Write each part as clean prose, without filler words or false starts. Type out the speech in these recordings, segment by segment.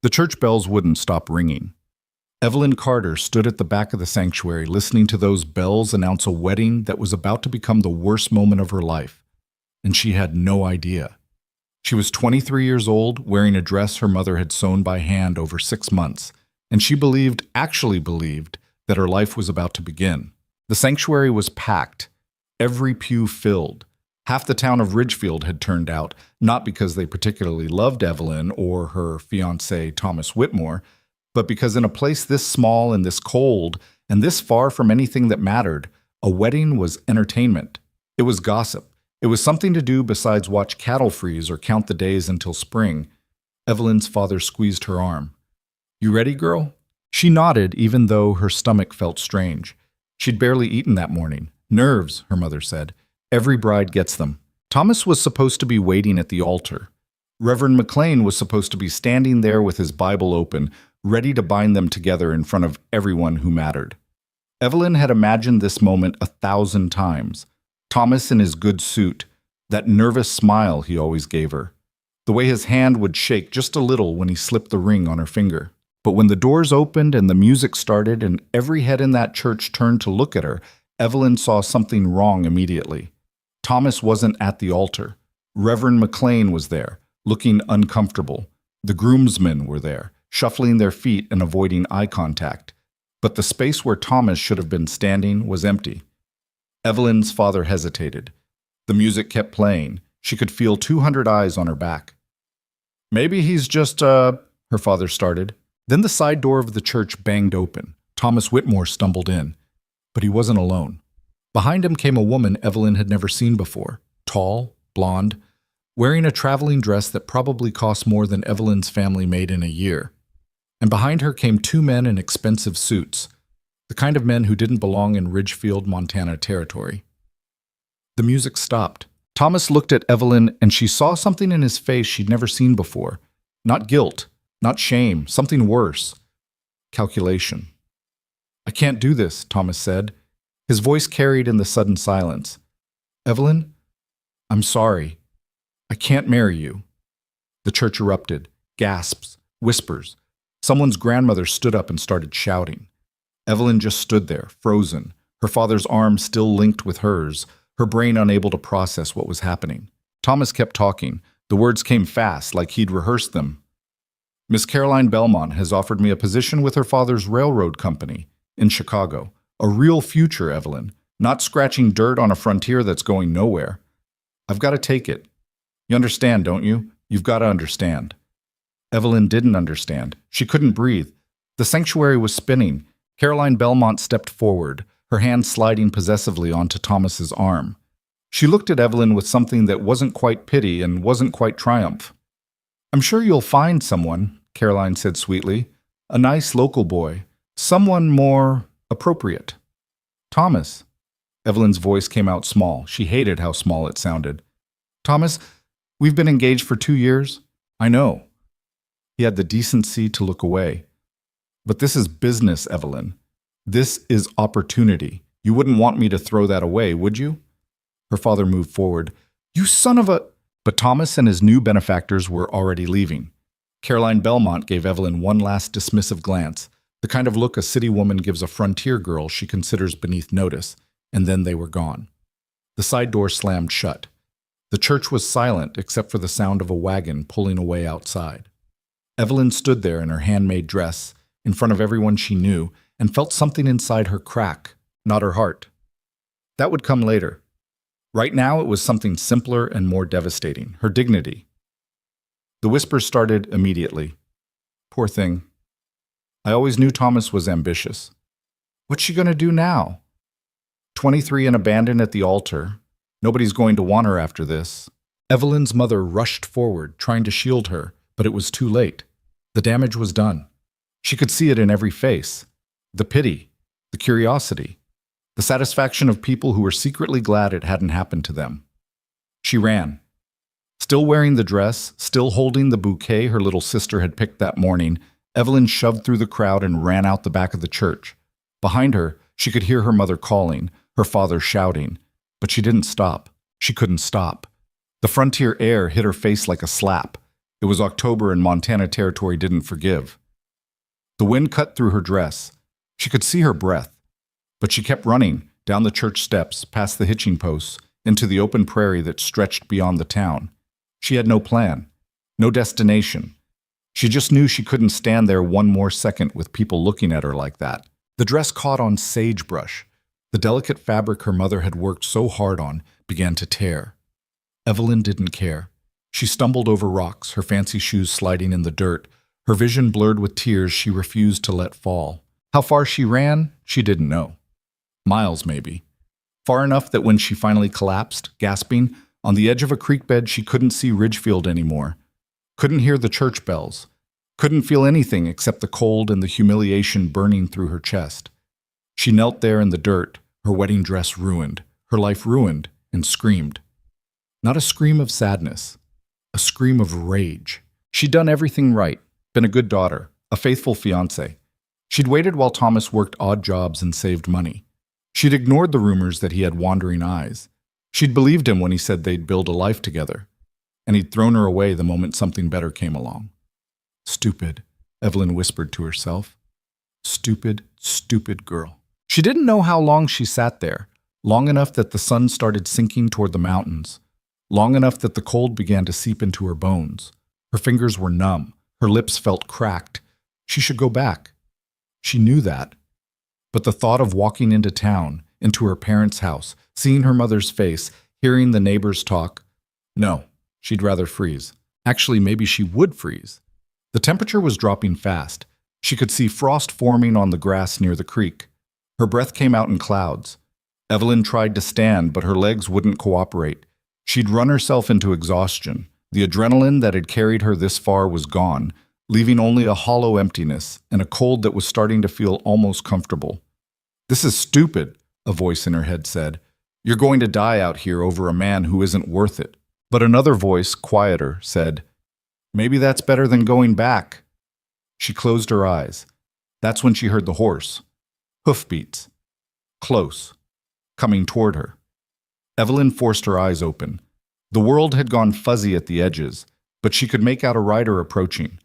The church bells wouldn't stop ringing. Evelyn Carter stood at the back of the sanctuary listening to those bells announce a wedding that was about to become the worst moment of her life, and she had no idea. She was 23 years old, wearing a dress her mother had sewn by hand over 6 months, and she actually believed, that her life was about to begin. The sanctuary was packed, every pew filled. Half the town of Ridgefield had turned out, not because they particularly loved Evelyn or her fiancé Thomas Whitmore, but because in a place this small and this cold and this far from anything that mattered, a wedding was entertainment. It was gossip. It was something to do besides watch cattle freeze or count the days until spring. Evelyn's father squeezed her arm. "You ready, girl?" She nodded, even though her stomach felt strange. She'd barely eaten that morning. Nerves, her mother said. Every bride gets them. Thomas was supposed to be waiting at the altar. Reverend McLean was supposed to be standing there with his Bible open, ready to bind them together in front of everyone who mattered. Evelyn had imagined this moment 1,000 times. Thomas in his good suit, that nervous smile he always gave her, the way his hand would shake just a little when he slipped the ring on her finger. But when the doors opened and the music started and every head in that church turned to look at her, Evelyn saw something wrong immediately. Thomas wasn't at the altar. Reverend McLean was there, looking uncomfortable. The groomsmen were there, shuffling their feet and avoiding eye contact. But the space where Thomas should have been standing was empty. Evelyn's father hesitated. The music kept playing. She could feel 200 eyes on her back. "Maybe he's just, her father started. Then the side door of the church banged open. Thomas Whitmore stumbled in. But he wasn't alone. Behind him came a woman Evelyn had never seen before. Tall, blonde, wearing a traveling dress that probably cost more than Evelyn's family made in a year. And behind her came 2 men in expensive suits, the kind of men who didn't belong in Ridgefield, Montana territory. The music stopped. Thomas looked at Evelyn and she saw something in his face she'd never seen before. Not guilt, not shame, something worse. Calculation. "I can't do this," Thomas said. His voice carried in the sudden silence. "Evelyn, I'm sorry. I can't marry you." The church erupted. Gasps, whispers. Someone's grandmother stood up and started shouting. Evelyn just stood there, frozen, her father's arm still linked with hers, her brain unable to process what was happening. Thomas kept talking. The words came fast, like he'd rehearsed them. "Miss Caroline Belmont has offered me a position with her father's railroad company in Chicago. A real future, Evelyn, not scratching dirt on a frontier that's going nowhere. I've got to take it. You understand, don't you? You've got to understand." Evelyn didn't understand. She couldn't breathe. The sanctuary was spinning. Caroline Belmont stepped forward, her hand sliding possessively onto Thomas's arm. She looked at Evelyn with something that wasn't quite pity and wasn't quite triumph. "I'm sure you'll find someone," Caroline said sweetly. "A nice local boy. Someone more appropriate." "Thomas." Evelyn's voice came out small. She hated how small it sounded. "Thomas, we've been engaged for 2 years." "I know." He had the decency to look away. "But this is business, Evelyn. This is opportunity. You wouldn't want me to throw that away, would you?" Her father moved forward. "You son of a—" But Thomas and his new benefactors were already leaving. Caroline Belmont gave Evelyn one last dismissive glance, the kind of look a city woman gives a frontier girl she considers beneath notice, and then they were gone. The side door slammed shut. The church was silent except for the sound of a wagon pulling away outside. Evelyn stood there in her handmade dress, in front of everyone she knew, and felt something inside her crack, not her heart. That would come later. Right now it was something simpler and more devastating, her dignity. The whispers started immediately. "Poor thing. I always knew Thomas was ambitious. What's she going to do now? 23 and abandoned at the altar. Nobody's going to want her after this." Evelyn's mother rushed forward, trying to shield her, but it was too late. The damage was done. She could see it in every face. The pity, the curiosity, the satisfaction of people who were secretly glad it hadn't happened to them. She ran. Still wearing the dress, still holding the bouquet her little sister had picked that morning, Evelyn shoved through the crowd and ran out the back of the church. Behind her, she could hear her mother calling, her father shouting. But she didn't stop. She couldn't stop. The frontier air hit her face like a slap. It was October and Montana Territory didn't forgive. The wind cut through her dress. She could see her breath. But she kept running, down the church steps, past the hitching posts, into the open prairie that stretched beyond the town. She had no plan, no destination. She just knew she couldn't stand there one more second with people looking at her like that. The dress caught on sagebrush. The delicate fabric her mother had worked so hard on began to tear. Evelyn didn't care. She stumbled over rocks, her fancy shoes sliding in the dirt, her vision blurred with tears she refused to let fall. How far she ran, she didn't know. Miles, maybe. Far enough that when she finally collapsed, gasping, on the edge of a creek bed she couldn't see Ridgefield anymore, couldn't hear the church bells, couldn't feel anything except the cold and the humiliation burning through her chest. She knelt there in the dirt, her wedding dress ruined, her life ruined, and screamed. Not a scream of sadness, a scream of rage. She'd done everything right, been a good daughter, a faithful fiancé. She'd waited while Thomas worked odd jobs and saved money. She'd ignored the rumors that he had wandering eyes. She'd believed him when he said they'd build a life together. And he'd thrown her away the moment something better came along. Stupid, Evelyn whispered to herself. Stupid, stupid girl. She didn't know how long she sat there, long enough that the sun started sinking toward the mountains, long enough that the cold began to seep into her bones. Her fingers were numb, her lips felt cracked. She should go back. She knew that. But the thought of walking into town, into her parents' house, seeing her mother's face, hearing the neighbors talk, no, she'd rather freeze. Actually, maybe she would freeze. The temperature was dropping fast. She could see frost forming on the grass near the creek. Her breath came out in clouds. Evelyn tried to stand, but her legs wouldn't cooperate. She'd run herself into exhaustion. The adrenaline that had carried her this far was gone, leaving only a hollow emptiness and a cold that was starting to feel almost comfortable. "This is stupid," a voice in her head said. "You're going to die out here over a man who isn't worth it." But another voice, quieter, said, "Maybe that's better than going back." She closed her eyes. That's when she heard the horse. Hoofbeats. Close. Coming toward her. Evelyn forced her eyes open. The world had gone fuzzy at the edges, but she could make out a rider approaching.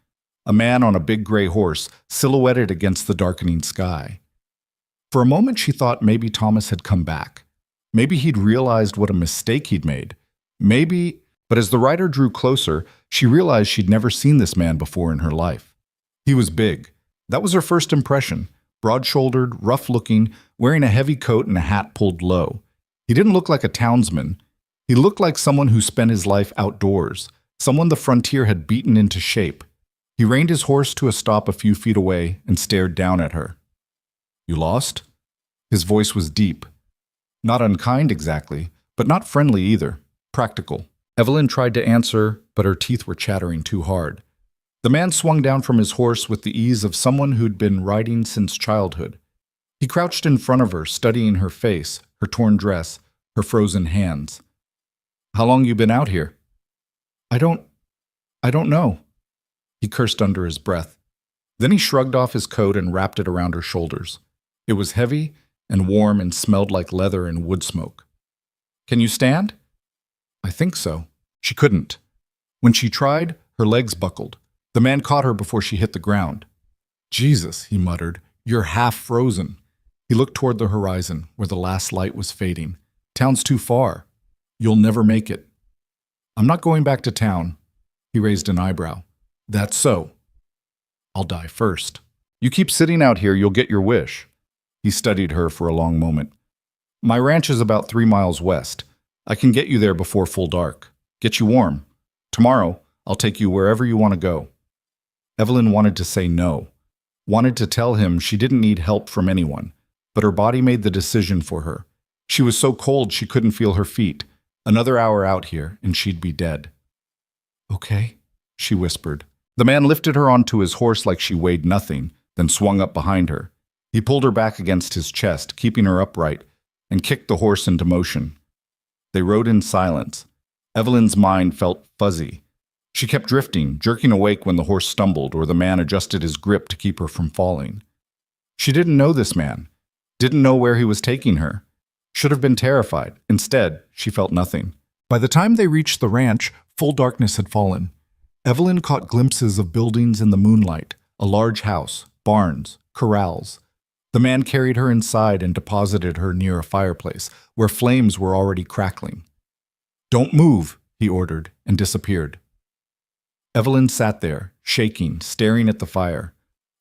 A man on a big gray horse, silhouetted against the darkening sky. For a moment she thought maybe Thomas had come back. Maybe he'd realized what a mistake he'd made. Maybe, but as the rider drew closer, she realized she'd never seen this man before in her life. He was big. That was her first impression. Broad-shouldered, rough-looking, wearing a heavy coat and a hat pulled low. He didn't look like a townsman. He looked like someone who spent his life outdoors, someone the frontier had beaten into shape. He reined his horse to a stop a few feet away and stared down at her. "You lost?" His voice was deep. Not unkind exactly, but not friendly either. Practical. Evelyn tried to answer, but her teeth were chattering too hard. The man swung down from his horse with the ease of someone who'd been riding since childhood. He crouched in front of her, studying her face, her torn dress, her frozen hands. "How long you been out here?" I don't know." He cursed under his breath. Then he shrugged off his coat and wrapped it around her shoulders. It was heavy and warm and smelled like leather and wood smoke. "Can you stand?" "I think so." She couldn't. When she tried, her legs buckled. The man caught her before she hit the ground. "Jesus," he muttered, "you're half frozen." He looked toward the horizon, where the last light was fading. "Town's too far. You'll never make it." "I'm not going back to town." He raised an eyebrow. "That's so." "I'll die first." "You keep sitting out here, you'll get your wish." He studied her for a long moment. "My ranch is about 3 miles west. I can get you there before full dark. Get you warm. Tomorrow, I'll take you wherever you want to go." Evelyn wanted to say no. Wanted to tell him she didn't need help from anyone. But her body made the decision for her. She was so cold she couldn't feel her feet. Another hour out here, and she'd be dead. "Okay," she whispered. The man lifted her onto his horse like she weighed nothing, then swung up behind her. He pulled her back against his chest, keeping her upright, and kicked the horse into motion. They rode in silence. Evelyn's mind felt fuzzy. She kept drifting, jerking awake when the horse stumbled or the man adjusted his grip to keep her from falling. She didn't know this man. Didn't know where he was taking her. Should have been terrified. Instead, she felt nothing. By the time they reached the ranch, full darkness had fallen. Evelyn caught glimpses of buildings in the moonlight, a large house, barns, corrals. The man carried her inside and deposited her near a fireplace, where flames were already crackling. "Don't move," he ordered, and disappeared. Evelyn sat there, shaking, staring at the fire.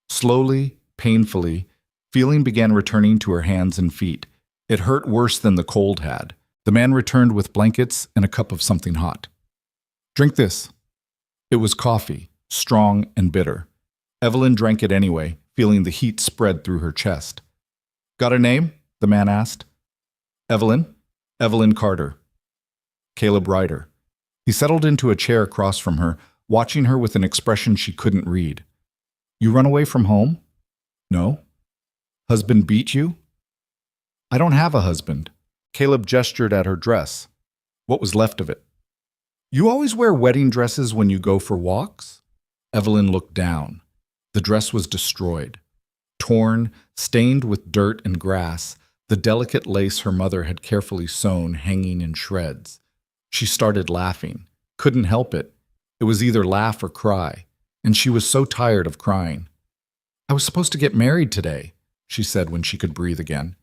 Slowly, painfully, feeling began returning to her hands and feet. It hurt worse than the cold had. The man returned with blankets and a cup of something hot. "Drink this." It was coffee, strong and bitter. Evelyn drank it anyway, feeling the heat spread through her chest. "Got a name?" the man asked. "Evelyn. Evelyn Carter." "Caleb Ryder." He settled into a chair across from her, watching her with an expression she couldn't read. "You run away from home?" "No." "Husband beat you?" "I don't have a husband." Caleb gestured at her dress. What was left of it. "You always wear wedding dresses when you go for walks?" Evelyn looked down. The dress was destroyed. Torn, stained with dirt and grass, the delicate lace her mother had carefully sewn hanging in shreds. She started laughing. Couldn't help it. It was either laugh or cry, and she was so tired of crying. "I was supposed to get married today," she said when she could breathe again.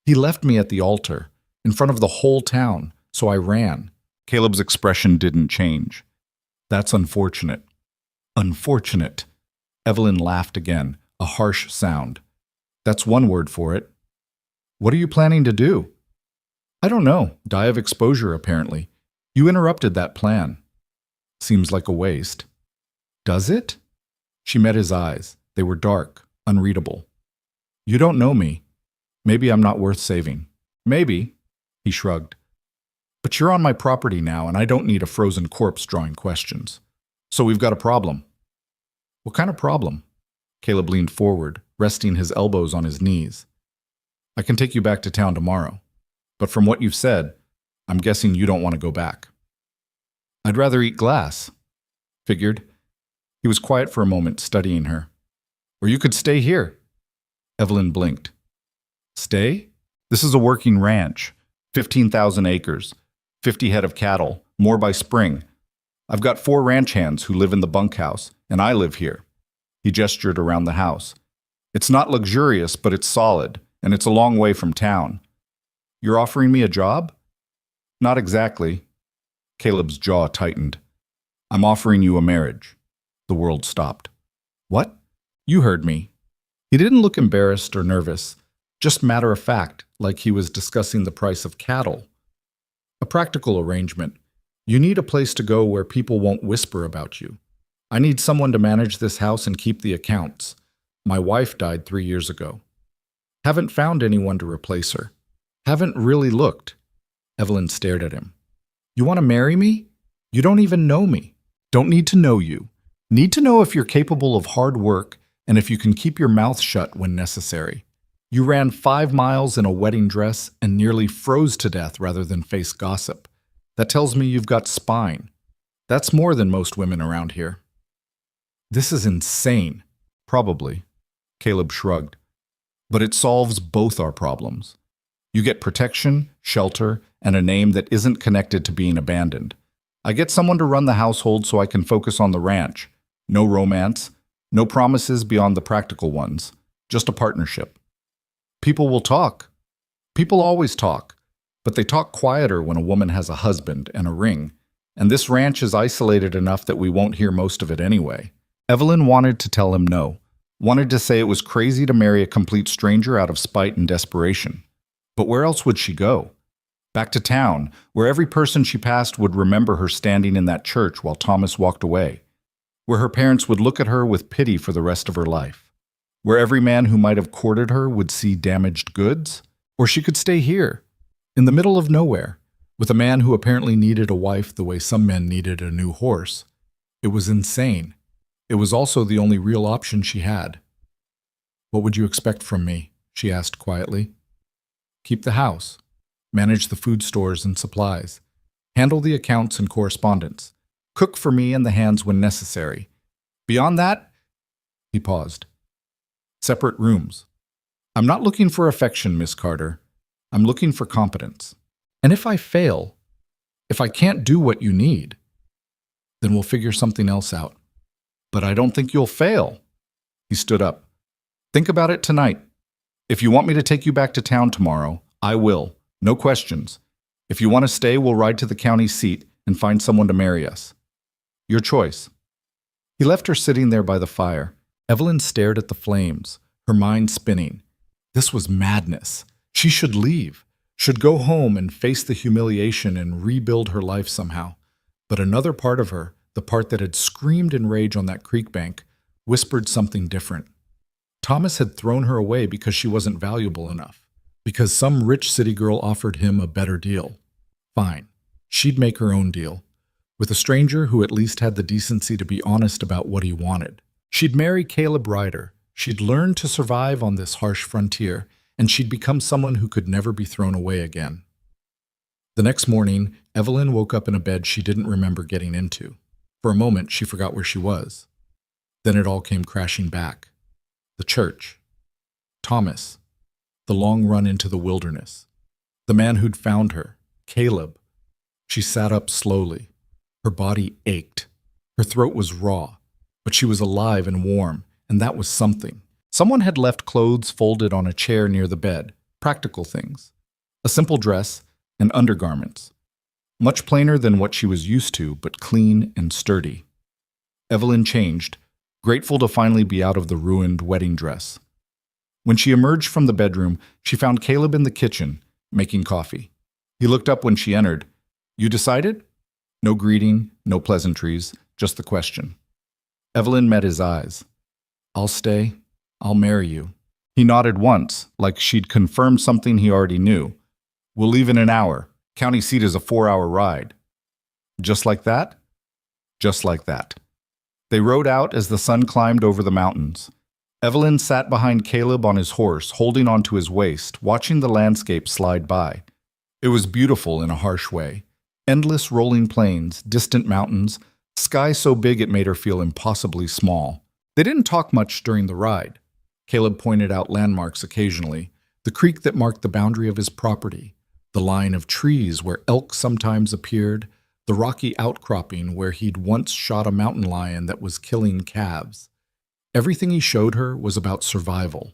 "He left me at the altar, in front of the whole town, so I ran." Caleb's expression didn't change. "That's unfortunate." "Unfortunate." Evelyn laughed again, a harsh sound. "That's one word for it." "What are you planning to do?" "I don't know. Die of exposure, apparently. You interrupted that plan." "Seems like a waste." "Does it?" She met his eyes. They were dark, unreadable. "You don't know me. Maybe I'm not worth saving." "Maybe," he shrugged. "But you're on my property now, and I don't need a frozen corpse drawing questions. So we've got a problem." "What kind of problem?" Caleb leaned forward, resting his elbows on his knees. "I can take you back to town tomorrow. But from what you've said, I'm guessing you don't want to go back." "I'd rather eat glass." "Figured." He was quiet for a moment, studying her. "Or you could stay here." Evelyn blinked. "Stay? This is a working ranch. 15,000 acres. 50 head of cattle, more by spring. I've got 4 ranch hands who live in the bunkhouse, and I live here." He gestured around the house. "It's not luxurious, but it's solid, and it's a long way from town." "You're offering me a job?" "Not exactly." Caleb's jaw tightened. "I'm offering you a marriage." The world stopped. "What?" "You heard me." He didn't look embarrassed or nervous, just matter of fact, like he was discussing the price of cattle. "A practical arrangement. You need a place to go where people won't whisper about you. I need someone to manage this house and keep the accounts. My wife died 3 years ago. Haven't found anyone to replace her. Haven't really looked." Evelyn stared at him. "You want to marry me? You don't even know me." "Don't need to know you. Need to know if you're capable of hard work and if you can keep your mouth shut when necessary. You ran 5 miles in a wedding dress and nearly froze to death rather than face gossip. That tells me you've got spine. That's more than most women around here." "This is insane." "Probably." Caleb shrugged. "But it solves both our problems. You get protection, shelter, and a name that isn't connected to being abandoned. I get someone to run the household so I can focus on the ranch. No romance, no promises beyond the practical ones, just a partnership. People will talk. People always talk, but they talk quieter when a woman has a husband and a ring, and this ranch is isolated enough that we won't hear most of it anyway." Evelyn wanted to tell him no, wanted to say it was crazy to marry a complete stranger out of spite and desperation. But where else would she go? Back to town, where every person she passed would remember her standing in that church while Thomas walked away, where her parents would look at her with pity for the rest of her life, where every man who might have courted her would see damaged goods. Or she could stay here, in the middle of nowhere, with a man who apparently needed a wife the way some men needed a new horse. It was insane. It was also the only real option she had. "What would you expect from me?" she asked quietly. "Keep the house, manage the food stores and supplies, handle the accounts and correspondence, cook for me and the hands when necessary. Beyond that," he paused, "separate rooms. I'm not looking for affection, Miss Carter. I'm looking for competence. And if I fail, if I can't do what you need..." Then we'll figure something else out. But I don't think you'll fail. He stood up. Think about it tonight. If you want me to take you back to town tomorrow, I will. No questions. If you want to stay, we'll ride to the county seat and find someone to marry us. Your choice. He left her sitting there by the fire. Evelyn stared at the flames, her mind spinning. This was madness. She should leave, should go home and face the humiliation and rebuild her life somehow. But another part of her, the part that had screamed in rage on that creek bank, whispered something different. Thomas had thrown her away because she wasn't valuable enough, because some rich city girl offered him a better deal. Fine, she'd make her own deal, with a stranger who at least had the decency to be honest about what he wanted. She'd marry Caleb Ryder, she'd learn to survive on this harsh frontier, and she'd become someone who could never be thrown away again. The next morning, Evelyn woke up in a bed she didn't remember getting into. For a moment, she forgot where she was. Then it all came crashing back. The church. Thomas. The long run into the wilderness. The man who'd found her. Caleb. She sat up slowly. Her body ached. Her throat was raw, but she was alive and warm, and that was something. Someone had left clothes folded on a chair near the bed, practical things. A simple dress and undergarments. Much plainer than what she was used to, but clean and sturdy. Evelyn changed, grateful to finally be out of the ruined wedding dress. When she emerged from the bedroom, she found Caleb in the kitchen, making coffee. He looked up when she entered. You decided? No greeting, no pleasantries, just the question. Evelyn met his eyes. I'll stay. I'll marry you. He nodded once, like she'd confirmed something he already knew. We'll leave in an hour. County seat is a 4-hour ride. Just like that? Just like that. They rode out as the sun climbed over the mountains. Evelyn sat behind Caleb on his horse, holding onto his waist, watching the landscape slide by. It was beautiful in a harsh way. Endless rolling plains, distant mountains, sky so big it made her feel impossibly small. They didn't talk much during the ride. Caleb pointed out landmarks occasionally, the creek that marked the boundary of his property, the line of trees where elk sometimes appeared, the rocky outcropping where he'd once shot a mountain lion that was killing calves. Everything he showed her was about survival,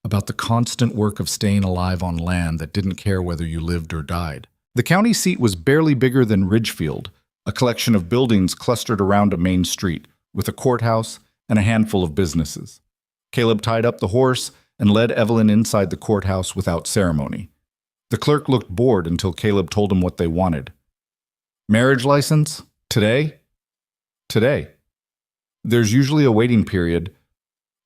about the constant work of staying alive on land that didn't care whether you lived or died. The county seat was barely bigger than Ridgefield, a collection of buildings clustered around a main street, with a courthouse and a handful of businesses. Caleb tied up the horse and led Evelyn inside the courthouse without ceremony. The clerk looked bored until Caleb told him what they wanted. Marriage license? Today? Today. There's usually a waiting period.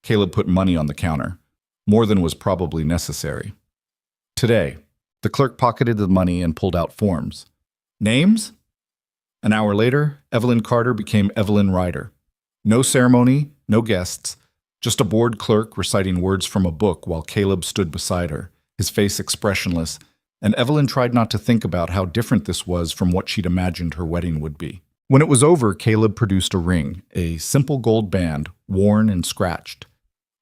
Caleb put money on the counter, more than was probably necessary. Today. The clerk pocketed the money and pulled out forms. Names? An hour later, Evelyn Carter became Evelyn Ryder. No ceremony, no guests, just a bored clerk reciting words from a book while Caleb stood beside her, his face expressionless, and Evelyn tried not to think about how different this was from what she'd imagined her wedding would be. When it was over, Caleb produced a ring, a simple gold band, worn and scratched.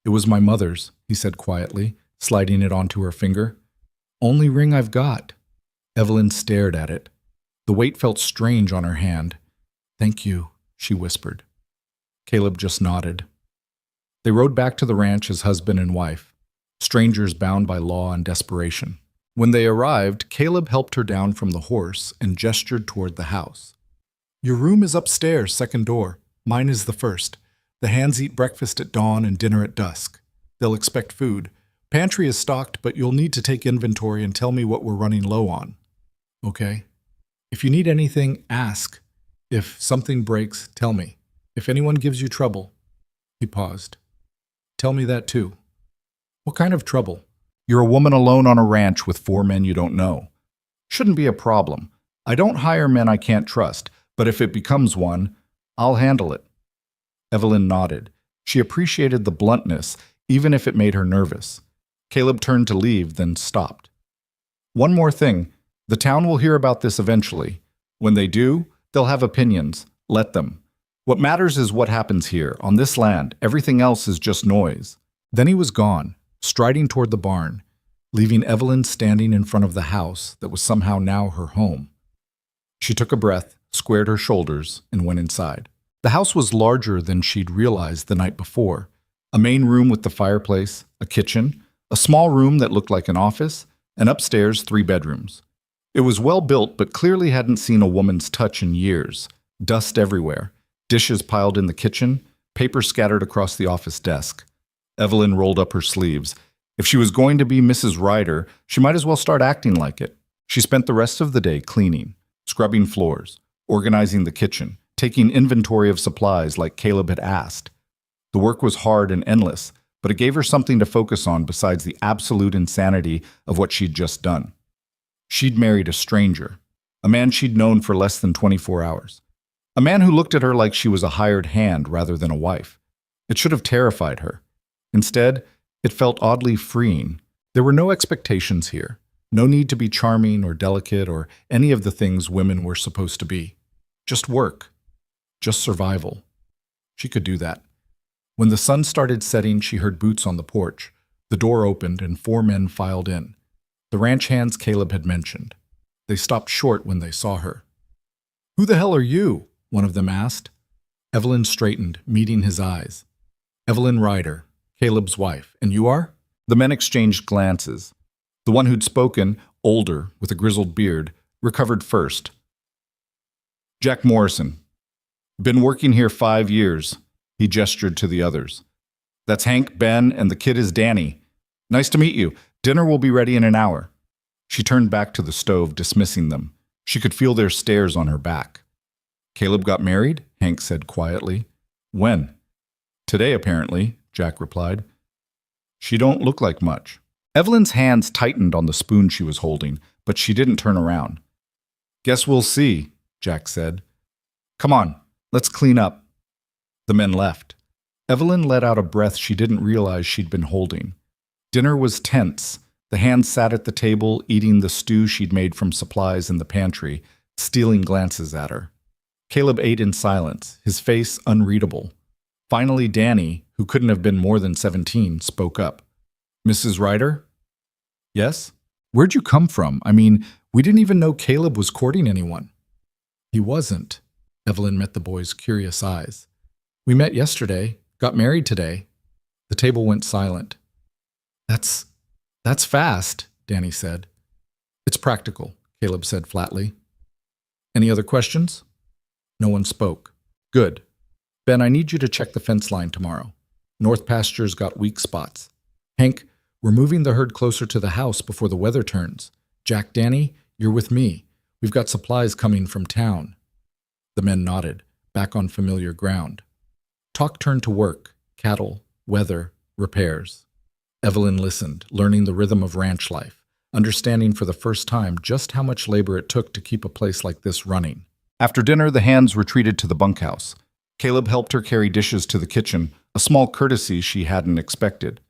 It was my mother's, he said quietly, sliding it onto her finger. Only ring I've got. Evelyn stared at it. The weight felt strange on her hand. Thank you, she whispered. Caleb just nodded. They rode back to the ranch as husband and wife, strangers bound by law and desperation. When they arrived, Caleb helped her down from the horse and gestured toward the house. Your room is upstairs, second door. Mine is the first. The hands eat breakfast at dawn and dinner at dusk. They'll expect food. Pantry is stocked, but you'll need to take inventory and tell me what we're running low on. Okay? If you need anything, ask. If something breaks, tell me. If anyone gives you trouble. He paused. Tell me that too. What kind of trouble? You're a woman alone on a ranch with 4 men you don't know. Shouldn't be a problem. I don't hire men I can't trust, but if it becomes one, I'll handle it. Evelyn nodded. She appreciated the bluntness, even if it made her nervous. Caleb turned to leave, then stopped. One more thing. The town will hear about this eventually. When they do, they'll have opinions. Let them. What matters is what happens here, on this land. Everything else is just noise. Then he was gone, striding toward the barn, leaving Evelyn standing in front of the house that was somehow now her home. She took a breath, squared her shoulders, and went inside. The house was larger than she'd realized the night before. A main room with the fireplace, a kitchen, a small room that looked like an office, and upstairs 3 bedrooms. It was well built, but clearly hadn't seen a woman's touch in years. Dust everywhere, dishes piled in the kitchen, paper scattered across the office desk. Evelyn rolled up her sleeves. If she was going to be Mrs. Ryder, she might as well start acting like it. She spent the rest of the day cleaning, scrubbing floors, organizing the kitchen, taking inventory of supplies like Caleb had asked. The work was hard and endless, but it gave her something to focus on besides the absolute insanity of what she'd just done. She'd married a stranger, a man she'd known for less than 24 hours. A man who looked at her like she was a hired hand rather than a wife. It should have terrified her. Instead, it felt oddly freeing. There were no expectations here. No need to be charming or delicate or any of the things women were supposed to be. Just work. Just survival. She could do that. When the sun started setting, she heard boots on the porch. The door opened and 4 men filed in. The ranch hands Caleb had mentioned. They stopped short when they saw her. "Who the hell are you?" one of them asked. Evelyn straightened, meeting his eyes. "Evelyn Ryder, Caleb's wife. And you are?" The men exchanged glances. The one who'd spoken, older, with a grizzled beard, recovered first. "Jack Morrison. Been working here 5 years." He gestured to the others. "That's Hank, Ben, and the kid is Danny. Nice to meet you. Dinner will be ready in an hour." She turned back to the stove, dismissing them. She could feel their stares on her back. "Caleb got married?" Hank said quietly. "When?" "Today, apparently," Jack replied. "She don't look like much." Evelyn's hands tightened on the spoon she was holding, but she didn't turn around. "Guess we'll see," Jack said. "Come on, let's clean up." The men left. Evelyn let out a breath she didn't realize she'd been holding. Dinner was tense. The hands sat at the table, eating the stew she'd made from supplies in the pantry, stealing glances at her. Caleb ate in silence, his face unreadable. Finally, Danny, who couldn't have been more than 17, spoke up. "Mrs. Ryder?" "Yes?" "Where'd you come from? I mean, we didn't even know Caleb was courting anyone." "He wasn't." Evelyn met the boy's curious eyes. "We met yesterday, got married today." The table went silent. That's fast," Danny said. "It's practical," Caleb said flatly. "Any other questions?" No one spoke. "Good. Ben, I need you to check the fence line tomorrow. North pasture's got weak spots. Hank, we're moving the herd closer to the house before the weather turns. Jack, Danny, you're with me. We've got supplies coming from town." The men nodded, back on familiar ground. Talk turned to work, cattle, weather, repairs. Evelyn listened, learning the rhythm of ranch life, understanding for the first time just how much labor it took to keep a place like this running. After dinner, the hands retreated to the bunkhouse. Caleb helped her carry dishes to the kitchen, a small courtesy she hadn't expected.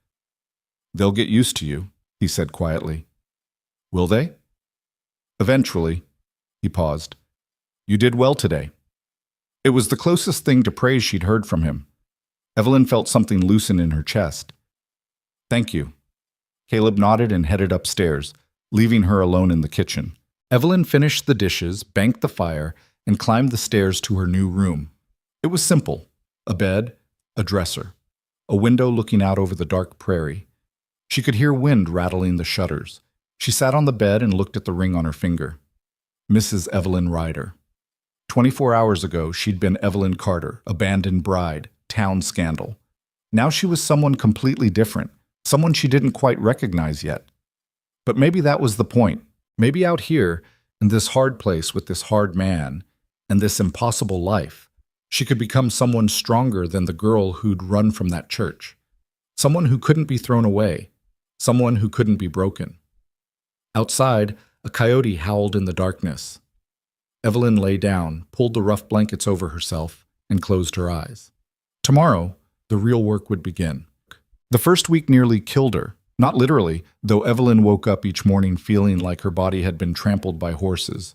"They'll get used to you," he said quietly. "Will they?" "Eventually." He paused. "You did well today." It was the closest thing to praise she'd heard from him. Evelyn felt something loosen in her chest. "Thank you." Caleb nodded and headed upstairs, leaving her alone in the kitchen. Evelyn finished the dishes, banked the fire, and climbed the stairs to her new room. It was simple. A bed, a dresser, a window looking out over the dark prairie. She could hear wind rattling the shutters. She sat on the bed and looked at the ring on her finger. Mrs. Evelyn Ryder. 24 hours ago, she'd been Evelyn Carter, abandoned bride, town scandal. Now she was someone completely different, someone she didn't quite recognize yet. But maybe that was the point. Maybe out here, in this hard place with this hard man, and this impossible life, she could become someone stronger than the girl who'd run from that church. Someone who couldn't be thrown away. Someone who couldn't be broken. Outside, a coyote howled in the darkness. Evelyn lay down, pulled the rough blankets over herself, and closed her eyes. Tomorrow, the real work would begin. The first week nearly killed her. Not literally, though Evelyn woke up each morning feeling like her body had been trampled by horses.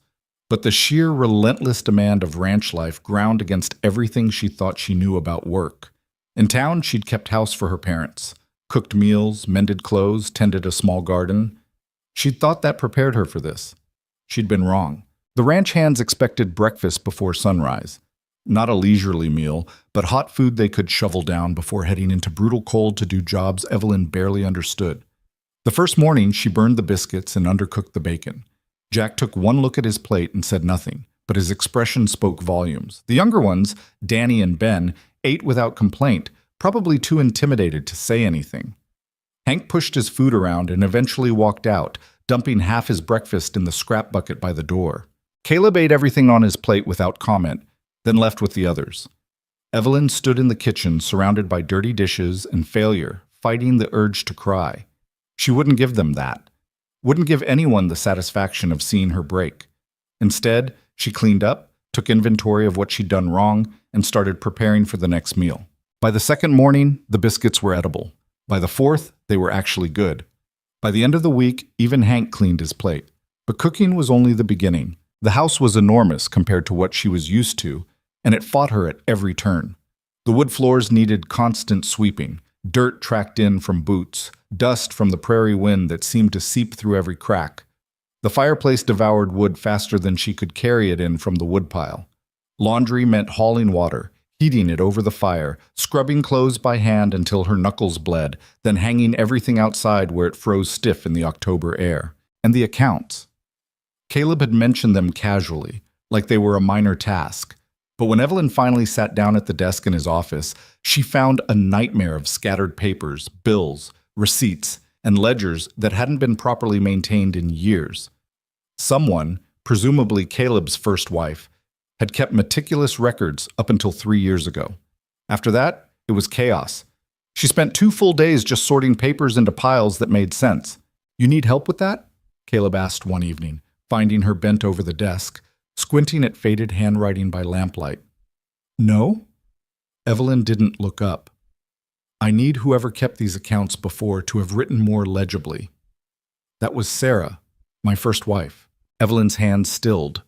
But the sheer relentless demand of ranch life ground against everything she thought she knew about work. In town, she'd kept house for her parents, cooked meals, mended clothes, tended a small garden. She'd thought that prepared her for this. She'd been wrong. The ranch hands expected breakfast before sunrise. Not a leisurely meal, but hot food they could shovel down before heading into brutal cold to do jobs Evelyn barely understood. The first morning, she burned the biscuits and undercooked the bacon. Jack took one look at his plate and said nothing, but his expression spoke volumes. The younger ones, Danny and Ben, ate without complaint, probably too intimidated to say anything. Hank pushed his food around and eventually walked out, dumping half his breakfast in the scrap bucket by the door. Caleb ate everything on his plate without comment, then left with the others. Evelyn stood in the kitchen, surrounded by dirty dishes and failure, fighting the urge to cry. She wouldn't give them that. Wouldn't give anyone the satisfaction of seeing her break. Instead, she cleaned up, took inventory of what she'd done wrong, and started preparing for the next meal. By the second morning, the biscuits were edible. By the fourth, they were actually good. By the end of the week, even Hank cleaned his plate. But cooking was only the beginning. The house was enormous compared to what she was used to, and it fought her at every turn. The wood floors needed constant sweeping, dirt tracked in from boots, dust from the prairie wind that seemed to seep through every crack. The fireplace devoured wood faster than she could carry it in from the woodpile. Laundry meant hauling water, heating it over the fire, scrubbing clothes by hand until her knuckles bled, then hanging everything outside where it froze stiff in the October air. And the accounts. Caleb had mentioned them casually, like they were a minor task. But when Evelyn finally sat down at the desk in his office, she found a nightmare of scattered papers, bills, receipts, and ledgers that hadn't been properly maintained in years. Someone, presumably Caleb's first wife, had kept meticulous records up until 3 years ago. After that, it was chaos. She spent 2 full days just sorting papers into piles that made sense. "You need help with that?" Caleb asked one evening, finding her bent over the desk, squinting at faded handwriting by lamplight. "No?" Evelyn didn't look up. "I need whoever kept these accounts before to have written more legibly." "That was Sarah, my first wife." Evelyn's hands stilled.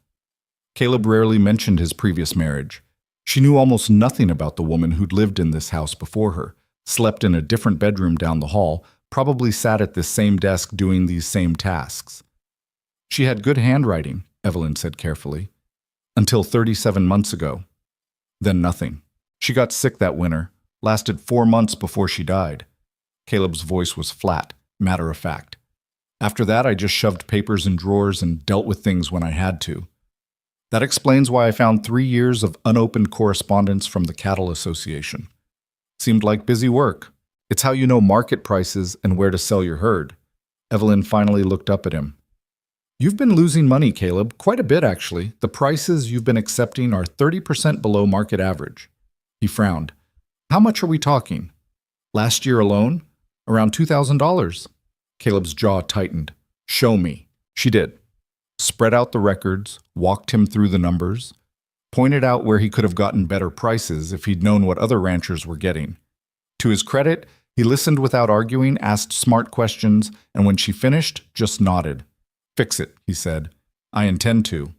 Caleb rarely mentioned his previous marriage. She knew almost nothing about the woman who'd lived in this house before her, slept in a different bedroom down the hall, probably sat at this same desk doing these same tasks. "She had good handwriting," Evelyn said carefully, "until 37 months ago. Then nothing. She got sick that winter, lasted 4 months before she died." Caleb's voice was flat, matter-of-fact. "After that, I just shoved papers in drawers and dealt with things when I had to. That explains why I found 3 years of unopened correspondence from the Cattle Association. Seemed like busy work. It's how you know market prices and where to sell your herd." Evelyn finally looked up at him. "You've been losing money, Caleb, quite a bit actually. The prices you've been accepting are 30% below market average." He frowned. "How much are we talking?" "Last year alone? Around $2,000. Caleb's jaw tightened. "Show me." She did. Spread out the records, walked him through the numbers, pointed out where he could have gotten better prices if he'd known what other ranchers were getting. To his credit, he listened without arguing, asked smart questions, and when she finished, just nodded. "Fix it," he said. "I intend to."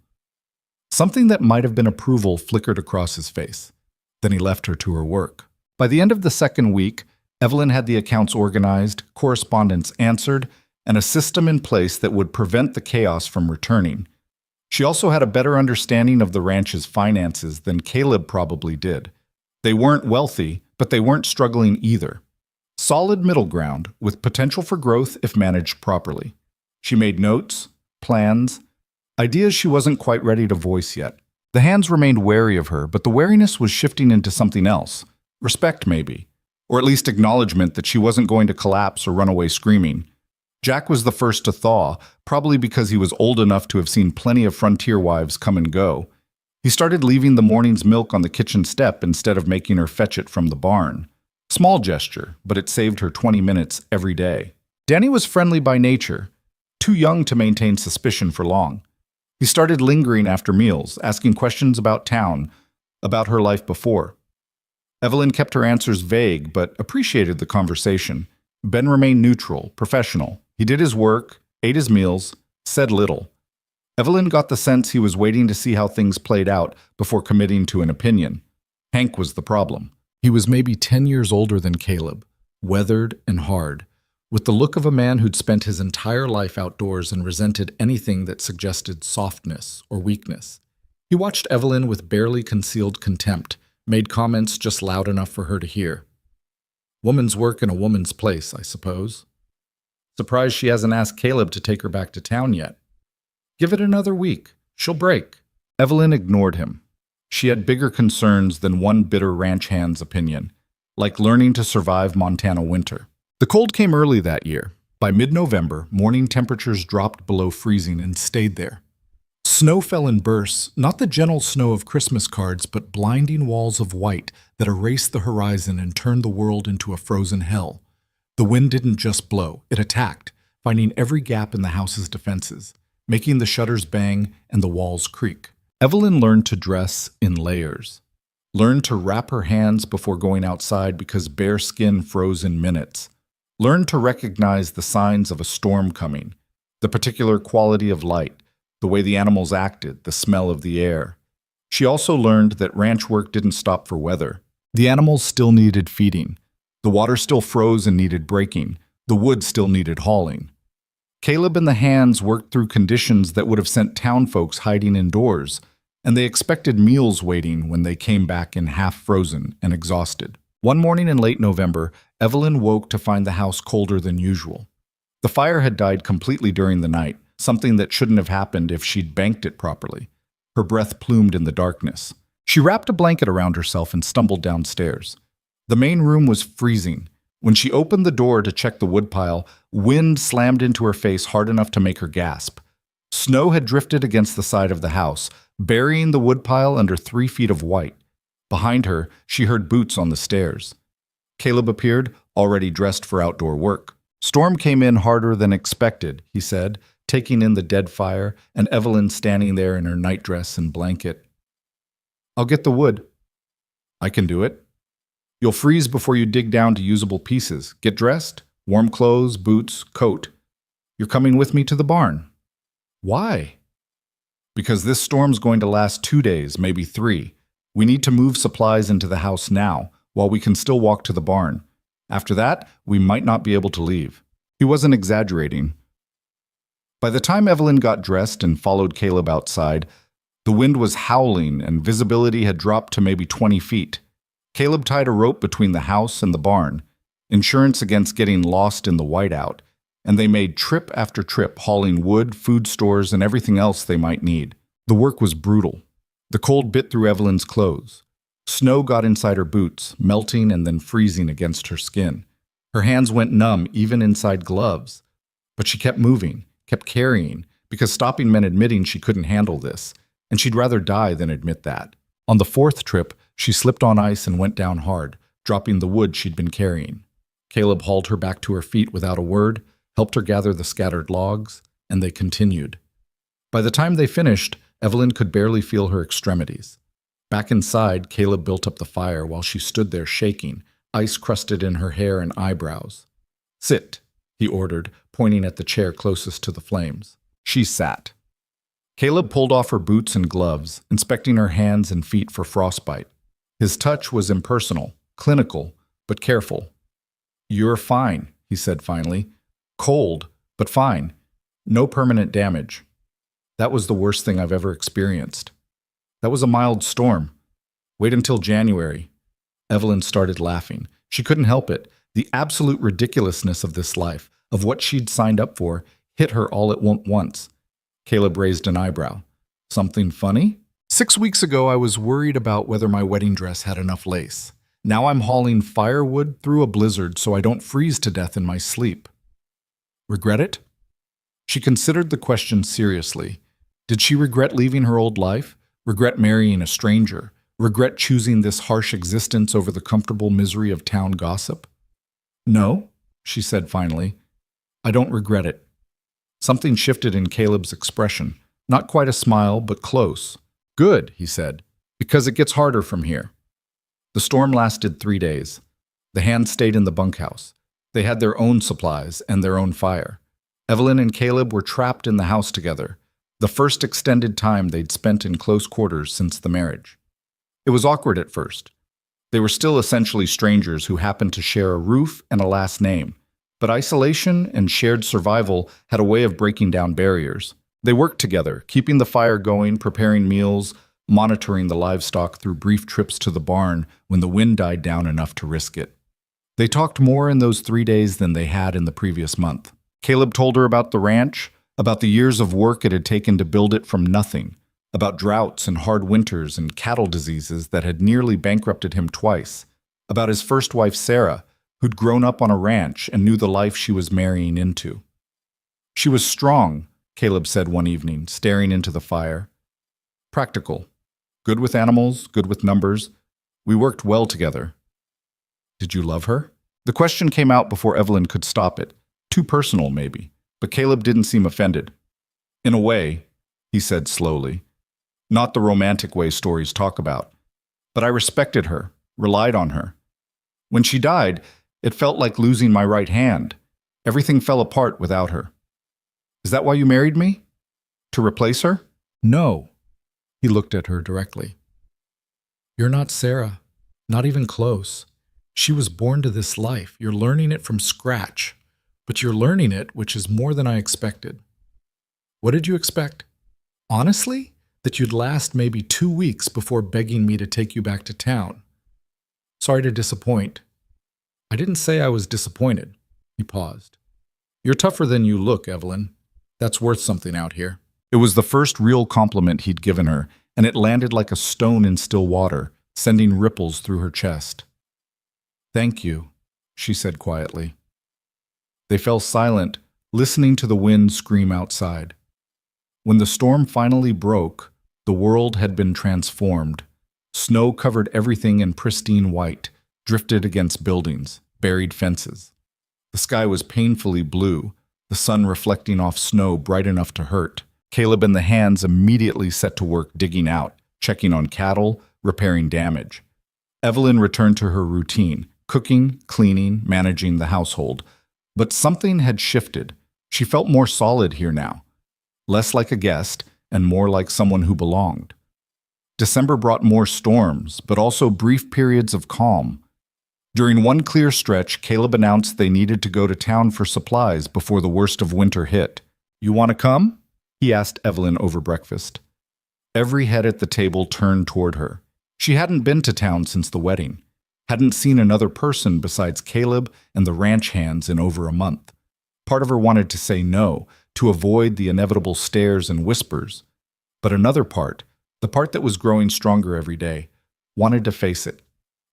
Something that might have been approval flickered across his face. Then he left her to her work. By the end of the second week, Evelyn had the accounts organized, correspondence answered, and a system in place that would prevent the chaos from returning. She also had a better understanding of the ranch's finances than Caleb probably did. They weren't wealthy, but they weren't struggling either. Solid middle ground, with potential for growth if managed properly. She made notes, plans, ideas she wasn't quite ready to voice yet. The hands remained wary of her, but the wariness was shifting into something else. Respect, maybe. Or at least acknowledgement that she wasn't going to collapse or run away screaming. Jack was the first to thaw, probably because he was old enough to have seen plenty of frontier wives come and go. He started leaving the morning's milk on the kitchen step instead of making her fetch it from the barn. Small gesture, but it saved her 20 minutes every day. Danny was friendly by nature, too young to maintain suspicion for long. He started lingering after meals, asking questions about town, about her life before. Evelyn kept her answers vague, but appreciated the conversation. Ben remained neutral, professional. He did his work, ate his meals, said little. Evelyn got the sense he was waiting to see how things played out before committing to an opinion. Hank was the problem. He was maybe 10 years older than Caleb, weathered and hard, with the look of a man who'd spent his entire life outdoors and resented anything that suggested softness or weakness. He watched Evelyn with barely concealed contempt, made comments just loud enough for her to hear. Woman's work in a woman's place, I suppose. Surprised she hasn't asked Caleb to take her back to town yet. Give it another week. She'll break. Evelyn ignored him. She had bigger concerns than one bitter ranch hand's opinion, like learning to survive Montana winter. The cold came early that year. By mid-November, morning temperatures dropped below freezing and stayed there. Snow fell in bursts, not the gentle snow of Christmas cards, but blinding walls of white that erased the horizon and turned the world into a frozen hell. The wind didn't just blow, it attacked, finding every gap in the house's defenses, making the shutters bang and the walls creak. Evelyn learned to dress in layers, learned to wrap her hands before going outside because bare skin froze in minutes, learned to recognize the signs of a storm coming, the particular quality of light, the way the animals acted, the smell of the air. She also learned that ranch work didn't stop for weather. The animals still needed feeding. The water still froze and needed breaking. The wood still needed hauling. Caleb and the hands worked through conditions that would have sent town folks hiding indoors, and they expected meals waiting when they came back in half-frozen and exhausted. One morning in late November, Evelyn woke to find the house colder than usual. The fire had died completely during the night, something that shouldn't have happened if she'd banked it properly. Her breath plumed in the darkness. She wrapped a blanket around herself and stumbled downstairs. The main room was freezing. When she opened the door to check the woodpile, wind slammed into her face hard enough to make her gasp. Snow had drifted against the side of the house, burying the woodpile under 3 feet of white. Behind her, she heard boots on the stairs. Caleb appeared, already dressed for outdoor work. Storm came in harder than expected, he said, taking in the dead fire, and Evelyn standing there in her nightdress and blanket. I'll get the wood. I can do it. You'll freeze before you dig down to usable pieces. Get dressed, warm clothes, boots, coat. You're coming with me to the barn. Why? Because this storm's going to last 2 days, maybe 3. We need to move supplies into the house now, while we can still walk to the barn. After that, we might not be able to leave. He wasn't exaggerating. By the time Evelyn got dressed and followed Caleb outside, the wind was howling and visibility had dropped to maybe 20 feet. Caleb tied a rope between the house and the barn, insurance against getting lost in the whiteout, and they made trip after trip hauling wood, food stores, and everything else they might need. The work was brutal. The cold bit through Evelyn's clothes. Snow got inside her boots, melting and then freezing against her skin. Her hands went numb even inside gloves. But she kept moving, kept carrying, because stopping meant admitting she couldn't handle this, and she'd rather die than admit that. On the 4th trip, she slipped on ice and went down hard, dropping the wood she'd been carrying. Caleb hauled her back to her feet without a word, helped her gather the scattered logs, and they continued. By the time they finished, Evelyn could barely feel her extremities. Back inside, Caleb built up the fire while she stood there shaking, ice crusted in her hair and eyebrows. Sit, he ordered, pointing at the chair closest to the flames. She sat. Caleb pulled off her boots and gloves, inspecting her hands and feet for frostbite. His touch was impersonal, clinical, but careful. You're fine, he said finally. Cold, but fine. No permanent damage. That was the worst thing I've ever experienced. That was a mild storm. Wait until January. Evelyn started laughing. She couldn't help it. The absolute ridiculousness of this life, of what she'd signed up for, hit her all at once. Caleb raised an eyebrow. Something funny? 6 weeks ago, I was worried about whether my wedding dress had enough lace. Now I'm hauling firewood through a blizzard so I don't freeze to death in my sleep. Regret it? She considered the question seriously. Did she regret leaving her old life? Regret marrying a stranger? Regret choosing this harsh existence over the comfortable misery of town gossip? No, she said finally. I don't regret it. Something shifted in Caleb's expression. Not quite a smile, but close. Good, he said, because it gets harder from here. The storm lasted 3 days. The hands stayed in the bunkhouse. They had their own supplies and their own fire. Evelyn and Caleb were trapped in the house together, the first extended time they'd spent in close quarters since the marriage. It was awkward at first. They were still essentially strangers who happened to share a roof and a last name, But isolation and shared survival had a way of breaking down barriers. They worked together, keeping the fire going, preparing meals, monitoring the livestock through brief trips to the barn when the wind died down enough to risk it. They talked more in those 3 days than they had in the previous month. Caleb told her about the ranch, about the years of work it had taken to build it from nothing, about droughts and hard winters and cattle diseases that had nearly bankrupted him twice, about his first wife, Sarah, who'd grown up on a ranch and knew the life she was marrying into. She was strong, Caleb said one evening, staring into the fire. Practical. Good with animals, good with numbers. We worked well together. Did you love her? The question came out before Evelyn could stop it. Too personal, maybe. But Caleb didn't seem offended. In a way, he said slowly. Not the romantic way stories talk about. But I respected her, relied on her. When she died, it felt like losing my right hand. Everything fell apart without her. Is that why you married me? To replace her? No. He looked at her directly. You're not Sarah. Not even close. She was born to this life. You're learning it from scratch. But you're learning it, which is more than I expected. What did you expect? Honestly? That you'd last maybe 2 weeks before begging me to take you back to town. Sorry to disappoint. I didn't say I was disappointed. He paused. You're tougher than you look, Evelyn. That's worth something out here. It was the first real compliment he'd given her, and it landed like a stone in still water, sending ripples through her chest. Thank you, she said quietly. They fell silent, listening to the wind scream outside. When the storm finally broke, the world had been transformed. Snow covered everything in pristine white, drifted against buildings, buried fences. The sky was painfully blue, the sun reflecting off snow bright enough to hurt. Caleb and the hands immediately set to work digging out, checking on cattle, repairing damage. Evelyn returned to her routine, cooking, cleaning, managing the household. But something had shifted. She felt more solid here now. Less like a guest and more like someone who belonged. December brought more storms, but also brief periods of calm. During one clear stretch, Caleb announced they needed to go to town for supplies before the worst of winter hit. You want to come? He asked Evelyn over breakfast. Every head at the table turned toward her. She hadn't been to town since the wedding, hadn't seen another person besides Caleb and the ranch hands in over a month. Part of her wanted to say no, to avoid the inevitable stares and whispers. But another part, the part that was growing stronger every day, wanted to face it.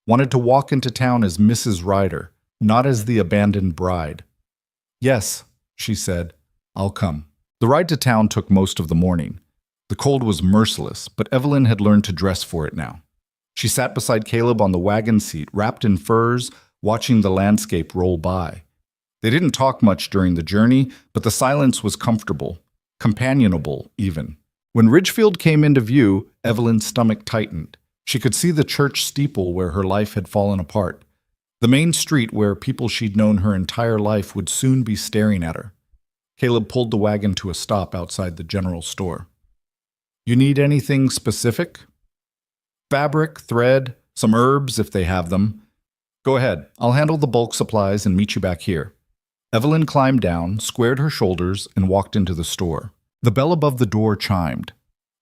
Wanted to walk into town as Mrs. Ryder, not as the abandoned bride. Yes, she said, I'll come. The ride to town took most of the morning. The cold was merciless, but Evelyn had learned to dress for it now. She sat beside Caleb on the wagon seat, wrapped in furs, watching the landscape roll by. They didn't talk much during the journey, but the silence was comfortable, companionable even. When Ridgefield came into view, Evelyn's stomach tightened. She could see the church steeple where her life had fallen apart, the main street where people she'd known her entire life would soon be staring at her. Caleb pulled the wagon to a stop outside the general store. You need anything specific? Fabric, thread, some herbs if they have them. Go ahead, I'll handle the bulk supplies and meet you back here. Evelyn climbed down, squared her shoulders, and walked into the store. The bell above the door chimed.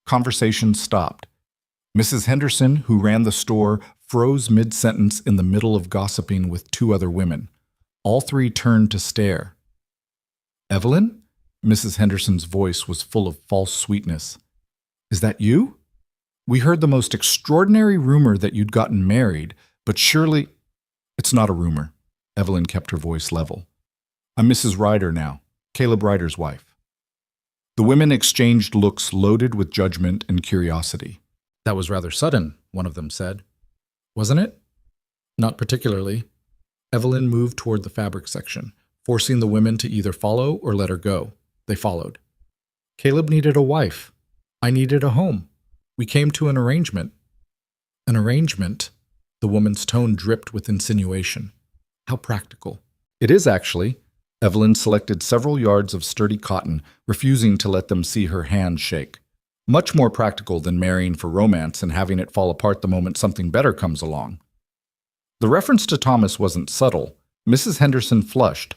Conversation stopped. Mrs. Henderson, who ran the store, froze mid-sentence in the middle of gossiping with 2 other women. All 3 turned to stare. Evelyn? Mrs. Henderson's voice was full of false sweetness. Is that you? We heard the most extraordinary rumor that you'd gotten married, but surely... It's not a rumor. Evelyn kept her voice level. I'm Mrs. Ryder now, Caleb Ryder's wife. The women exchanged looks loaded with judgment and curiosity. That was rather sudden, one of them said. Wasn't it? Not particularly. Evelyn moved toward the fabric section, forcing the women to either follow or let her go. They followed. Caleb needed a wife. I needed a home. We came to an arrangement. An arrangement? The woman's tone dripped with insinuation. How practical. It is actually. Evelyn selected several yards of sturdy cotton, refusing to let them see her hands shake. Much more practical than marrying for romance and having it fall apart the moment something better comes along. The reference to Thomas wasn't subtle. Mrs. Henderson flushed.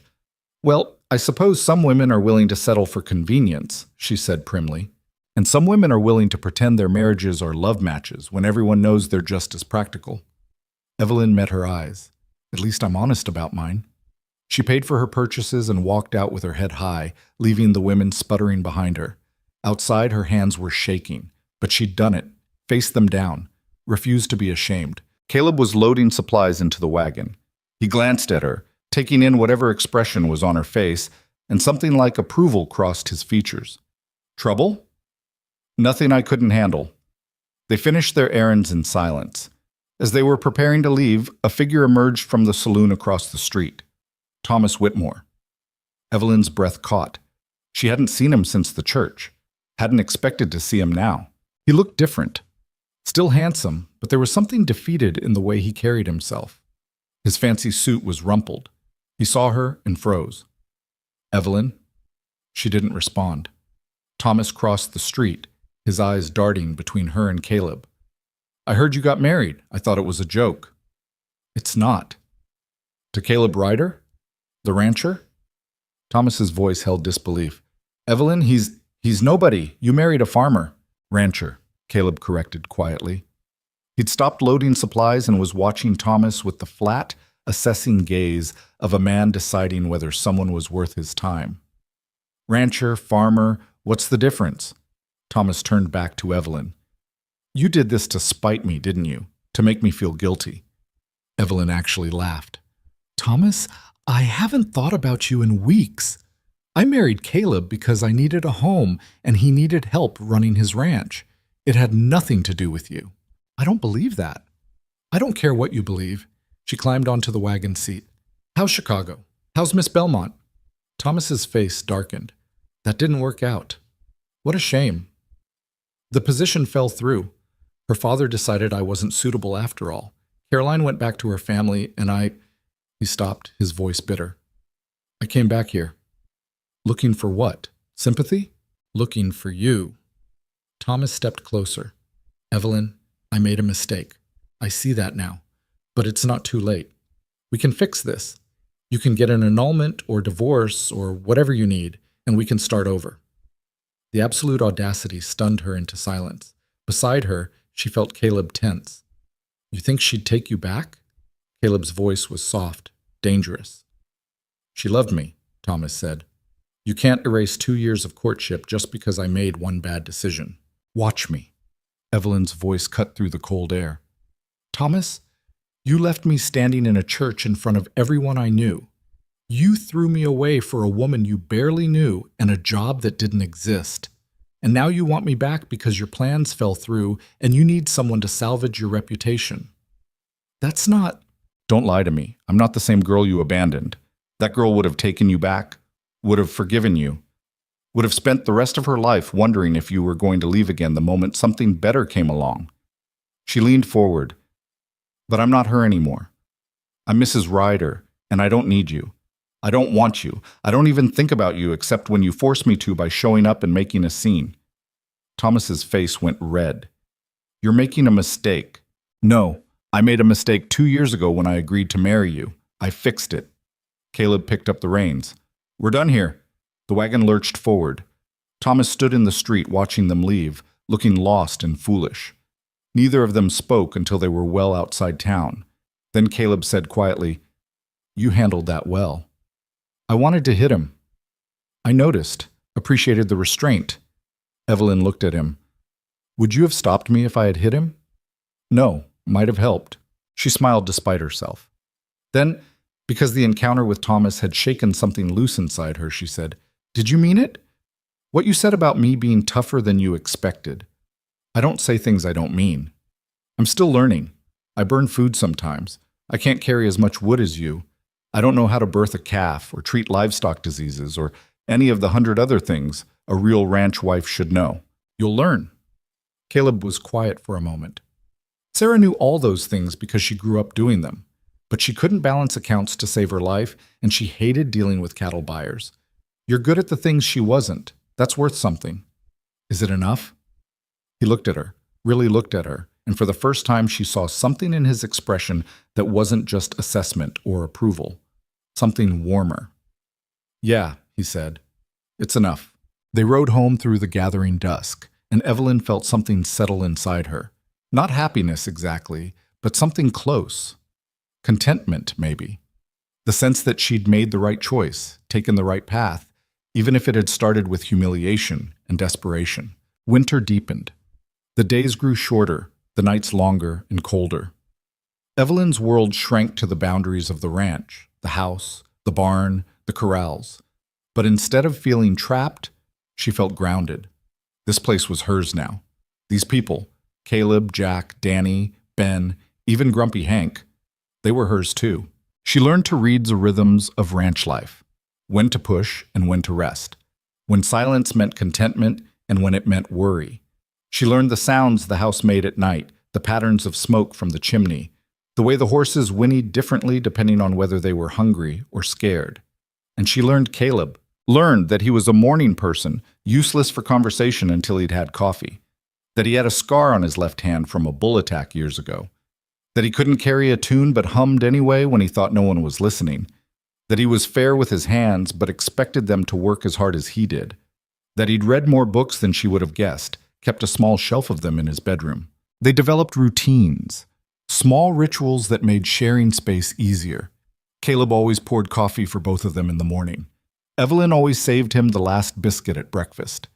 Well, I suppose some women are willing to settle for convenience, she said primly. And some women are willing to pretend their marriages are love matches when everyone knows they're just as practical. Evelyn met her eyes. At least I'm honest about mine. She paid for her purchases and walked out with her head high, leaving the women sputtering behind her. Outside, her hands were shaking, but she'd done it, faced them down, refused to be ashamed. Caleb was loading supplies into the wagon. He glanced at her, taking in whatever expression was on her face, and something like approval crossed his features. Trouble? Nothing I couldn't handle. They finished their errands in silence. As they were preparing to leave, a figure emerged from the saloon across the street. Thomas Whitmore. Evelyn's breath caught. She hadn't seen him since the church. Hadn't expected to see him now. He looked different. Still handsome, but there was something defeated in the way he carried himself. His fancy suit was rumpled. He saw her and froze. Evelyn? She didn't respond. Thomas crossed the street, his eyes darting between her and Caleb. I heard you got married. I thought it was a joke. It's not. To Caleb Ryder? The rancher? Thomas's voice held disbelief. Evelyn, he's nobody. You married a farmer. Rancher, Caleb corrected quietly. He'd stopped loading supplies and was watching Thomas with the flat, assessing gaze of a man deciding whether someone was worth his time. Rancher, farmer, what's the difference? Thomas turned back to Evelyn. You did this to spite me, didn't you? To make me feel guilty. Evelyn actually laughed. Thomas, I haven't thought about you in weeks. I married Caleb because I needed a home and he needed help running his ranch. It had nothing to do with you. I don't believe that. I don't care what you believe. She climbed onto the wagon seat. How's Chicago? How's Miss Belmont? Thomas's face darkened. That didn't work out. What a shame. The position fell through. Her father decided I wasn't suitable after all. Caroline went back to her family, and He stopped, his voice bitter. I came back here. Looking for what? Sympathy? Looking for you. Thomas stepped closer. Evelyn, I made a mistake. I see that now. But it's not too late. We can fix this. You can get an annulment or divorce or whatever you need, and we can start over. The absolute audacity stunned her into silence. Beside her, she felt Caleb tense. You think she'd take you back? Caleb's voice was soft, dangerous. She loved me, Thomas said. You can't erase 2 years of courtship just because I made one bad decision. Watch me. Evelyn's voice cut through the cold air. Thomas, you left me standing in a church in front of everyone I knew. You threw me away for a woman you barely knew and a job that didn't exist. And now you want me back because your plans fell through and you need someone to salvage your reputation. That's not... Don't lie to me. I'm not the same girl you abandoned. That girl would have taken you back, would have forgiven you, would have spent the rest of her life wondering if you were going to leave again the moment something better came along. She leaned forward. But I'm not her anymore. I'm Mrs. Ryder, and I don't need you. I don't want you. I don't even think about you except when you force me to by showing up and making a scene. Thomas's face went red. You're making a mistake. No, I made a mistake 2 years ago when I agreed to marry you. I fixed it. Caleb picked up the reins. We're done here. The wagon lurched forward. Thomas stood in the street watching them leave, looking lost and foolish. Neither of them spoke until they were well outside town. Then Caleb said quietly, You handled that well. I wanted to hit him. I noticed, appreciated the restraint. Evelyn looked at him. Would you have stopped me if I had hit him? No, might have helped. She smiled despite herself. Then, because the encounter with Thomas had shaken something loose inside her, she said, Did you mean it? What you said about me being tougher than you expected. I don't say things I don't mean. I'm still learning. I burn food sometimes. I can't carry as much wood as you. I don't know how to birth a calf or treat livestock diseases or any of the 100 other things a real ranch wife should know. You'll learn. Caleb was quiet for a moment. Sarah knew all those things because she grew up doing them, but she couldn't balance accounts to save her life, and she hated dealing with cattle buyers. You're good at the things she wasn't. That's worth something. Is it enough? He looked at her, really looked at her, and for the first time she saw something in his expression that wasn't just assessment or approval. Something warmer. Yeah, he said. It's enough. They rode home through the gathering dusk, and Evelyn felt something settle inside her. Not happiness exactly, but something close. Contentment, maybe. The sense that she'd made the right choice, taken the right path, even if it had started with humiliation and desperation. Winter deepened. The days grew shorter, the nights longer and colder. Evelyn's world shrank to the boundaries of the ranch, the house, the barn, the corrals. But instead of feeling trapped, she felt grounded. This place was hers now. These people, Caleb, Jack, Danny, Ben, even Grumpy Hank, they were hers too. She learned to read the rhythms of ranch life, when to push and when to rest, when silence meant contentment and when it meant worry. She learned the sounds the house made at night, the patterns of smoke from the chimney, the way the horses whinnied differently depending on whether they were hungry or scared. And she learned Caleb, learned that he was a morning person, useless for conversation until he'd had coffee, that he had a scar on his left hand from a bull attack years ago, that he couldn't carry a tune but hummed anyway when he thought no one was listening, that he was fair with his hands but expected them to work as hard as he did, that he'd read more books than she would have guessed, kept a small shelf of them in his bedroom. They developed routines, small rituals that made sharing space easier. Caleb always poured coffee for both of them in the morning. Evelyn always saved him the last biscuit at breakfast.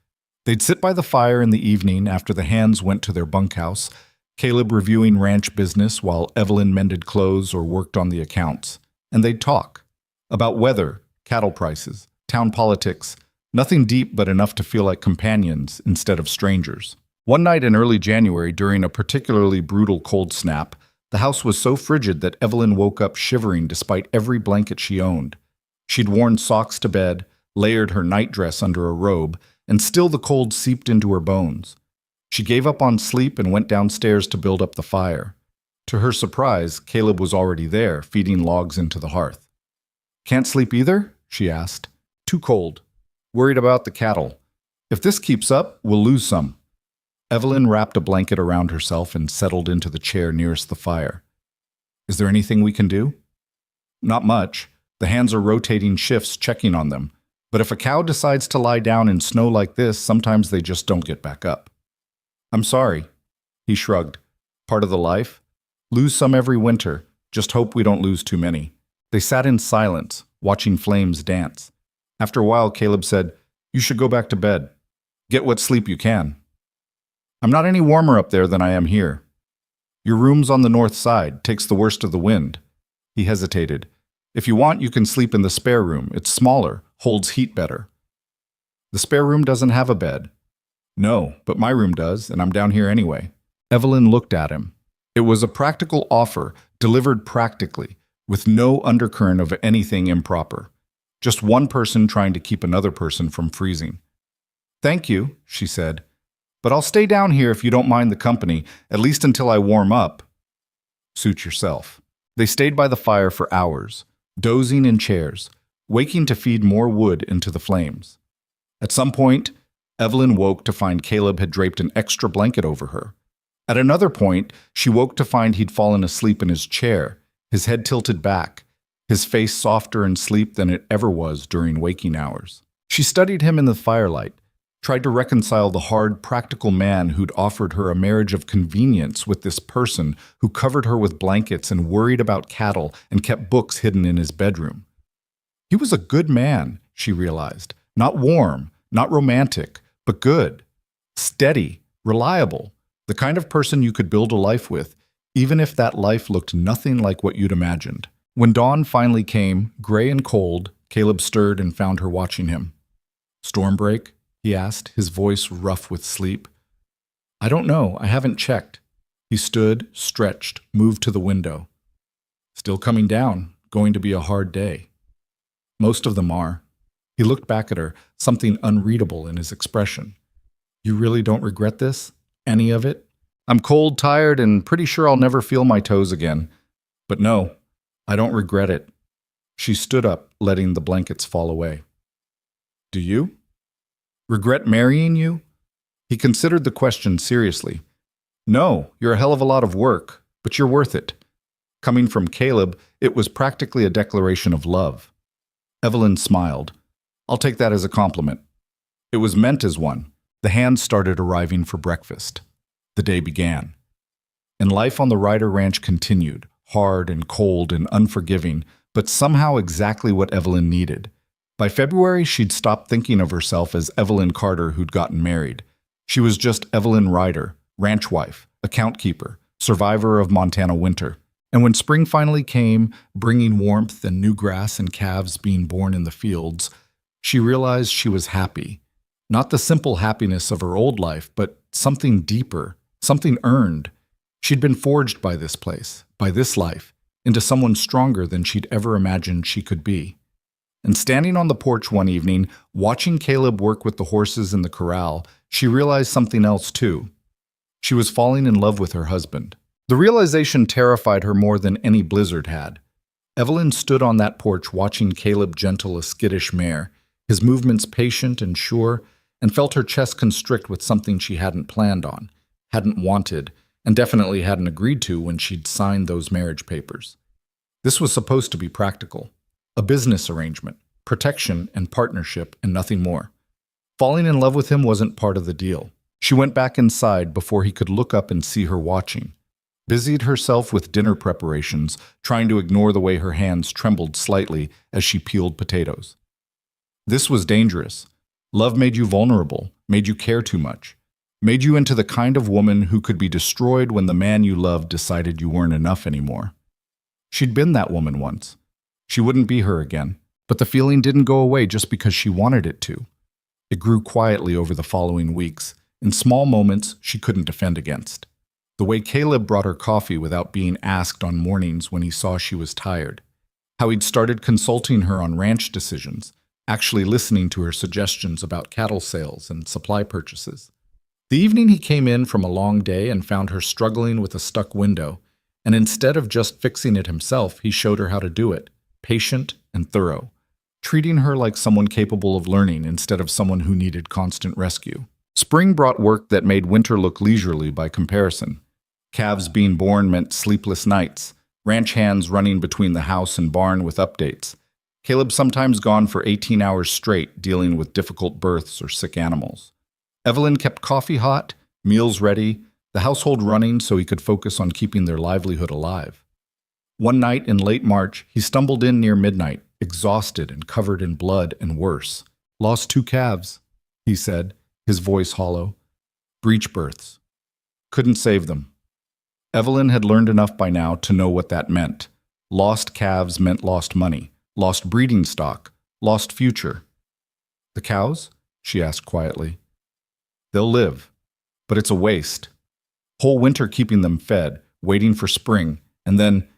They'd sit by the fire in the evening after the hands went to their bunkhouse, Caleb reviewing ranch business while Evelyn mended clothes or worked on the accounts. And they'd talk about weather, cattle prices, town politics, nothing deep but enough to feel like companions instead of strangers. One night in early January, during a particularly brutal cold snap, the house was so frigid that Evelyn woke up shivering despite every blanket she owned. She'd worn socks to bed, layered her nightdress under a robe, and still the cold seeped into her bones. She gave up on sleep and went downstairs to build up the fire. To her surprise, Caleb was already there, feeding logs into the hearth. "Can't sleep either?" she asked. "Too cold. Worried about the cattle. If this keeps up, we'll lose some." Evelyn wrapped a blanket around herself and settled into the chair nearest the fire. "Is there anything we can do?" "Not much. The hands are rotating shifts checking on them. But if a cow decides to lie down in snow like this, sometimes they just don't get back up." "I'm sorry." He shrugged. "Part of the life? Lose some every winter. Just hope we don't lose too many." They sat in silence, watching flames dance. After a while, Caleb said, "You should go back to bed. Get what sleep you can." "I'm not any warmer up there than I am here." "Your room's on the north side, takes the worst of the wind." He hesitated. "If you want, you can sleep in the spare room. It's smaller, holds heat better." "The spare room doesn't have a bed." "No, but my room does, and I'm down here anyway." Evelyn looked at him. It was a practical offer, delivered practically, with no undercurrent of anything improper. Just one person trying to keep another person from freezing. "Thank you," she said, "but I'll stay down here if you don't mind the company, at least until I warm up." "Suit yourself." They stayed by the fire for hours, dozing in chairs, waking to feed more wood into the flames. At some point, Evelyn woke to find Caleb had draped an extra blanket over her. At another point, she woke to find he'd fallen asleep in his chair, his head tilted back, his face softer in sleep than it ever was during waking hours. She studied him in the firelight, tried to reconcile the hard, practical man who'd offered her a marriage of convenience with this person who covered her with blankets and worried about cattle and kept books hidden in his bedroom. He was a good man, she realized. Not warm, not romantic, but good, steady, reliable, the kind of person you could build a life with, even if that life looked nothing like what you'd imagined. When dawn finally came, gray and cold, Caleb stirred and found her watching him. "Storm break?" he asked, his voice rough with sleep. "I don't know. I haven't checked." He stood, stretched, moved to the window. "Still coming down. Going to be a hard day." "Most of them are." He looked back at her, something unreadable in his expression. "You really don't regret this? Any of it?" "I'm cold, tired, and pretty sure I'll never feel my toes again. But no, I don't regret it." She stood up, letting the blankets fall away. "Do you? Regret marrying you?" He considered the question seriously. "No, you're a hell of a lot of work, but you're worth it." Coming from Caleb, it was practically a declaration of love. Evelyn smiled. I'll take that as a compliment. It was meant as one. The hands started arriving for breakfast. The day began. And life on the Ryder Ranch continued, hard and cold and unforgiving, but somehow exactly what Evelyn needed. By February, she'd stopped thinking of herself as Evelyn Carter who'd gotten married. She was just Evelyn Ryder, ranch wife, account keeper, survivor of Montana winter. And when spring finally came, bringing warmth and new grass and calves being born in the fields, she realized she was happy. Not the simple happiness of her old life, but something deeper, something earned. She'd been forged by this place, by this life, into someone stronger than she'd ever imagined she could be. And standing on the porch one evening, watching Caleb work with the horses in the corral, she realized something else too. She was falling in love with her husband. The realization terrified her more than any blizzard had. Evelyn stood on that porch watching Caleb gentle a skittish mare, his movements patient and sure, and felt her chest constrict with something she hadn't planned on, hadn't wanted, and definitely hadn't agreed to when she'd signed those marriage papers. This was supposed to be practical. A business arrangement, protection and partnership, and nothing more. Falling in love with him wasn't part of the deal. She went back inside before he could look up and see her watching. Busied herself with dinner preparations, trying to ignore the way her hands trembled slightly as she peeled potatoes. This was dangerous. Love made you vulnerable, made you care too much, made you into the kind of woman who could be destroyed when the man you loved decided you weren't enough anymore. She'd been that woman once. She wouldn't be her again, but the feeling didn't go away just because she wanted it to. It grew quietly over the following weeks, in small moments she couldn't defend against. The way Caleb brought her coffee without being asked on mornings when he saw she was tired. How he'd started consulting her on ranch decisions, actually listening to her suggestions about cattle sales and supply purchases. The evening he came in from a long day and found her struggling with a stuck window, and instead of just fixing it himself, he showed her how to do it, patient and thorough, treating her like someone capable of learning instead of someone who needed constant rescue. Spring brought work that made winter look leisurely by comparison. Calves being born meant sleepless nights, ranch hands running between the house and barn with updates. Caleb sometimes gone for 18 hours straight dealing with difficult births or sick animals. Evelyn kept coffee hot, meals ready, the household running so he could focus on keeping their livelihood alive. One night in late March, he stumbled in near midnight, exhausted and covered in blood and worse. "Lost 2 calves," he said, his voice hollow. "Breech births. Couldn't save them." Evelyn had learned enough by now to know what that meant. Lost calves meant lost money, lost breeding stock, lost future. "The cows?" she asked quietly. "They'll live, but it's a waste. Whole winter keeping them fed, waiting for spring, and then—"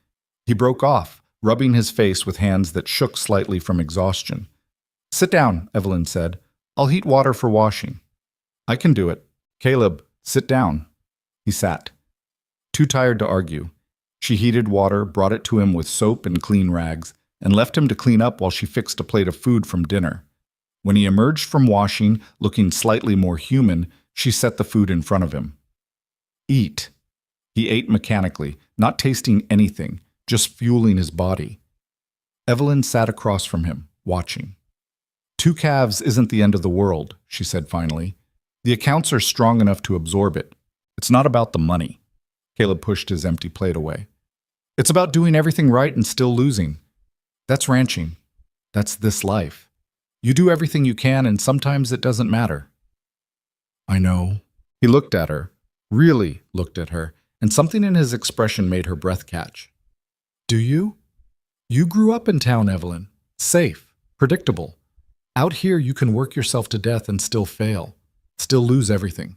He broke off, rubbing his face with hands that shook slightly from exhaustion. "Sit down," Evelyn said. "I'll heat water for washing." "I can do it." "Caleb, sit down." He sat. Too tired to argue. She heated water, brought it to him with soap and clean rags, and left him to clean up while she fixed a plate of food from dinner. When he emerged from washing, looking slightly more human, she set the food in front of him. "Eat." He ate mechanically, not tasting anything, just fueling his body. Evelyn sat across from him, watching. "2 calves isn't the end of the world," she said finally. "The accounts are strong enough to absorb it. It's not about the money." Caleb pushed his empty plate away. "It's about doing everything right and still losing. That's ranching. That's this life. You do everything you can, and sometimes it doesn't matter." "I know." He looked at her, really looked at her, and something in his expression made her breath catch. "Do you? You grew up in town, Evelyn. Safe, predictable. Out here, you can work yourself to death and still fail, still lose everything.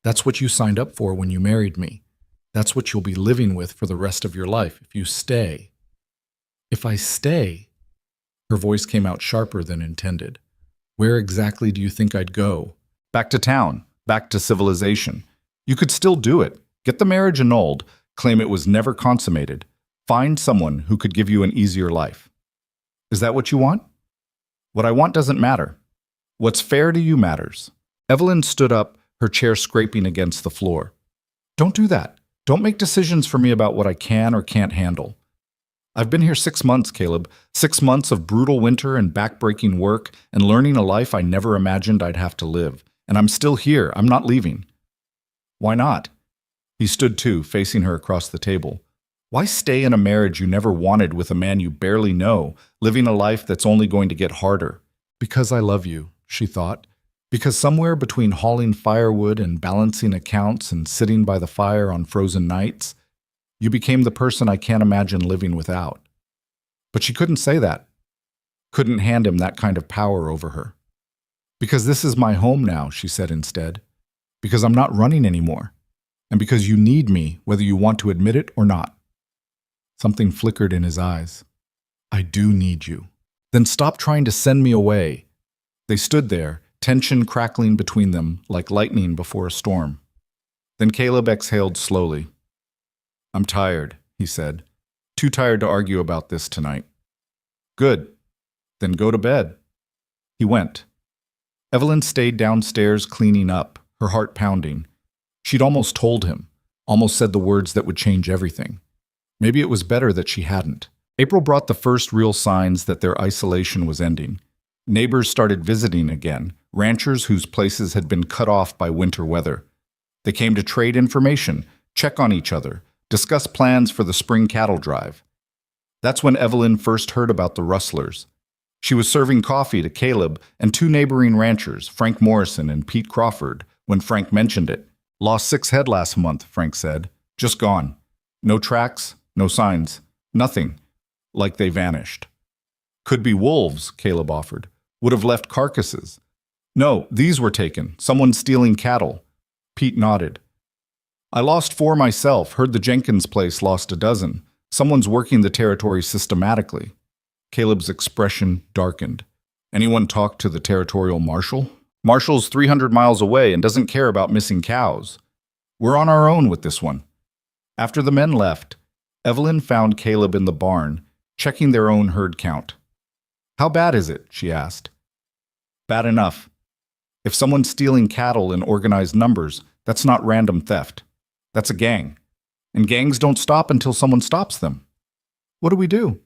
That's what you signed up for when you married me. That's what you'll be living with for the rest of your life if you stay." "If I stay?" Her voice came out sharper than intended. "Where exactly do you think I'd go?" "Back to town, back to civilization. You could still do it. Get the marriage annulled, claim it was never consummated. Find someone who could give you an easier life. Is that what you want?" "What I want doesn't matter. What's fair to you matters." Evelyn stood up, her chair scraping against the floor. "Don't do that. Don't make decisions for me about what I can or can't handle. I've been here 6 months, Caleb. 6 months of brutal winter and backbreaking work and learning a life I never imagined I'd have to live. And I'm still here. I'm not leaving. Why not? He stood too, facing her across the table. Why stay in a marriage you never wanted with a man you barely know, living a life that's only going to get harder? Because I love you, she thought. Because somewhere between hauling firewood and balancing accounts and sitting by the fire on frozen nights, you became the person I can't imagine living without. But she couldn't say that. Couldn't hand him that kind of power over her. Because this is my home now, she said instead. Because I'm not running anymore. And because you need me, whether you want to admit it or not. Something flickered in his eyes. I do need you. Then stop trying to send me away. They stood there, tension crackling between them like lightning before a storm. Then Caleb exhaled slowly. I'm tired, he said. Too tired to argue about this tonight. Good. Then go to bed. He went. Evelyn stayed downstairs cleaning up, her heart pounding. She'd almost told him, almost said the words that would change everything. Maybe it was better that she hadn't. April brought the first real signs that their isolation was ending. Neighbors started visiting again, ranchers whose places had been cut off by winter weather. They came to trade information, check on each other, discuss plans for the spring cattle drive. That's when Evelyn first heard about the rustlers. She was serving coffee to Caleb and two neighboring ranchers, Frank Morrison and Pete Crawford, when Frank mentioned it. Lost 6 head last month, Frank said. Just gone. No tracks, no signs, nothing. Like they vanished. Could be wolves, Caleb offered. Would have left carcasses. No, these were taken. Someone stealing cattle. Pete nodded. I lost 4 myself. Heard the Jenkins place lost a dozen. Someone's working the territory systematically. Caleb's expression darkened. Anyone talk to the territorial marshal? Marshal's 300 miles away and doesn't care about missing cows. We're on our own with this one. After the men left, Evelyn found Caleb in the barn, checking their own herd count. How bad is it? She asked. Bad enough. If someone's stealing cattle in organized numbers, that's not random theft. That's a gang. And gangs don't stop until someone stops them. What do?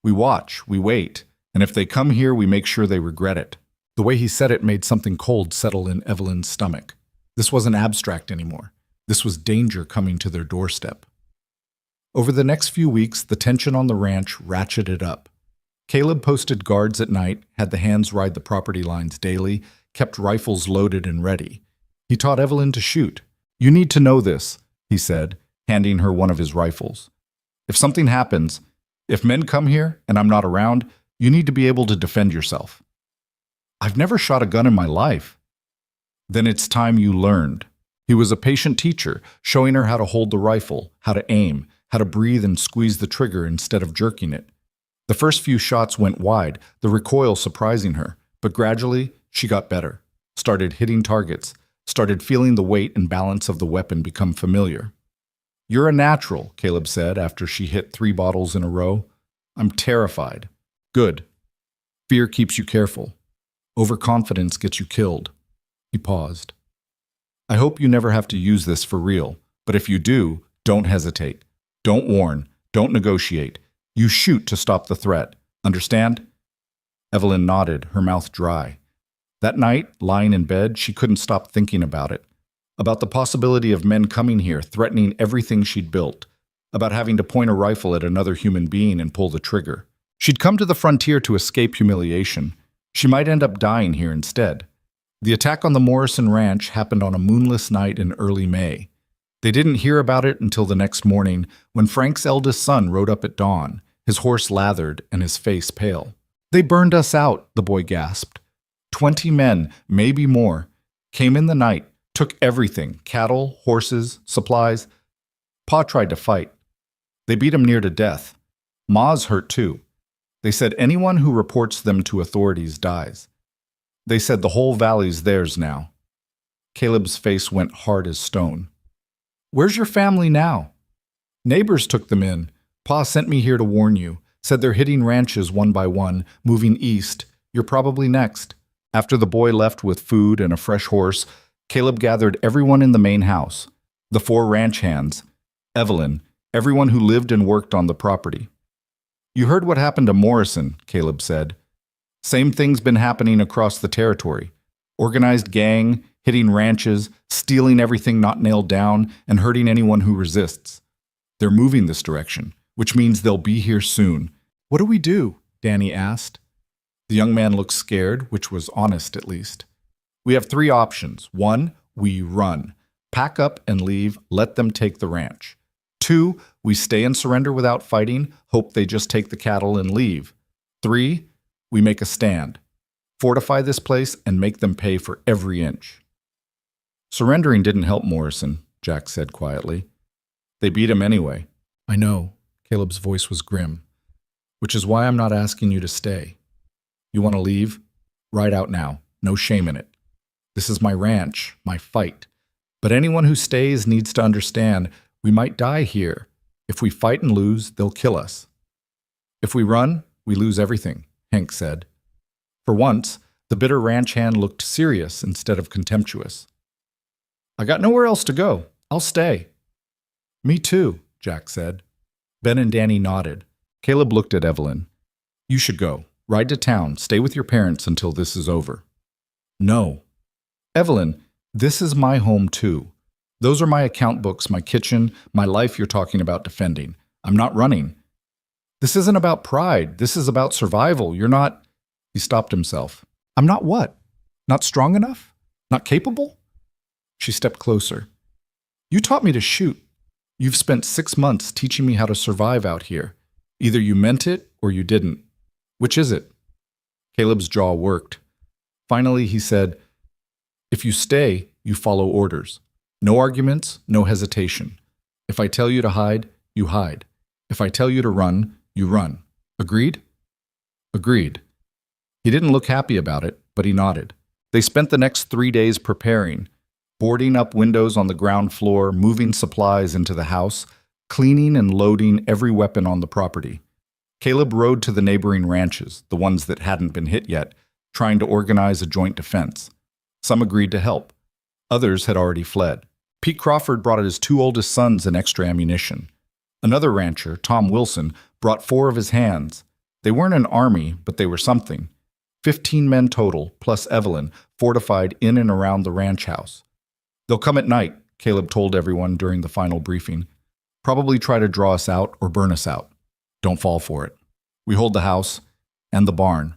We watch, we wait, and if they come here, we make sure they regret it. The way he said it made something cold settle in Evelyn's stomach. This wasn't abstract anymore. This was danger coming to their doorstep. Over the next few weeks, the tension on the ranch ratcheted up. Caleb posted guards at night, had the hands ride the property lines daily, kept rifles loaded and ready. He taught Evelyn to shoot. You need to know this, he said, handing her one of his rifles. If something happens, if men come here and I'm not around, you need to be able to defend yourself. I've never shot a gun in my life. Then it's time you learned. He was a patient teacher, showing her how to hold the rifle, how to aim, how to breathe and squeeze the trigger instead of jerking it. The first few shots went wide, the recoil surprising her, but gradually she got better, started hitting targets, started feeling the weight and balance of the weapon become familiar. You're a natural, Caleb said after she hit 3 bottles in a row. I'm terrified. Good. Fear keeps you careful. Overconfidence gets you killed. He paused. I hope you never have to use this for real, but if you do, don't hesitate. Don't warn. Don't negotiate. You shoot to stop the threat. Understand? Evelyn nodded, her mouth dry. That night, lying in bed, she couldn't stop thinking about it. About the possibility of men coming here, threatening everything she'd built. About having to point a rifle at another human being and pull the trigger. She'd come to the frontier to escape humiliation. She might end up dying here instead. The attack on the Morrison Ranch happened on a moonless night in early May. They didn't hear about it until the next morning when Frank's eldest son rode up at dawn, his horse lathered and his face pale. They burned us out, the boy gasped. 20 men, maybe more, came in the night, took everything, cattle, horses, supplies. Pa tried to fight. They beat him near to death. Ma's hurt too. They said anyone who reports them to authorities dies. They said the whole valley's theirs now. Caleb's face went hard as stone. Where's your family now? Neighbors took them in. Pa sent me here to warn you. Said they're hitting ranches one by one, moving east. You're probably next. After the boy left with food and a fresh horse, Caleb gathered everyone in the main house. The 4 ranch hands, Evelyn, everyone who lived and worked on the property. You heard what happened to Morrison, Caleb said. Same thing's been happening across the territory. Organized gang, hitting ranches, stealing everything not nailed down, and hurting anyone who resists. They're moving this direction, which means they'll be here soon. What do we do? Danny asked. The young man looked scared, which was honest at least. We have 3 options. 1, we run. Pack up and leave, let them take the ranch. 2, we stay and surrender without fighting, hope they just take the cattle and leave. 3, we make a stand. Fortify this place and make them pay for every inch. Surrendering didn't help Morrison, Jack said quietly. They beat him anyway. I know, Caleb's voice was grim. Which is why I'm not asking you to stay. You want to leave? Ride out now. No shame in it. This is my ranch, my fight. But anyone who stays needs to understand we might die here. If we fight and lose, they'll kill us. If we run, we lose everything, Hank said. For once, the bitter ranch hand looked serious instead of contemptuous. I got nowhere else to go. I'll stay. Me too, Jack said. Ben and Danny nodded. Caleb looked at Evelyn. You should go. Ride to town. Stay with your parents until this is over. No. Evelyn, this is my home too. Those are my account books, my kitchen, my life you're talking about defending. I'm not running. This isn't about pride. This is about survival. You're not... He stopped himself. I'm not what? Not strong enough? Not capable? She stepped closer. You taught me to shoot. You've spent 6 months teaching me how to survive out here. Either you meant it or you didn't. Which is it? Caleb's jaw worked. Finally, he said, if you stay, you follow orders. No arguments, no hesitation. If I tell you to hide, you hide. If I tell you to run, you run. Agreed? Agreed. He didn't look happy about it, but he nodded. They spent the next 3 days preparing, boarding up windows on the ground floor, moving supplies into the house, cleaning and loading every weapon on the property. Caleb rode to the neighboring ranches, the ones that hadn't been hit yet, trying to organize a joint defense. Some agreed to help. Others had already fled. Pete Crawford brought his 2 oldest sons and extra ammunition. Another rancher, Tom Wilson, brought 4 of his hands. They weren't an army, but they were something. 15 men total, plus Evelyn, fortified in and around the ranch house. They'll come at night, Caleb told everyone during the final briefing. Probably try to draw us out or burn us out. Don't fall for it. We hold the house and the barn.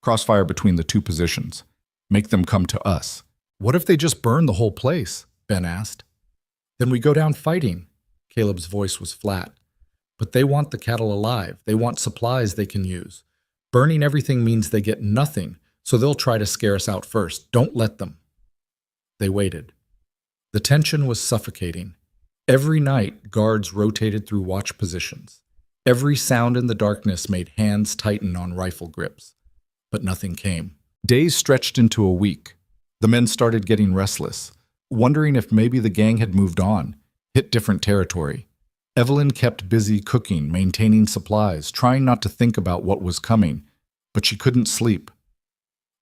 Crossfire between the 2 positions. Make them come to us. What if they just burn the whole place? Ben asked. Then we go down fighting. Caleb's voice was flat. But they want the cattle alive. They want supplies they can use. Burning everything means they get nothing, so they'll try to scare us out first. Don't let them. They waited. The tension was suffocating. Every night, guards rotated through watch positions. Every sound in the darkness made hands tighten on rifle grips. But nothing came. Days stretched into a week. The men started getting restless, wondering if maybe the gang had moved on, hit different territory. Evelyn kept busy cooking, maintaining supplies, trying not to think about what was coming, but she couldn't sleep.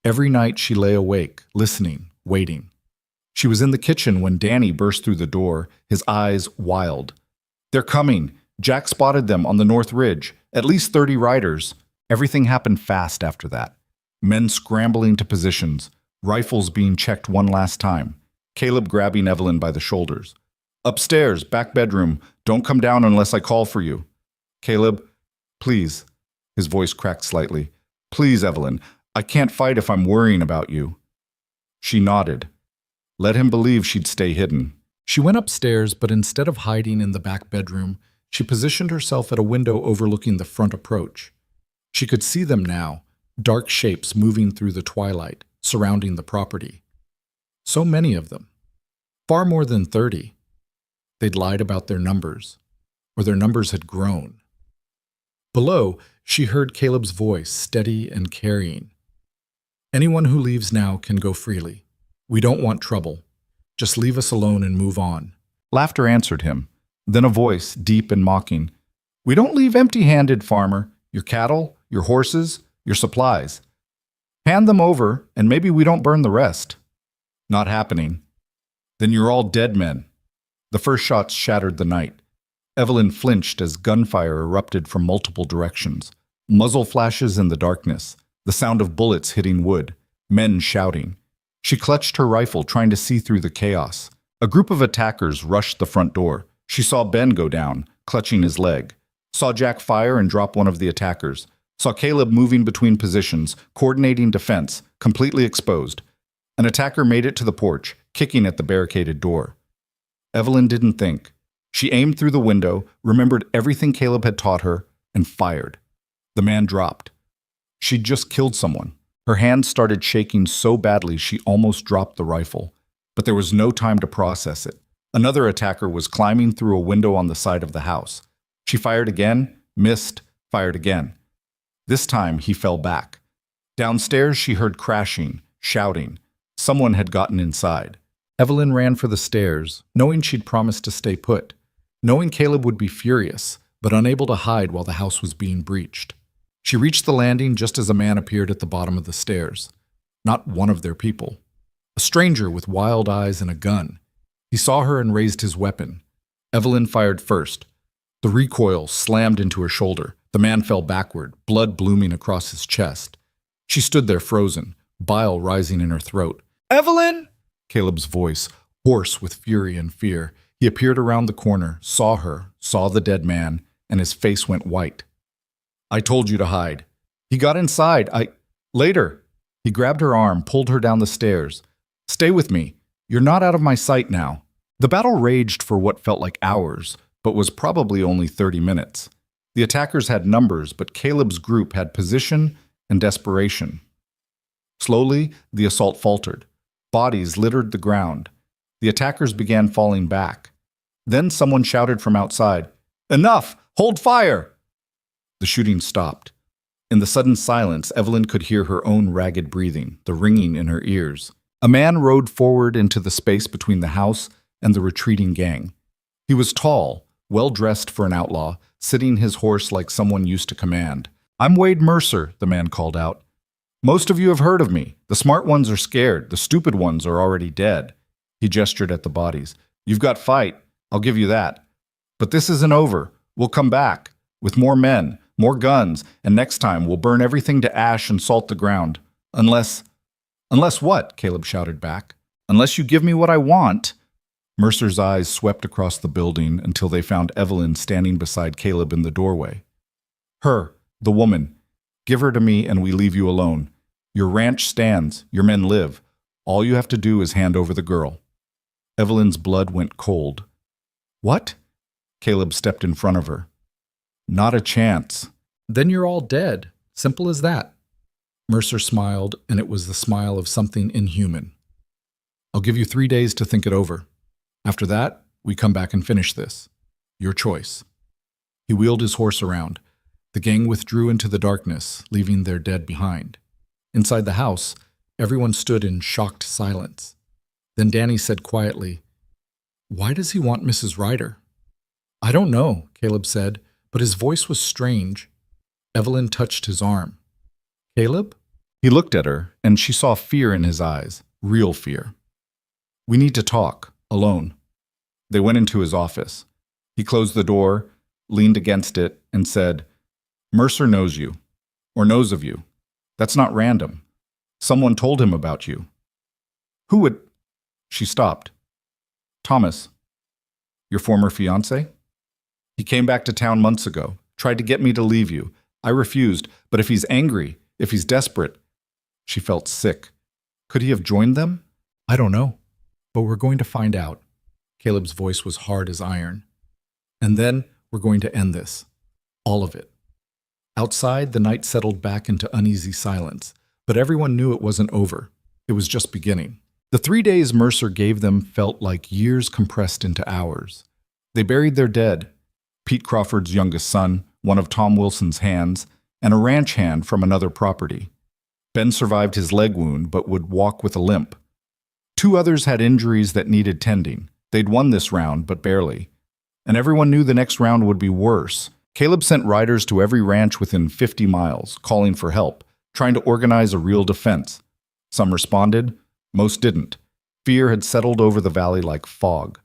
Every night she lay awake, listening, waiting. She was in the kitchen when Danny burst through the door, his eyes wild. They're coming. Jack spotted them on the North Ridge, at least 30 riders. Everything happened fast after that. Men scrambling to positions, rifles being checked one last time. Caleb grabbing Evelyn by the shoulders. Upstairs, back bedroom. Don't come down unless I call for you. Caleb, please. His voice cracked slightly. Please, Evelyn. I can't fight if I'm worrying about you. She nodded. Let him believe she'd stay hidden. She went upstairs, but instead of hiding in the back bedroom, she positioned herself at a window overlooking the front approach. She could see them now, dark shapes moving through the twilight, surrounding the property. So many of them. Far more than 30. They'd lied about their numbers, or their numbers had grown. Below, she heard Caleb's voice, steady and carrying. Anyone who leaves now can go freely. We don't want trouble. Just leave us alone and move on. Laughter answered him. Then a voice, deep and mocking. We don't leave empty-handed, farmer. Your cattle, your horses, your supplies. Hand them over, and maybe we don't burn the rest. Not happening. Then you're all dead men. The first shots shattered the night. Evelyn flinched as gunfire erupted from multiple directions. Muzzle flashes in the darkness, the sound of bullets hitting wood, men shouting. She clutched her rifle, trying to see through the chaos. A group of attackers rushed the front door. She saw Ben go down, clutching his leg. Saw Jack fire and drop one of the attackers. Saw Caleb moving between positions, coordinating defense, completely exposed. An attacker made it to the porch, kicking at the barricaded door. Evelyn didn't think. She aimed through the window, remembered everything Caleb had taught her, and fired. The man dropped. She'd just killed someone. Her hands started shaking so badly she almost dropped the rifle. But there was no time to process it. Another attacker was climbing through a window on the side of the house. She fired again, missed, fired again. This time he fell back. Downstairs she heard crashing, shouting. Someone had gotten inside. Evelyn ran for the stairs, knowing she'd promised to stay put, knowing Caleb would be furious, but unable to hide while the house was being breached. She reached the landing just as a man appeared at the bottom of the stairs. Not one of their people. A stranger with wild eyes and a gun. He saw her and raised his weapon. Evelyn fired first. The recoil slammed into her shoulder. The man fell backward, blood blooming across his chest. She stood there frozen, bile rising in her throat. "Evelyn!" Caleb's voice, hoarse with fury and fear. He appeared around the corner, saw her, saw the dead man, and his face went white. "I told you to hide." "He got inside. Later." He grabbed her arm, pulled her down the stairs. "Stay with me. You're not out of my sight now." The battle raged for what felt like hours, but was probably only 30 minutes. The attackers had numbers, but Caleb's group had position and desperation. Slowly, the assault faltered. Bodies littered the ground. The attackers began falling back. Then someone shouted from outside, "Enough! Hold fire!" The shooting stopped. In the sudden silence, Evelyn could hear her own ragged breathing, the ringing in her ears. A man rode forward into the space between the house and the retreating gang. He was tall, well-dressed for an outlaw, sitting his horse like someone used to command. "I'm Wade Mercer," the man called out. "Most of you have heard of me. The smart ones are scared. The stupid ones are already dead." He gestured at the bodies. "You've got fight. I'll give you that. But this isn't over. We'll come back. With more men, more guns, and next time we'll burn everything to ash and salt the ground. Unless what?" Caleb shouted back. "Unless you give me what I want." Mercer's eyes swept across the building until they found Evelyn standing beside Caleb in the doorway. "Her, the woman. Give her to me and we leave you alone. Your ranch stands, your men live. All you have to do is hand over the girl." Evelyn's blood went cold. "What?" Caleb stepped in front of her. "Not a chance." "Then you're all dead. Simple as that." Mercer smiled, and it was the smile of something inhuman. "I'll give you 3 days to think it over. After that, we come back and finish this. Your choice." He wheeled his horse around. The gang withdrew into the darkness, leaving their dead behind. Inside the house, everyone stood in shocked silence. Then Danny said quietly, "Why does he want Mrs. Ryder?" "I don't know," Caleb said, but his voice was strange. Evelyn touched his arm. "Caleb?" He looked at her, and she saw fear in his eyes, real fear. "We need to talk, alone." They went into his office. He closed the door, leaned against it, and said, "Mercer knows you, or knows of you. That's not random. Someone told him about you." "Who would—" She stopped. "Thomas. Your former fiancé? He came back to town months ago, tried to get me to leave you. I refused, but if he's angry, if he's desperate—" She felt sick. Could he have joined them? "I don't know, but we're going to find out." Caleb's voice was hard as iron. "And then we're going to end this. All of it." Outside, the night settled back into uneasy silence, but everyone knew it wasn't over. It was just beginning. The 3 days Mercer gave them felt like years compressed into hours. They buried their dead, Pete Crawford's youngest son, one of Tom Wilson's hands, and a ranch hand from another property. Ben survived his leg wound but would walk with a limp. 2 others had injuries that needed tending. They'd won this round, but barely. And everyone knew the next round would be worse. Caleb sent riders to every ranch within 50 miles, calling for help, trying to organize a real defense. Some responded, most didn't. Fear had settled over the valley like fog.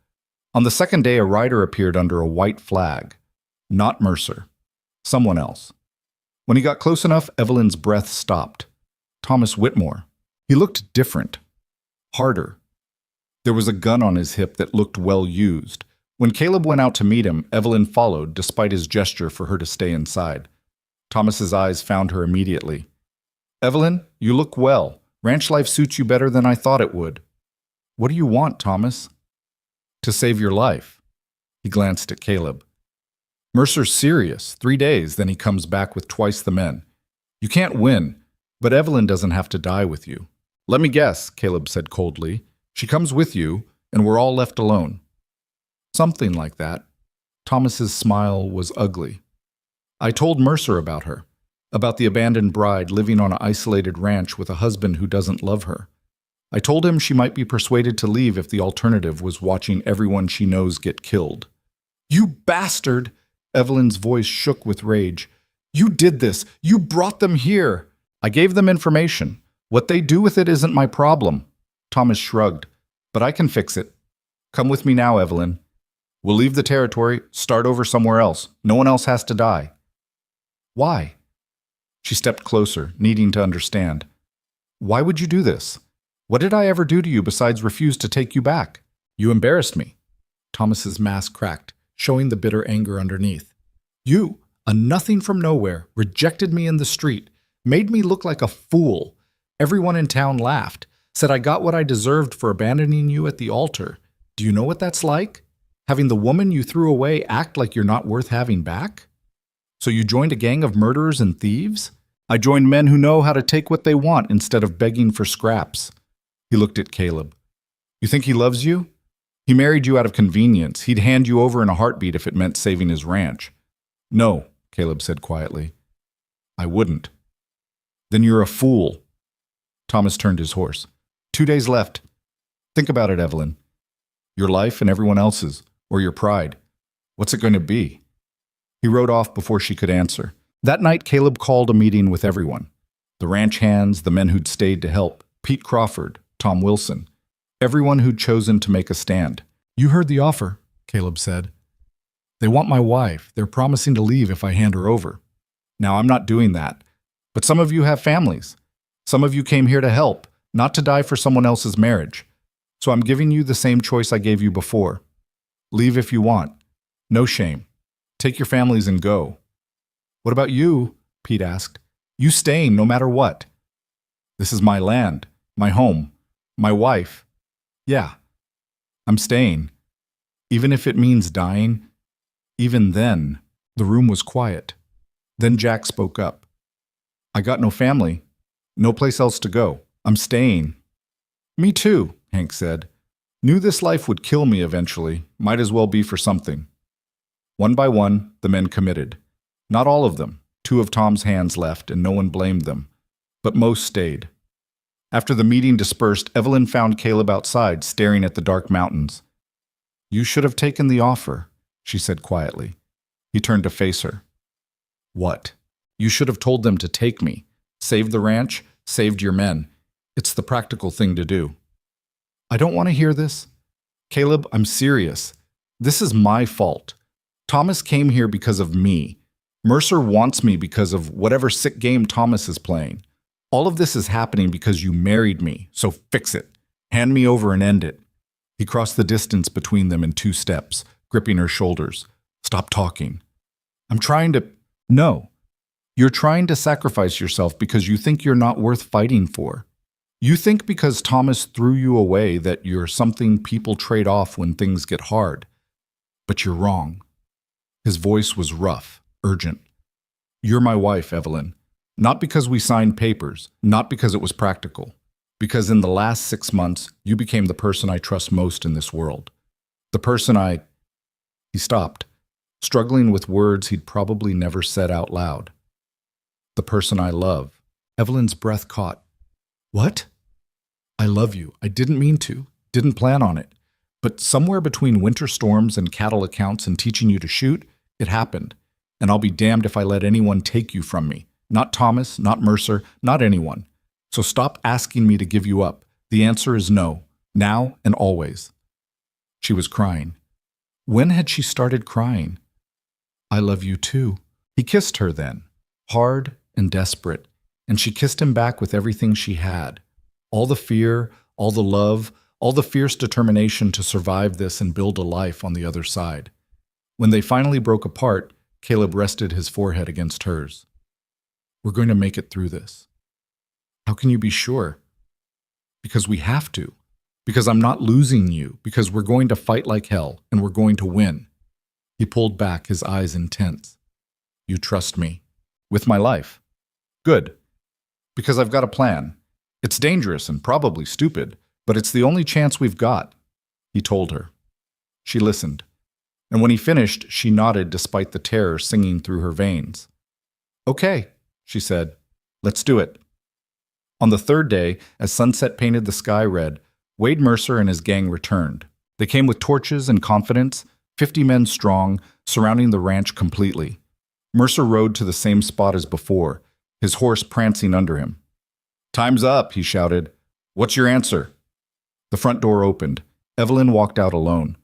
On the second day, a rider appeared under a white flag. Not Mercer. Someone else. When he got close enough, Evelyn's breath stopped. Thomas Whitmore. He looked different. Harder. There was a gun on his hip that looked well used. When Caleb went out to meet him, Evelyn followed, despite his gesture for her to stay inside. Thomas's eyes found her immediately. Evelyn, you look well. Ranch life suits you better than I thought it would. What do you want, Thomas? To save your life. He glanced at Caleb. Mercer's serious. 3 days, then he comes back with twice the men. You can't win, but Evelyn doesn't have to die with you. Let me guess, Caleb said coldly. She comes with you, and we're all left alone. Something like that. Thomas's smile was ugly. I told Mercer about her, about the abandoned bride living on an isolated ranch with a husband who doesn't love her. I told him she might be persuaded to leave if the alternative was watching everyone she knows get killed. You bastard! Evelyn's voice shook with rage. You did this! You brought them here! I gave them information. What they do with it isn't my problem. Thomas shrugged. But I can fix it. Come with me now, Evelyn. We'll leave the territory, start over somewhere else. No one else has to die. Why? She stepped closer, needing to understand. Why would you do this? What did I ever do to you besides refuse to take you back? You embarrassed me. Thomas's mask cracked, showing the bitter anger underneath. You, a nothing from nowhere, rejected me in the street, made me look like a fool. Everyone in town laughed, said I got what I deserved for abandoning you at the altar. Do you know what that's like? Having the woman you threw away act like you're not worth having back? So you joined a gang of murderers and thieves? I joined men who know how to take what they want instead of begging for scraps. He looked at Caleb. You think he loves you? He married you out of convenience. He'd hand you over in a heartbeat if it meant saving his ranch. No, Caleb said quietly. I wouldn't. Then you're a fool. Thomas turned his horse. 2 days left. Think about it, Evelyn. Your life and everyone else's, or your pride. What's it going to be? He rode off before she could answer. That night, Caleb called a meeting with everyone. The ranch hands, the men who'd stayed to help, Pete Crawford, Tom Wilson, everyone who'd chosen to make a stand. You heard the offer, Caleb said. They want my wife. They're promising to leave if I hand her over. Now, I'm not doing that. But some of you have families. Some of you came here to help, not to die for someone else's marriage. So I'm giving you the same choice I gave you before. Leave if you want. No shame. Take your families and go. What about you? Pete asked. You staying no matter what. This is my land, my home, my wife. Yeah, I'm staying. Even if it means dying. Even then, the room was quiet. Then Jack spoke up. I got no family. No place else to go. I'm staying. Me too, Hank said. Knew this life would kill me eventually. Might as well be for something. One by one, the men committed. Not all of them. 2 of Tom's hands left, and no one blamed them. But most stayed. After the meeting dispersed, Evelyn found Caleb outside, staring at the dark mountains. You should have taken the offer, she said quietly. He turned to face her. What? You should have told them to take me. Saved the ranch, saved your men. It's the practical thing to do. I don't want to hear this. Caleb, I'm serious. This is my fault. Thomas came here because of me. Mercer wants me because of whatever sick game Thomas is playing. All of this is happening because you married me, so fix it. Hand me over and end it. He crossed the distance between them in 2 steps, gripping her shoulders. Stop talking. I'm trying to... No. You're trying to sacrifice yourself because you think you're not worth fighting for. You think because Thomas threw you away that you're something people trade off when things get hard. But you're wrong. His voice was rough, urgent. You're my wife, Evelyn. Not because we signed papers, not because it was practical. Because in the last 6 months, you became the person I trust most in this world. The person I... He stopped, struggling with words he'd probably never said out loud. The person I love. Evelyn's breath caught. What? I love you. I didn't mean to. Didn't plan on it. But somewhere between winter storms and cattle accounts and teaching you to shoot, it happened. And I'll be damned if I let anyone take you from me. Not Thomas, not Mercer, not anyone. So stop asking me to give you up. The answer is no. Now and always. She was crying. When had she started crying? I love you too. He kissed her then, hard and desperate, and she kissed him back with everything she had. All the fear, all the love, all the fierce determination to survive this and build a life on the other side. When they finally broke apart, Caleb rested his forehead against hers. We're going to make it through this. How can you be sure? Because we have to. Because I'm not losing you. Because we're going to fight like hell, and we're going to win. He pulled back, his eyes intense. You trust me. With my life. Good. Because I've got a plan. It's dangerous and probably stupid, but it's the only chance we've got, he told her. She listened. And when he finished, she nodded despite the terror singing through her veins. Okay, she said. Let's do it. On the third day, as sunset painted the sky red, Wade Mercer and his gang returned. They came with torches and confidence, 50 men strong, surrounding the ranch completely. Mercer rode to the same spot as before, his horse prancing under him. Time's up, he shouted. What's your answer? The front door opened. Evelyn walked out alone.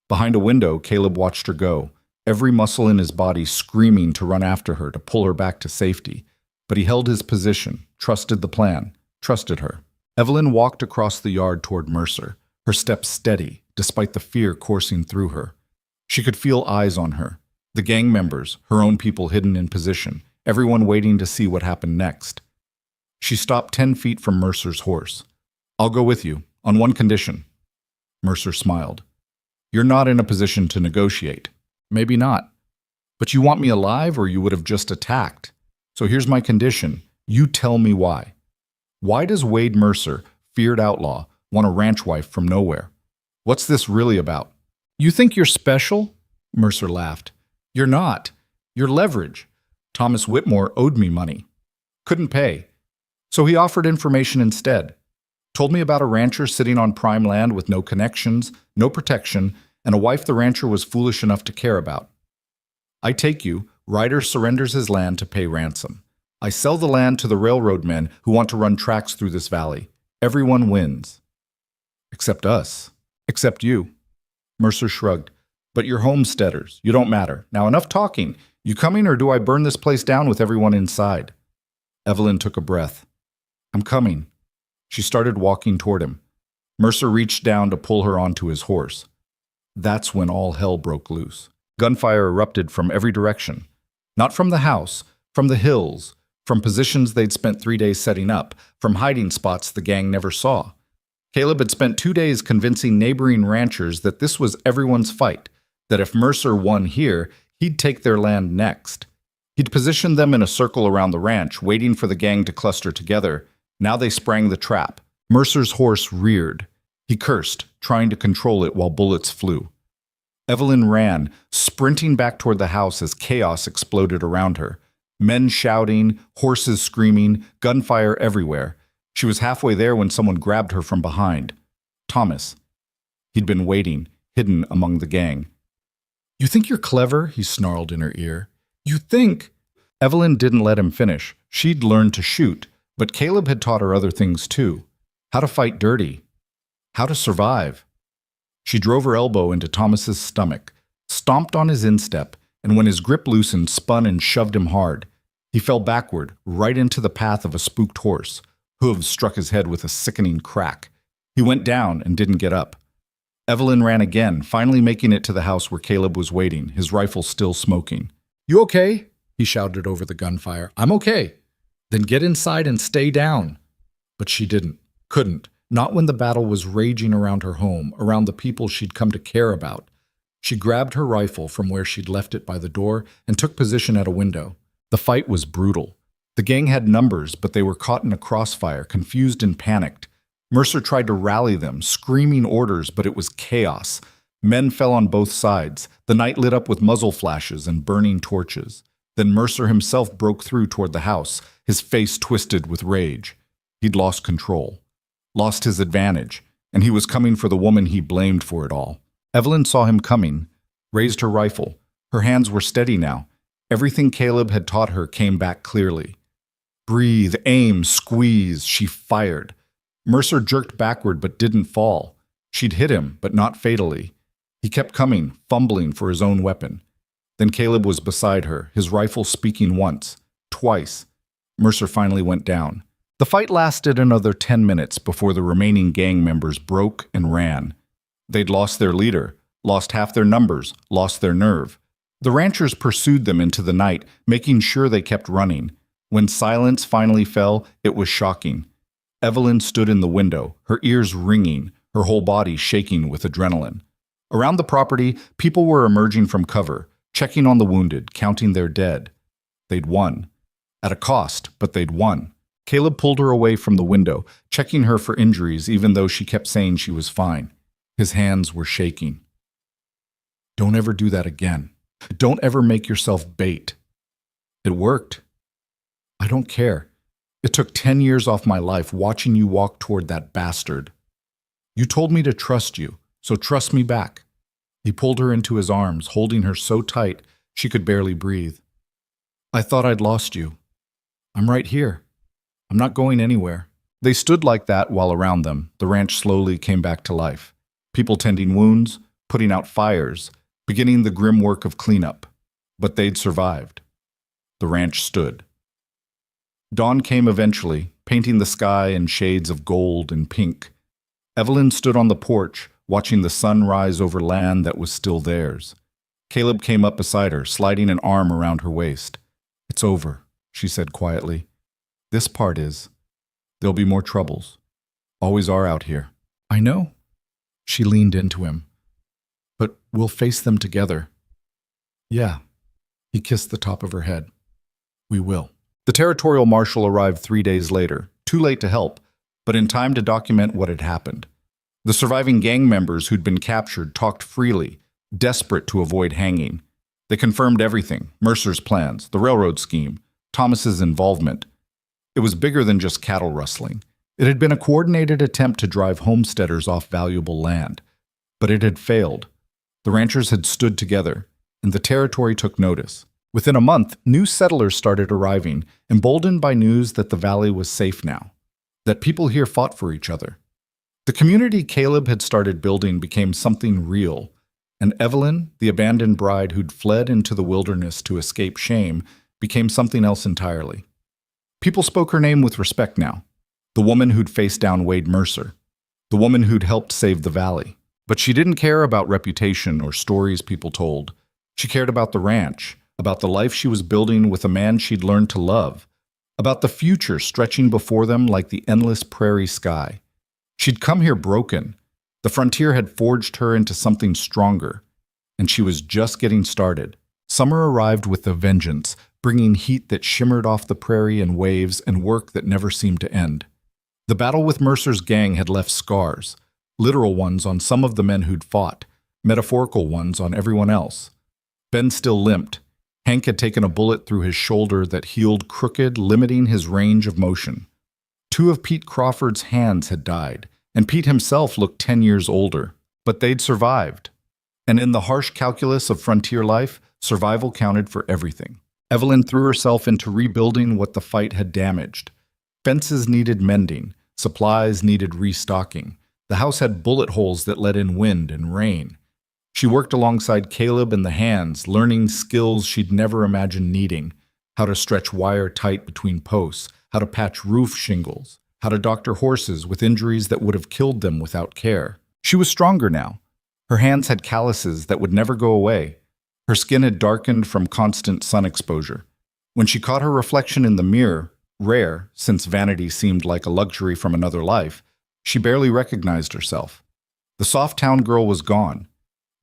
Behind a window, Caleb watched her go, every muscle in his body screaming to run after her, to pull her back to safety. But he held his position, trusted the plan, trusted her. Evelyn walked across the yard toward Mercer, her steps steady, despite the fear coursing through her. She could feel eyes on her, the gang members, her own people hidden in position, everyone waiting to see what happened next. She stopped 10 feet from Mercer's horse. I'll go with you, on one condition. Mercer smiled. You're not in a position to negotiate. Maybe not. But you want me alive, or you would have just attacked. So here's my condition. You tell me why. Why does Wade Mercer, feared outlaw, want a ranch wife from nowhere? What's this really about? You think you're special? Mercer laughed. You're not. You're leverage. Thomas Whitmore owed me money. Couldn't pay. So he offered information instead. Told me about a rancher sitting on prime land with no connections, no protection, and a wife the rancher was foolish enough to care about. I take you, Ryder surrenders his land to pay ransom. I sell the land to the railroad men who want to run tracks through this valley. Everyone wins. Except us. Except you. Mercer shrugged. But you're homesteaders. You don't matter. Now enough talking. You coming, or do I burn this place down with everyone inside? Evelyn took a breath. I'm coming. She started walking toward him. Mercer reached down to pull her onto his horse. That's when all hell broke loose. Gunfire erupted from every direction. Not from the house, from the hills, from positions they'd spent 3 days setting up, from hiding spots the gang never saw. Caleb had spent 2 days convincing neighboring ranchers that this was everyone's fight, that if Mercer won here, he'd take their land next. He'd positioned them in a circle around the ranch, waiting for the gang to cluster together. Now they sprang the trap. Mercer's horse reared. He cursed, trying to control it while bullets flew. Evelyn ran, sprinting back toward the house as chaos exploded around her. Men shouting, horses screaming, gunfire everywhere. She was halfway there when someone grabbed her from behind. Thomas. He'd been waiting, hidden among the gang. You think you're clever? He snarled in her ear. You think? Evelyn didn't let him finish. She'd learned to shoot, but Caleb had taught her other things too. How to fight dirty. How to survive. She drove her elbow into Thomas's stomach, stomped on his instep, and when his grip loosened, spun and shoved him hard. He fell backward, right into the path of a spooked horse. Hooves struck his head with a sickening crack. He went down and didn't get up. Evelyn ran again, finally making it to the house where Caleb was waiting, his rifle still smoking. You okay? He shouted over the gunfire. I'm okay. Then get inside and stay down. But she didn't, couldn't, not when the battle was raging around her home, around the people she'd come to care about. She grabbed her rifle from where she'd left it by the door and took position at a window. The fight was brutal. The gang had numbers, but they were caught in a crossfire, confused and panicked. Mercer tried to rally them, screaming orders, but it was chaos. Men fell on both sides. The night lit up with muzzle flashes and burning torches. Then Mercer himself broke through toward the house, his face twisted with rage. He'd lost control, lost his advantage, and he was coming for the woman he blamed for it all. Evelyn saw him coming, raised her rifle. Her hands were steady now. Everything Caleb had taught her came back clearly. Breathe, aim, squeeze. She fired. Mercer jerked backward but didn't fall. She'd hit him, but not fatally. He kept coming, fumbling for his own weapon. Then Caleb was beside her, his rifle speaking once, twice. Mercer finally went down. The fight lasted another 10 minutes before the remaining gang members broke and ran. They'd lost their leader, lost half their numbers, lost their nerve. The ranchers pursued them into the night, making sure they kept running. When silence finally fell, it was shocking. Evelyn stood in the window, her ears ringing, her whole body shaking with adrenaline. Around the property, people were emerging from cover, checking on the wounded, counting their dead. They'd won. At a cost, but they'd won. Caleb pulled her away from the window, checking her for injuries even though she kept saying she was fine. His hands were shaking. Don't ever do that again. Don't ever make yourself bait. It worked. I don't care. It took 10 years off my life watching you walk toward that bastard. You told me to trust you, so trust me back. He pulled her into his arms, holding her so tight she could barely breathe. I thought I'd lost you. I'm right here. I'm not going anywhere. They stood like that while around them, the ranch slowly came back to life. People tending wounds, putting out fires, beginning the grim work of cleanup. But they'd survived. The ranch stood. Dawn came eventually, painting the sky in shades of gold and pink. Evelyn stood on the porch, watching the sun rise over land that was still theirs. Caleb came up beside her, sliding an arm around her waist. It's over, she said quietly. This part is. There'll be more troubles. Always are out here. I know. She leaned into him. But we'll face them together. Yeah. He kissed the top of her head. We will. The territorial marshal arrived 3 days later, too late to help, but in time to document what had happened. The surviving gang members who'd been captured talked freely, desperate to avoid hanging. They confirmed everything, Mercer's plans, the railroad scheme, Thomas's involvement. It was bigger than just cattle rustling. It had been a coordinated attempt to drive homesteaders off valuable land. But it had failed. The ranchers had stood together, and the territory took notice. Within a month, new settlers started arriving, emboldened by news that the valley was safe now, that people here fought for each other. The community Caleb had started building became something real, and Evelyn, the abandoned bride who'd fled into the wilderness to escape shame, became something else entirely. People spoke her name with respect now. The woman who'd faced down Wade Mercer. The woman who'd helped save the valley. But she didn't care about reputation or stories people told. She cared about the ranch, about the life she was building with a man she'd learned to love, about the future stretching before them like the endless prairie sky. She'd come here broken. The frontier had forged her into something stronger, and she was just getting started. Summer arrived with a vengeance, bringing heat that shimmered off the prairie in waves and work that never seemed to end. The battle with Mercer's gang had left scars, literal ones on some of the men who'd fought, metaphorical ones on everyone else. Ben still limped. Hank had taken a bullet through his shoulder that healed crooked, limiting his range of motion. 2 of Pete Crawford's hands had died, and Pete himself looked 10 years older. But they'd survived. And in the harsh calculus of frontier life, survival counted for everything. Evelyn threw herself into rebuilding what the fight had damaged. Fences needed mending. Supplies needed restocking. The house had bullet holes that let in wind and rain. She worked alongside Caleb and the hands, learning skills she'd never imagined needing. How to stretch wire tight between posts, how to patch roof shingles, how to doctor horses with injuries that would have killed them without care. She was stronger now. Her hands had calluses that would never go away. Her skin had darkened from constant sun exposure. When she caught her reflection in the mirror, rare, since vanity seemed like a luxury from another life, she barely recognized herself. The soft town girl was gone.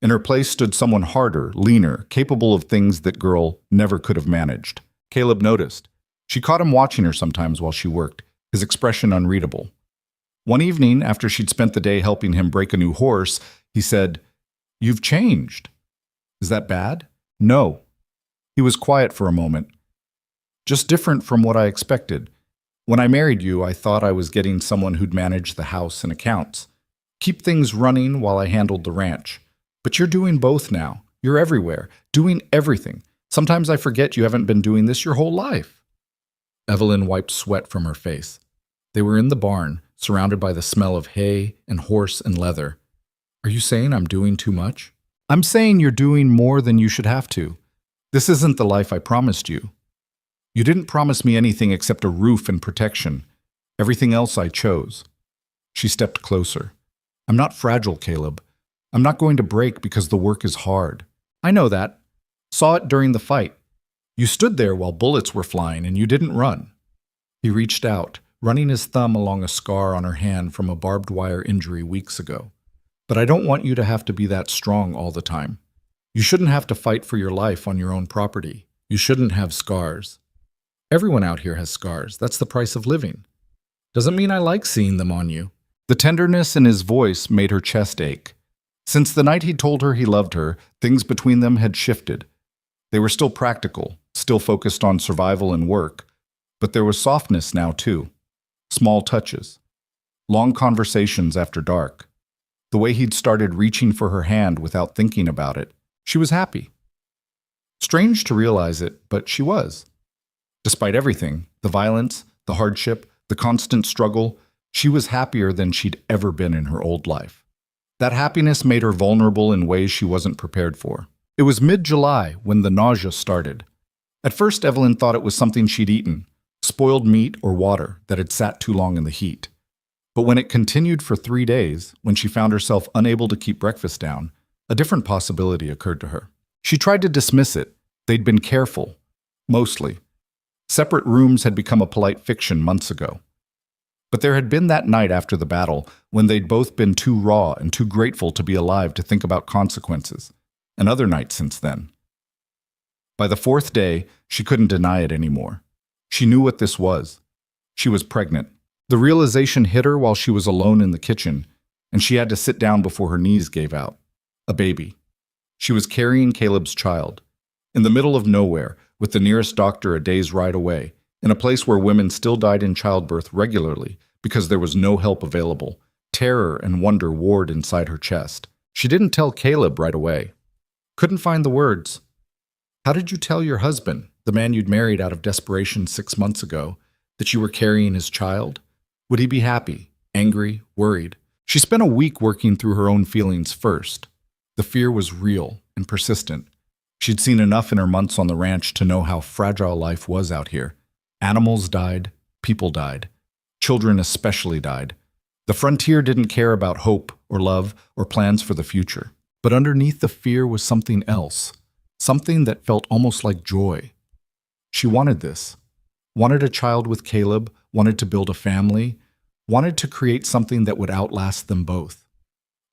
In her place stood someone harder, leaner, capable of things that girl never could have managed. Caleb noticed. She caught him watching her sometimes while she worked, his expression unreadable. One evening, after she'd spent the day helping him break a new horse, he said, "You've changed." Is that bad? No. He was quiet for a moment. Just different from what I expected. When I married you, I thought I was getting someone who'd manage the house and accounts, keep things running while I handled the ranch. But you're doing both now. You're everywhere, doing everything. Sometimes I forget you haven't been doing this your whole life. Evelyn wiped sweat from her face. They were in the barn, surrounded by the smell of hay and horse and leather. Are you saying I'm doing too much? I'm saying you're doing more than you should have to. This isn't the life I promised you. You didn't promise me anything except a roof and protection. Everything else I chose. She stepped closer. I'm not fragile, Caleb. I'm not going to break because the work is hard. I know that. Saw it during the fight. You stood there while bullets were flying and you didn't run. He reached out, running his thumb along a scar on her hand from a barbed wire injury weeks ago. But I don't want you to have to be that strong all the time. You shouldn't have to fight for your life on your own property. You shouldn't have scars. Everyone out here has scars. That's the price of living. Doesn't mean I like seeing them on you. The tenderness in his voice made her chest ache. Since the night he told her he loved her, things between them had shifted. They were still practical, still focused on survival and work, but there was softness now too. Small touches. Long conversations after dark. The way he'd started reaching for her hand without thinking about it. She was happy. Strange to realize it, but she was. Despite everything, the violence, the hardship, the constant struggle, she was happier than she'd ever been in her old life. That happiness made her vulnerable in ways she wasn't prepared for. It was mid-July when the nausea started. At first, Evelyn thought it was something she'd eaten, spoiled meat or water that had sat too long in the heat. But when it continued for 3 days, when she found herself unable to keep breakfast down, a different possibility occurred to her. She tried to dismiss it. They'd been careful. Mostly. Separate rooms had become a polite fiction months ago. But there had been that night after the battle when they'd both been too raw and too grateful to be alive to think about consequences, and other nights since then. By the 4th day, she couldn't deny it anymore. She knew what this was. She was pregnant. The realization hit her while she was alone in the kitchen, and she had to sit down before her knees gave out. A baby. She was carrying Caleb's child. In the middle of nowhere, with the nearest doctor a day's ride away, in a place where women still died in childbirth regularly because there was no help available, terror and wonder warred inside her chest. She didn't tell Caleb right away. Couldn't find the words. How did you tell your husband, the man you'd married out of desperation 6 months ago, that you were carrying his child? Would he be happy, angry, worried? She spent a week working through her own feelings first. The fear was real and persistent. She'd seen enough in her months on the ranch to know how fragile life was out here. Animals died, people died. Children especially died. The frontier didn't care about hope or love or plans for the future. But underneath the fear was something else. Something that felt almost like joy. She wanted this. Wanted a child with Caleb, wanted to build a family, wanted to create something that would outlast them both.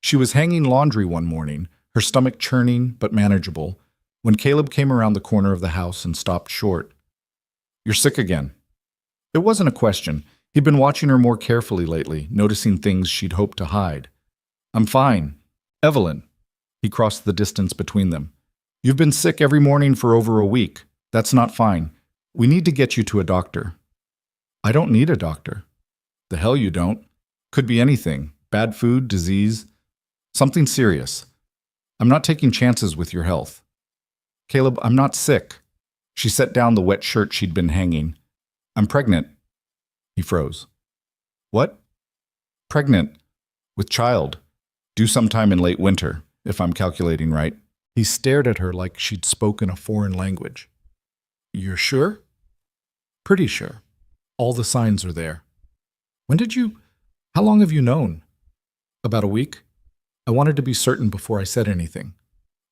She was hanging laundry one morning, her stomach churning but manageable, when Caleb came around the corner of the house and stopped short. You're sick again. It wasn't a question. He'd been watching her more carefully lately, noticing things she'd hoped to hide. I'm fine. Evelyn. He crossed the distance between them. You've been sick every morning for over a week. That's not fine. We need to get you to a doctor. I don't need a doctor. The hell you don't. Could be anything. Bad food, disease, something serious. I'm not taking chances with your health. Caleb, I'm not sick. She set down the wet shirt she'd been hanging. I'm pregnant. He froze. What? Pregnant. With child. Due sometime in late winter, if I'm calculating right. He stared at her like she'd spoken a foreign language. You're sure? Pretty sure. All the signs are there. How long have you known? About a week. I wanted to be certain before I said anything.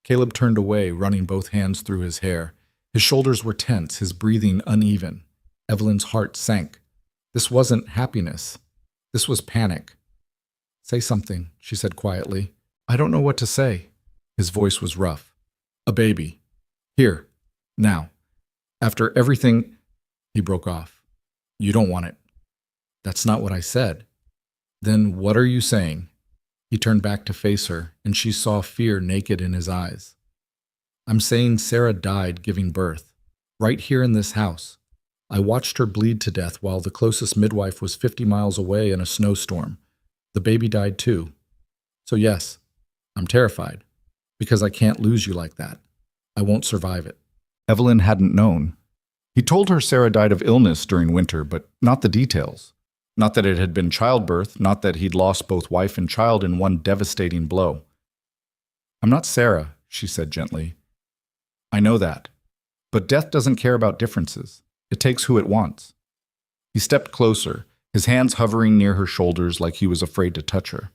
Caleb turned away, running both hands through his hair. His shoulders were tense, his breathing uneven. Evelyn's heart sank. This wasn't happiness. This was panic. Say something, she said quietly. I don't know what to say. His voice was rough. A baby. Here. Now. After everything, he broke off. You don't want it. That's not what I said. Then what are you saying? He turned back to face her, and she saw fear naked in his eyes. I'm saying Sarah died giving birth, right here in this house. I watched her bleed to death while the closest midwife was 50 miles away in a snowstorm. The baby died too. So yes, I'm terrified, because I can't lose you like that. I won't survive it. Evelyn hadn't known. He told her Sarah died of illness during winter, but not the details. Not that it had been childbirth, not that he'd lost both wife and child in one devastating blow. I'm not Sarah, she said gently. I know that. But death doesn't care about differences. It takes who it wants. He stepped closer, his hands hovering near her shoulders like he was afraid to touch her.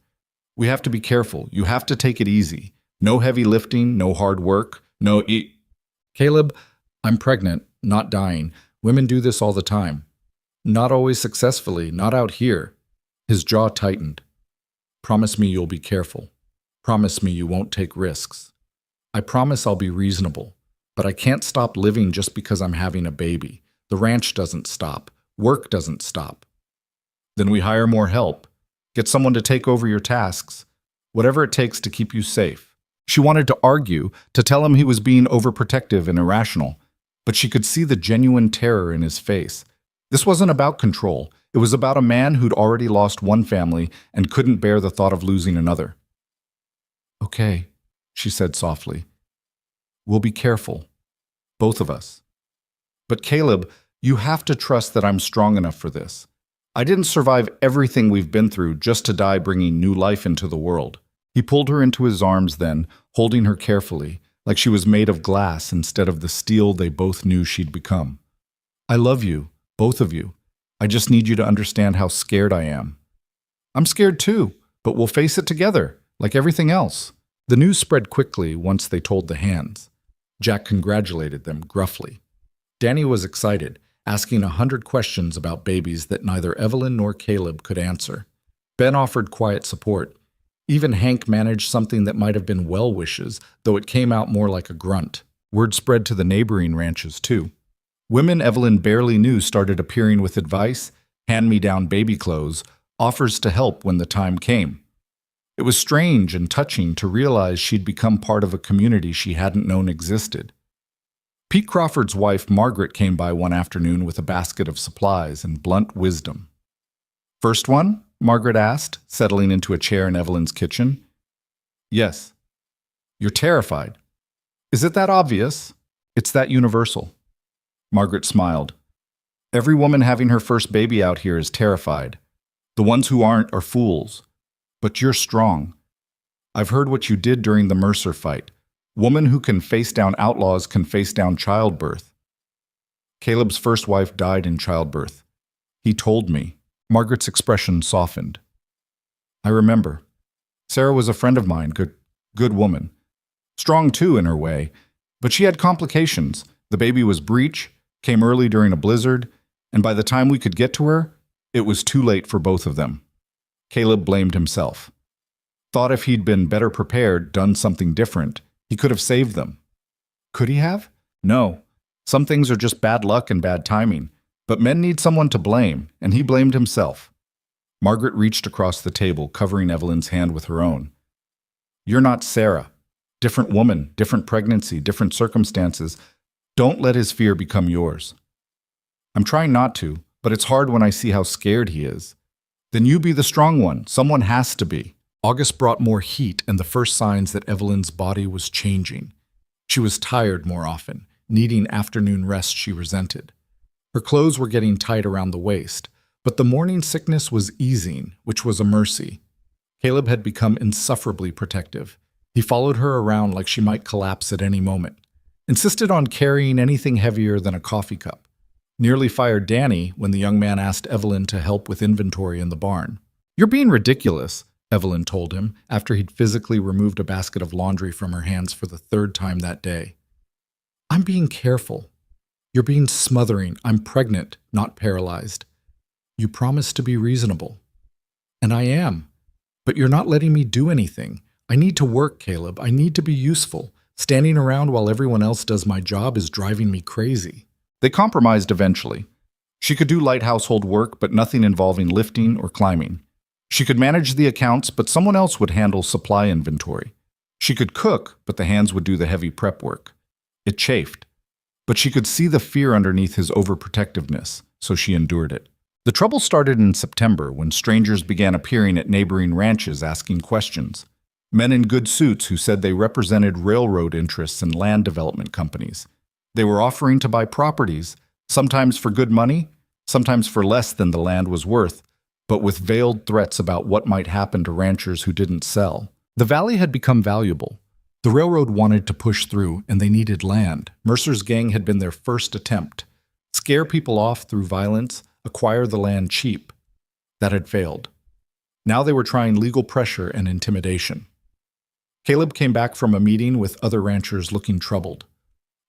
We have to be careful. You have to take it easy. No heavy lifting, no hard work, no Caleb, I'm pregnant, not dying. Women do this all the time. Not always successfully, not out here. His jaw tightened. Promise me you'll be careful. Promise me you won't take risks. I promise I'll be reasonable. But I can't stop living just because I'm having a baby. The ranch doesn't stop. Work doesn't stop. Then we hire more help. Get someone to take over your tasks. Whatever it takes to keep you safe. She wanted to argue, to tell him he was being overprotective and irrational, but she could see the genuine terror in his face. This wasn't about control. It was about a man who'd already lost one family and couldn't bear the thought of losing another. Okay, she said softly. We'll be careful. Both of us. But Caleb, you have to trust that I'm strong enough for this. I didn't survive everything we've been through just to die bringing new life into the world. He pulled her into his arms then, holding her carefully, like she was made of glass instead of the steel they both knew she'd become. I love you, both of you. I just need you to understand how scared I am. I'm scared too, but we'll face it together, like everything else. The news spread quickly once they told the hands. Jack congratulated them gruffly. Danny was excited, asking 100 questions about babies that neither Evelyn nor Caleb could answer. Ben offered quiet support. Even Hank managed something that might have been well wishes, though it came out more like a grunt. Word spread to the neighboring ranches, too. Women Evelyn barely knew started appearing with advice, hand-me-down baby clothes, offers to help when the time came. It was strange and touching to realize she'd become part of a community she hadn't known existed. Pete Crawford's wife, Margaret, came by one afternoon with a basket of supplies and blunt wisdom. First one? Margaret asked, settling into a chair in Evelyn's kitchen. Yes. You're terrified. Is it that obvious? It's that universal. Margaret smiled. Every woman having her first baby out here is terrified. The ones who aren't are fools. But you're strong. I've heard what you did during the Mercer fight. Woman who can face down outlaws can face down childbirth. Caleb's first wife died in childbirth. He told me. Margaret's expression softened. I remember. Sarah was a friend of mine, good woman. Strong too in her way, but she had complications. The baby was breech, came early during a blizzard, and by the time we could get to her, it was too late for both of them. Caleb blamed himself. Thought if he'd been better prepared, done something different, he could have saved them. Could he have? No. Some things are just bad luck and bad timing. But men need someone to blame, and he blamed himself. Margaret reached across the table, covering Evelyn's hand with her own. You're not Sarah. Different woman, different pregnancy, different circumstances. Don't let his fear become yours. I'm trying not to, but it's hard when I see how scared he is. Then you be the strong one. Someone has to be. August brought more heat and the first signs that Evelyn's body was changing. She was tired more often, needing afternoon rest she resented. Her clothes were getting tight around the waist, but the morning sickness was easing, which was a mercy. Caleb had become insufferably protective. He followed her around like she might collapse at any moment, insisted on carrying anything heavier than a coffee cup, nearly fired Danny when the young man asked Evelyn to help with inventory in the barn. You're being ridiculous, Evelyn told him after he'd physically removed a basket of laundry from her hands for the third time that day. I'm being careful. You're being smothering. I'm pregnant, not paralyzed. You promised to be reasonable. And I am. But you're not letting me do anything. I need to work, Caleb. I need to be useful. Standing around while everyone else does my job is driving me crazy. They compromised eventually. She could do light household work, but nothing involving lifting or climbing. She could manage the accounts, but someone else would handle supply inventory. She could cook, but the hands would do the heavy prep work. It chafed. But she could see the fear underneath his overprotectiveness, so she endured it. The trouble started in September when strangers began appearing at neighboring ranches asking questions. Men in good suits who said they represented railroad interests and land development companies. They were offering to buy properties, sometimes for good money, sometimes for less than the land was worth, but with veiled threats about what might happen to ranchers who didn't sell. The valley had become valuable. The railroad wanted to push through, and they needed land. Mercer's gang had been their first attempt. Scare people off through violence, acquire the land cheap. That had failed. Now they were trying legal pressure and intimidation. Caleb came back from a meeting with other ranchers looking troubled.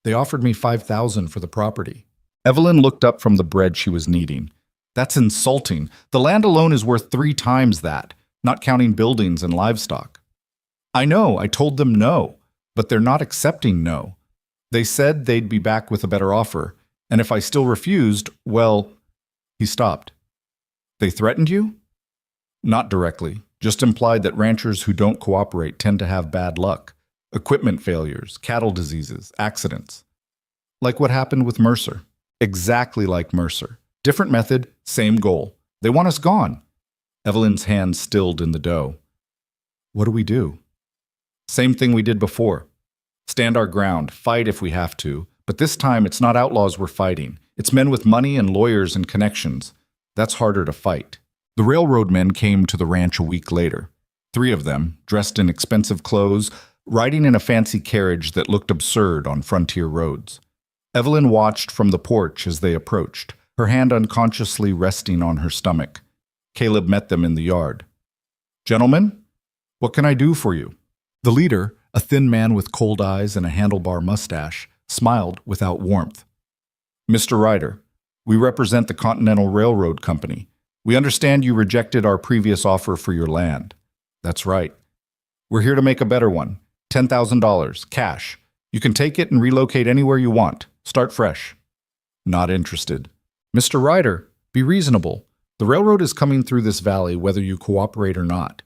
They offered me $5,000 for the property. Evelyn looked up from the bread she was kneading. That's insulting. The land alone is worth 3 times that, not counting buildings and livestock. I know, I told them no, but they're not accepting no. They said they'd be back with a better offer, and if I still refused, well, he stopped. They threatened you? Not directly, just implied that ranchers who don't cooperate tend to have bad luck. Equipment failures, cattle diseases, accidents. Like what happened with Mercer. Exactly like Mercer. Different method, same goal. They want us gone. Evelyn's hands stilled in the dough. What do we do? Same thing we did before. Stand our ground, fight if we have to, but this time it's not outlaws we're fighting. It's men with money and lawyers and connections. That's harder to fight. The railroad men came to the ranch a week later. 3 of them, dressed in expensive clothes, riding in a fancy carriage that looked absurd on frontier roads. Evelyn watched from the porch as they approached, her hand unconsciously resting on her stomach. Caleb met them in the yard. Gentlemen, what can I do for you? The leader, a thin man with cold eyes and a handlebar mustache, smiled without warmth. Mr. Ryder, we represent the Continental Railroad Company. We understand you rejected our previous offer for your land. That's right. We're here to make a better one. $10,000, cash. You can take it and relocate anywhere you want. Start fresh. Not interested. Mr. Ryder, be reasonable. The railroad is coming through this valley whether you cooperate or not.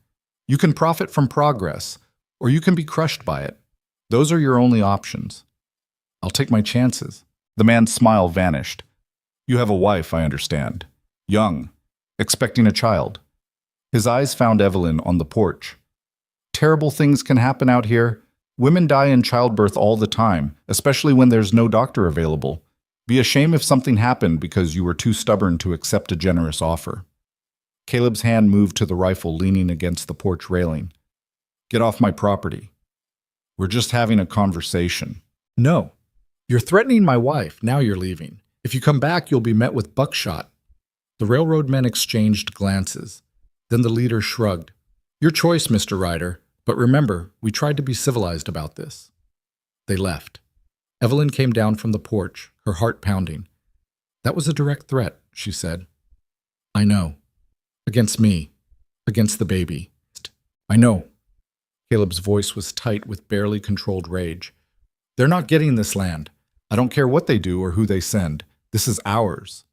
You can profit from progress, or you can be crushed by it. Those are your only options. I'll take my chances. The man's smile vanished. You have a wife, I understand. Young, expecting a child. His eyes found Evelyn on the porch. Terrible things can happen out here. Women die in childbirth all the time, especially when there's no doctor available. Be a shame if something happened because you were too stubborn to accept a generous offer. Caleb's hand moved to the rifle leaning against the porch railing. Get off my property. We're just having a conversation. No. You're threatening my wife. Now you're leaving. If you come back, you'll be met with buckshot. The railroad men exchanged glances. Then the leader shrugged. Your choice, Mr. Ryder. But remember, we tried to be civilized about this. They left. Evelyn came down from the porch, her heart pounding. That was a direct threat, she said. I know. Against me. Against the baby. I know. Caleb's voice was tight with barely controlled rage. They're not getting this land. I don't care what they do or who they send. This is ours.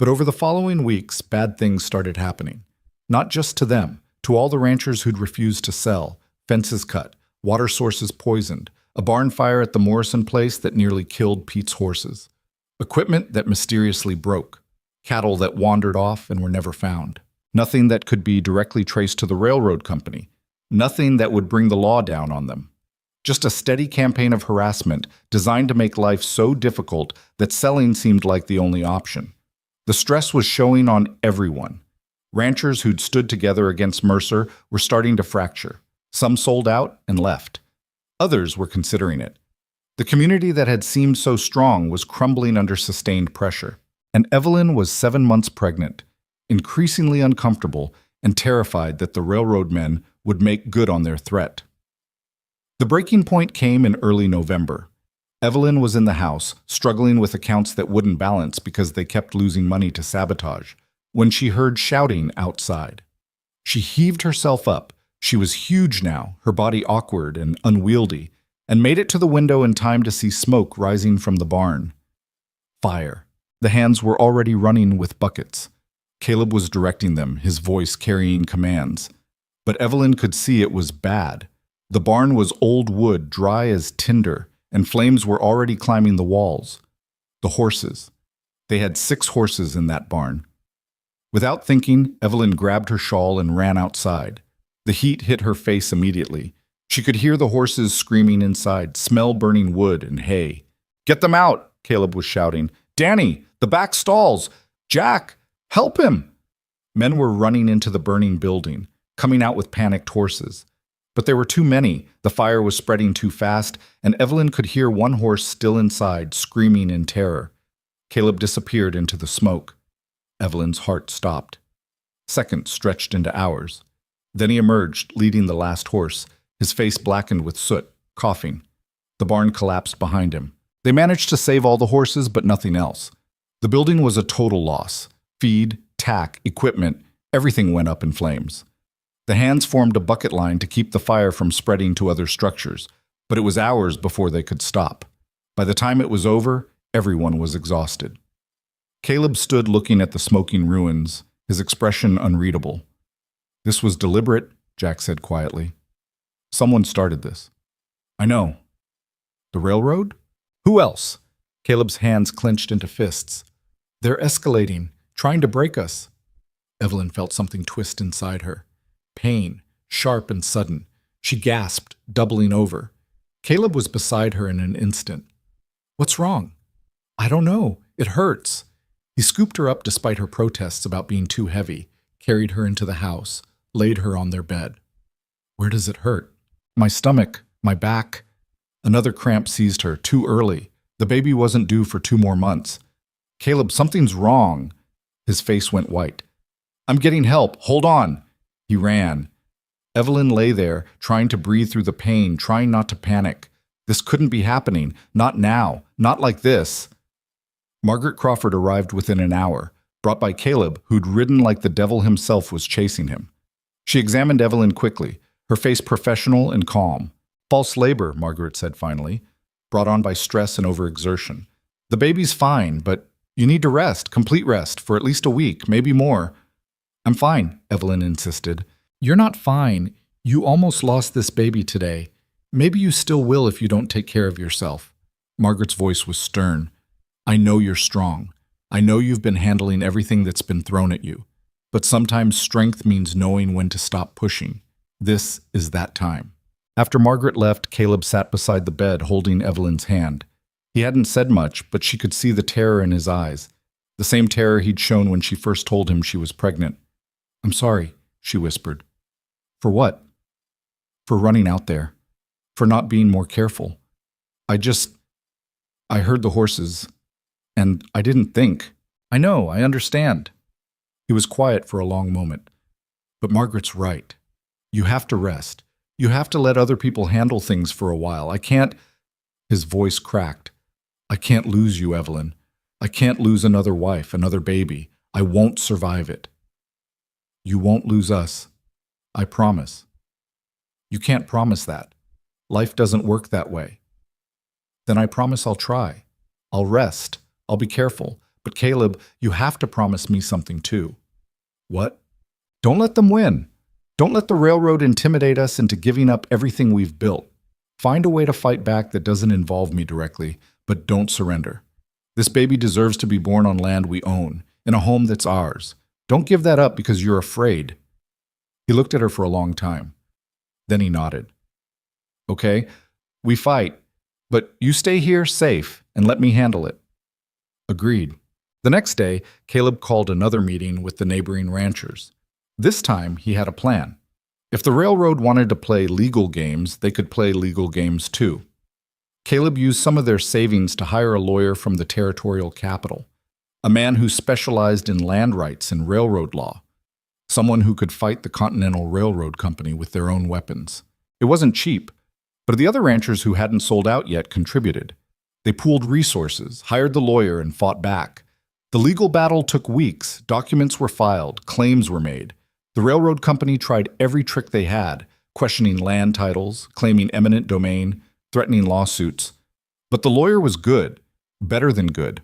But over the following weeks, bad things started happening. Not just to them, to all the ranchers who'd refused to sell, fences cut, water sources poisoned, a barn fire at the Morrison place that nearly killed Pete's horses, equipment that mysteriously broke, cattle that wandered off and were never found, nothing that could be directly traced to the railroad company, nothing that would bring the law down on them. Just a steady campaign of harassment designed to make life so difficult that selling seemed like the only option. The stress was showing on everyone. Ranchers who'd stood together against Mercer were starting to fracture. Some sold out and left. Others were considering it. The community that had seemed so strong was crumbling under sustained pressure. And Evelyn was 7 months pregnant, increasingly uncomfortable and terrified that the railroad men would make good on their threat. The breaking point came in early November. Evelyn was in the house, struggling with accounts that wouldn't balance because they kept losing money to sabotage, when she heard shouting outside. She heaved herself up. She was huge now, her body awkward and unwieldy, and made it to the window in time to see smoke rising from the barn. Fire. The hands were already running with buckets. Caleb was directing them, his voice carrying commands. But Evelyn could see it was bad. The barn was old wood, dry as tinder, and flames were already climbing the walls. The horses. They had 6 horses in that barn. Without thinking, Evelyn grabbed her shawl and ran outside. The heat hit her face immediately. She could hear the horses screaming inside, smell burning wood and hay. "Get them out!" Caleb was shouting. "Danny, the back stalls! Jack, help him!" Men were running into the burning building, coming out with panicked horses. But there were too many, the fire was spreading too fast, and Evelyn could hear one horse still inside, screaming in terror. Caleb disappeared into the smoke. Evelyn's heart stopped. Seconds stretched into hours. Then he emerged, leading the last horse, his face blackened with soot, coughing. The barn collapsed behind him. They managed to save all the horses, but nothing else. The building was a total loss. Feed, tack, equipment, everything went up in flames. The hands formed a bucket line to keep the fire from spreading to other structures, but it was hours before they could stop. By the time it was over, everyone was exhausted. Caleb stood looking at the smoking ruins, his expression unreadable. "This was deliberate," Jack said quietly. "Someone started this." "I know." "The railroad? Who else?" Caleb's hands clenched into fists. "They're escalating, trying to break us." Evelyn felt something twist inside her. Pain, sharp and sudden. She gasped, doubling over. Caleb was beside her in an instant. "What's wrong?" "I don't know. It hurts." He scooped her up despite her protests about being too heavy, carried her into the house, laid her on their bed. "Where does it hurt?" "My stomach, my back." Another cramp seized her, too early. The baby wasn't due for 2 more months. "Caleb, something's wrong." His face went white. "I'm getting help. Hold on." He ran. Evelyn lay there, trying to breathe through the pain, trying not to panic. This couldn't be happening. Not now. Not like this. Margaret Crawford arrived within an hour, brought by Caleb, who'd ridden like the devil himself was chasing him. She examined Evelyn quickly, her face professional and calm. "False labor," Margaret said finally, brought on by stress and overexertion. "The baby's fine, but you need to rest, complete rest, for at least a week, maybe more." "I'm fine," Evelyn insisted. "You're not fine. You almost lost this baby today. Maybe you still will if you don't take care of yourself." Margaret's voice was stern. "I know you're strong. I know you've been handling everything that's been thrown at you. But sometimes strength means knowing when to stop pushing. This is that time." After Margaret left, Caleb sat beside the bed holding Evelyn's hand. He hadn't said much, but she could see the terror in his eyes. The same terror he'd shown when she first told him she was pregnant. "I'm sorry," she whispered. "For what?" "For running out there. For not being more careful. I heard the horses, and I didn't think." "I know, I understand." He was quiet for a long moment. "But Margaret's right. You have to rest. You have to let other people handle things for a while. I can't—" His voice cracked. "I can't lose you, Evelyn. I can't lose another wife, another baby. I won't survive it." "You won't lose us. I promise." "You can't promise that. Life doesn't work that way." "Then I promise I'll try. I'll rest. I'll be careful. But Caleb, you have to promise me something too." "What?" "Don't let them win. Don't let the railroad intimidate us into giving up everything we've built. Find a way to fight back that doesn't involve me directly, but don't surrender. This baby deserves to be born on land we own, in a home that's ours. Don't give that up because you're afraid." He looked at her for a long time. Then he nodded. "Okay, we fight, but you stay here safe and let me handle it." Agreed. The next day, Caleb called another meeting with the neighboring ranchers. This time, he had a plan. If the railroad wanted to play legal games, they could play legal games too. Caleb used some of their savings to hire a lawyer from the territorial capital, a man who specialized in land rights and railroad law, someone who could fight the Continental Railroad Company with their own weapons. It wasn't cheap, but the other ranchers who hadn't sold out yet contributed. They pooled resources, hired the lawyer, and fought back. The legal battle took weeks. Documents were filed, claims were made. The railroad company tried every trick they had, questioning land titles, claiming eminent domain, threatening lawsuits. But the lawyer was good, better than good.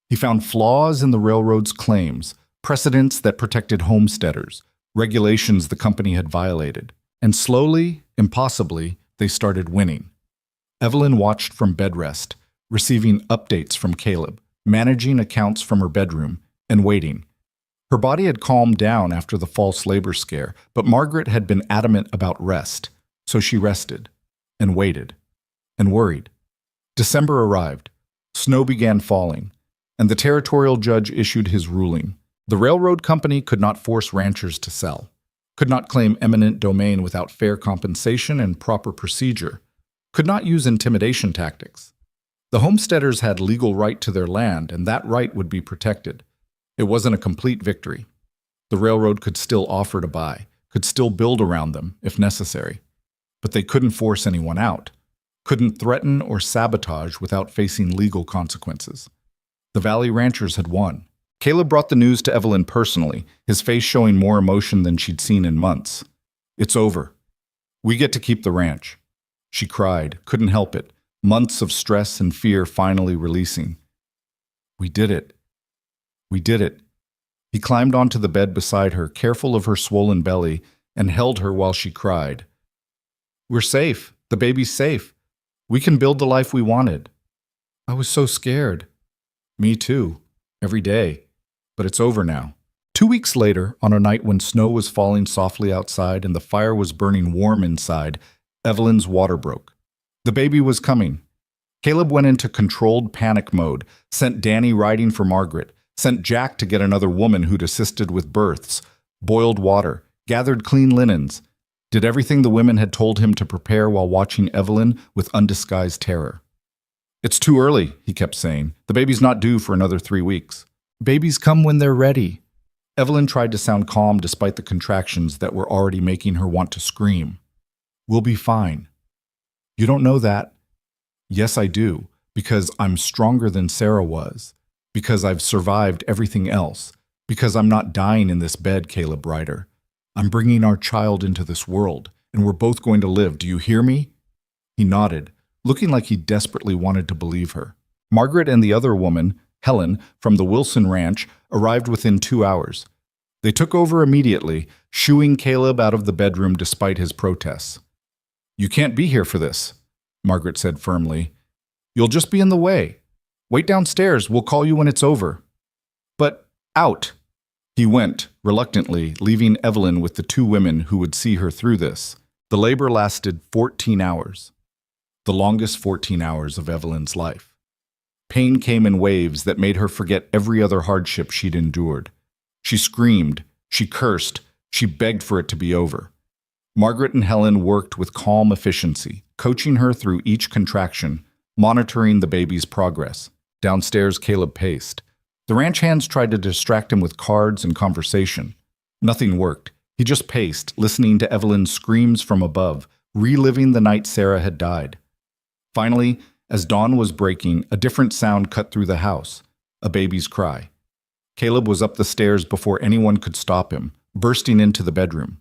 He found flaws in the railroad's claims, precedents that protected homesteaders, regulations the company had violated. And slowly, impossibly, they started winning. Evelyn watched from bed rest, receiving updates from Caleb, managing accounts from her bedroom, and waiting. Her body had calmed down after the false labor scare, but Margaret had been adamant about rest, so she rested, and waited, and worried. December arrived. Snow began falling, and the territorial judge issued his ruling. The railroad company could not force ranchers to sell. could not claim eminent domain without fair compensation and proper procedure, could not use intimidation tactics. The homesteaders had legal right to their land, and that right would be protected. It wasn't a complete victory. The railroad could still offer to buy, could still build around them if necessary. But they couldn't force anyone out, couldn't threaten or sabotage without facing legal consequences. The Valley Ranchers had won. Caleb brought the news to Evelyn personally, his face showing more emotion than she'd seen in months. "It's over. We get to keep the ranch." She cried, couldn't help it, months of stress and fear finally releasing. "We did it. We did it." He climbed onto the bed beside her, careful of her swollen belly, and held her while she cried. "We're safe. The baby's safe. We can build the life we wanted." "I was so scared." "Me too. Every day. But it's over now." 2 weeks later, on a night when snow was falling softly outside and the fire was burning warm inside, Evelyn's water broke. The baby was coming. Caleb went into controlled panic mode, sent Danny riding for Margaret, sent Jack to get another woman who'd assisted with births, boiled water, gathered clean linens, did everything the women had told him to prepare while watching Evelyn with undisguised terror. "It's too early," he kept saying. "The baby's not due for another 3 weeks." "Babies come when they're ready." Evelyn tried to sound calm despite the contractions that were already making her want to scream. "We'll be fine." "You don't know that." "Yes, I do, because I'm stronger than Sarah was, because I've survived everything else, because I'm not dying in this bed, Caleb Ryder. I'm bringing our child into this world, and we're both going to live. Do you hear me?" He nodded, looking like he desperately wanted to believe her. Margaret and the other woman, Helen, from the Wilson Ranch, arrived within 2 hours. They took over immediately, shooing Caleb out of the bedroom despite his protests. "You can't be here for this," Margaret said firmly. "You'll just be in the way. Wait downstairs. We'll call you when it's over." "But out." He went, reluctantly, leaving Evelyn with the 2 women who would see her through this. The labor lasted 14 hours. The longest 14 hours of Evelyn's life. Pain came in waves that made her forget every other hardship she'd endured. She screamed, she cursed, she begged for it to be over. Margaret and Helen worked with calm efficiency, coaching her through each contraction, monitoring the baby's progress. Downstairs, Caleb paced. The ranch hands tried to distract him with cards and conversation. Nothing worked. He just paced, listening to Evelyn's screams from above, reliving the night Sarah had died. Finally, as dawn was breaking, a different sound cut through the house, a baby's cry. Caleb was up the stairs before anyone could stop him, bursting into the bedroom.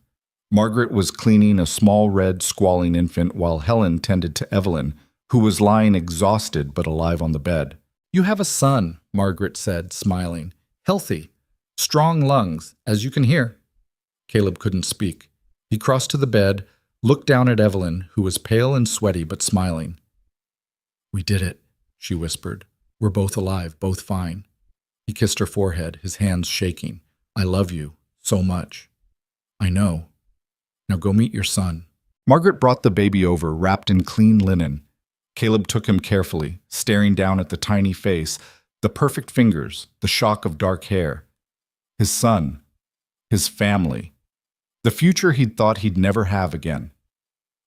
Margaret was cleaning a small red, squalling infant while Helen tended to Evelyn, who was lying exhausted but alive on the bed. "You have a son," Margaret said, smiling. "Healthy. Strong lungs, as you can hear." Caleb couldn't speak. He crossed to the bed, looked down at Evelyn, who was pale and sweaty but smiling. "We did it," she whispered. "We're both alive, both fine." He kissed her forehead, his hands shaking. "I love you so much." "I know. Now go meet your son." Margaret brought the baby over, wrapped in clean linen. Caleb took him carefully, staring down at the tiny face, the perfect fingers, the shock of dark hair. His son. His family. The future he'd thought he'd never have again.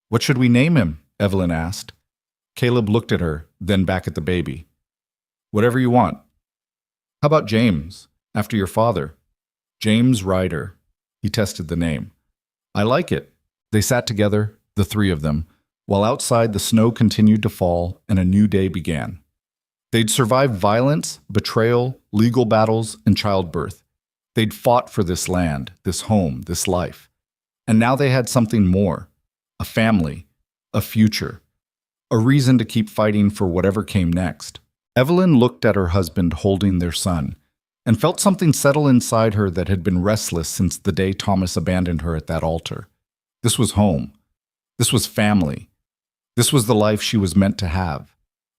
"What should we name him?" Evelyn asked. Caleb looked at her, then back at the baby. "Whatever you want." "How about James, after your father?" "James Ryder." He tested the name. "I like it." They sat together, the 3 of them, while outside the snow continued to fall and a new day began. They'd survived violence, betrayal, legal battles, and childbirth. They'd fought for this land, this home, this life. And now they had something more. A family. A future. A reason to keep fighting for whatever came next. Evelyn looked at her husband holding their son, and felt something settle inside her that had been restless since the day Thomas abandoned her at that altar. This was home. This was family. This was the life she was meant to have.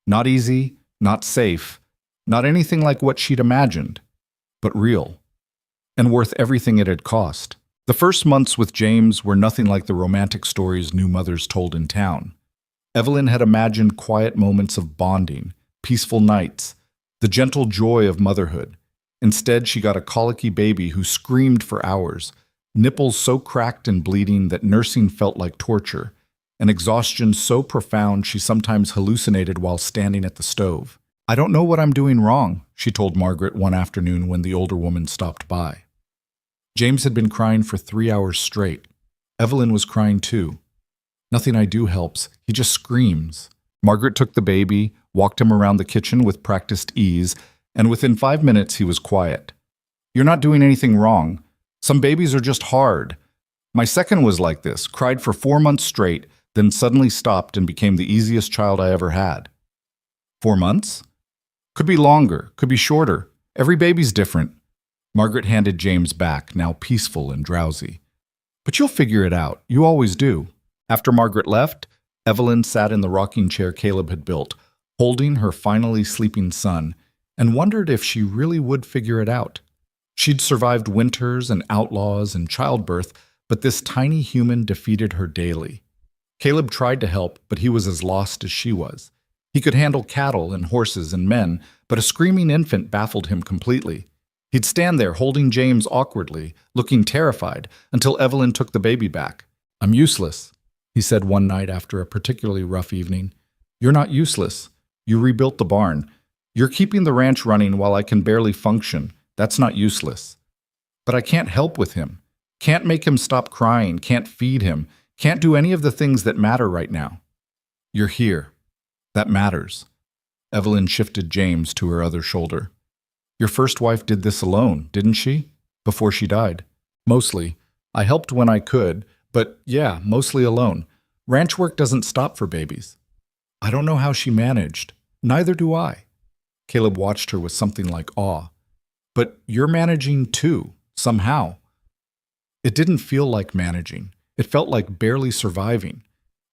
Not easy, not safe, not anything like what she'd imagined, but real. And worth everything it had cost. The first months with James were nothing like the romantic stories new mothers told in town. Evelyn had imagined quiet moments of bonding, peaceful nights, the gentle joy of motherhood. Instead, she got a colicky baby who screamed for hours, nipples so cracked and bleeding that nursing felt like torture, and exhaustion so profound she sometimes hallucinated while standing at the stove. "I don't know what I'm doing wrong," she told Margaret one afternoon when the older woman stopped by. James had been crying for 3 hours straight. Evelyn was crying too. "Nothing I do helps. He just screams." Margaret took the baby, walked him around the kitchen with practiced ease, and within 5 minutes he was quiet. "You're not doing anything wrong. Some babies are just hard. My second was like this, cried for 4 months straight, then suddenly stopped and became the easiest child I ever had." 4 months? Could be longer, could be shorter. Every baby's different. Margaret handed James back, now peaceful and drowsy. "But you'll figure it out. You always do." After Margaret left, Evelyn sat in the rocking chair Caleb had built, holding her finally sleeping son, and wondered if she really would figure it out. She'd survived winters and outlaws and childbirth, but this tiny human defeated her daily. Caleb tried to help, but he was as lost as she was. He could handle cattle and horses and men, but a screaming infant baffled him completely. He'd stand there holding James awkwardly, looking terrified, until Evelyn took the baby back. "I'm useless," he said one night after a particularly rough evening. "You're not useless. You rebuilt the barn. You're keeping the ranch running while I can barely function. That's not useless. But I can't help with him. Can't make him stop crying, can't feed him, can't do any of the things that matter right now. You're here. That matters." Evelyn shifted James to her other shoulder. "Your first wife did this alone, didn't she? Before she died." "Mostly. I helped when I could, but yeah, mostly alone. Ranch work doesn't stop for babies." "I don't know how she managed. Neither do I." Caleb watched her with something like awe. "But you're managing too, somehow." It didn't feel like managing. It felt like barely surviving.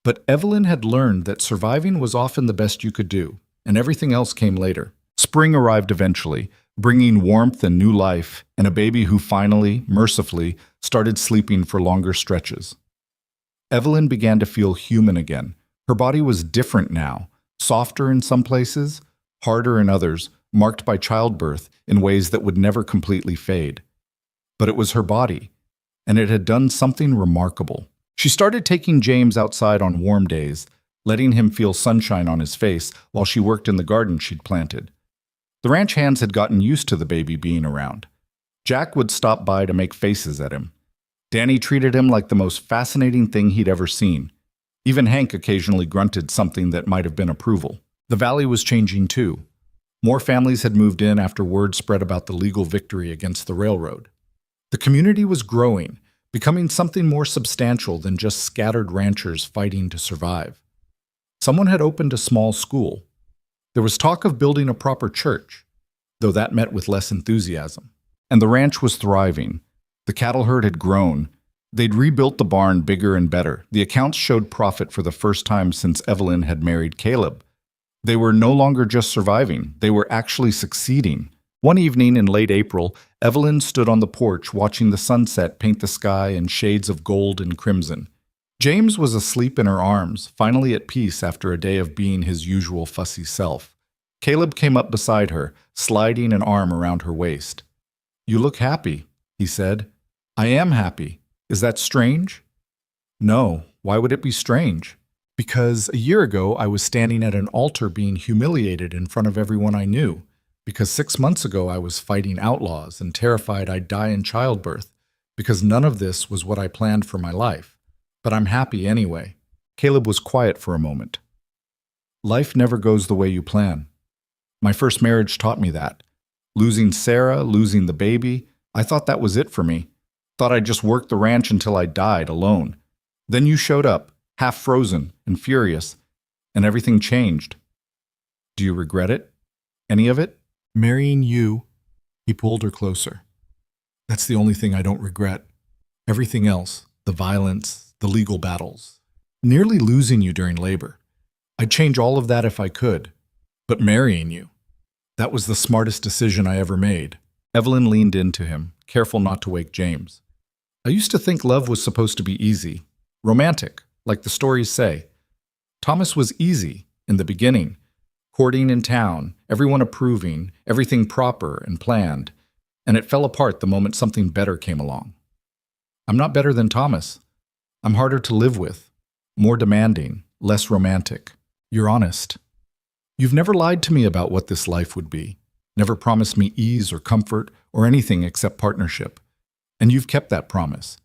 But Evelyn had learned that surviving was often the best you could do, and everything else came later. Spring arrived eventually, bringing warmth and new life, and a baby who finally, mercifully, started sleeping for longer stretches. Evelyn began to feel human again. Her body was different now, softer in some places, harder in others, marked by childbirth in ways that would never completely fade. But it was her body, and it had done something remarkable. She started taking James outside on warm days, letting him feel sunshine on his face while she worked in the garden she'd planted. The ranch hands had gotten used to the baby being around. Jack would stop by to make faces at him. Danny treated him like the most fascinating thing he'd ever seen. Even Hank occasionally grunted something that might have been approval. The valley was changing too. More families had moved in after word spread about the legal victory against the railroad. The community was growing, becoming something more substantial than just scattered ranchers fighting to survive. Someone had opened a small school. There was talk of building a proper church, though that met with less enthusiasm. And the ranch was thriving. The cattle herd had grown. They'd rebuilt the barn bigger and better. The accounts showed profit for the first time since Evelyn had married Caleb. They were no longer just surviving. They were actually succeeding. One evening in late April, Evelyn stood on the porch watching the sunset paint the sky in shades of gold and crimson. James was asleep in her arms, finally at peace after a day of being his usual fussy self. Caleb came up beside her, sliding an arm around her waist. "You look happy," he said. "I am happy. Is that strange?" "No. Why would it be strange?" "Because a year ago I was standing at an altar being humiliated in front of everyone I knew. Because 6 months ago I was fighting outlaws and terrified I'd die in childbirth. Because none of this was what I planned for my life. But I'm happy anyway." Caleb was quiet for a moment. "Life never goes the way you plan. My first marriage taught me that. Losing Sarah, losing the baby, I thought that was it for me. Thought I'd just work the ranch until I died alone. Then you showed up, half frozen and furious, and everything changed. Do you regret it? Any of it?" "Marrying you," he pulled her closer. "That's the only thing I don't regret. Everything else, the violence, the legal battles, nearly losing you during labor. I'd change all of that if I could. But marrying you, that was the smartest decision I ever made." Evelyn leaned into him, careful not to wake James. "I used to think love was supposed to be easy, romantic, like the stories say. Thomas was easy in the beginning. Courting in town, everyone approving, everything proper and planned, and it fell apart the moment something better came along." I'm not better than Thomas. I'm harder to live with, more demanding, less romantic. You're honest. You've never lied to me about what this life would be, never promised me ease or comfort or anything except partnership. And you've kept that promise.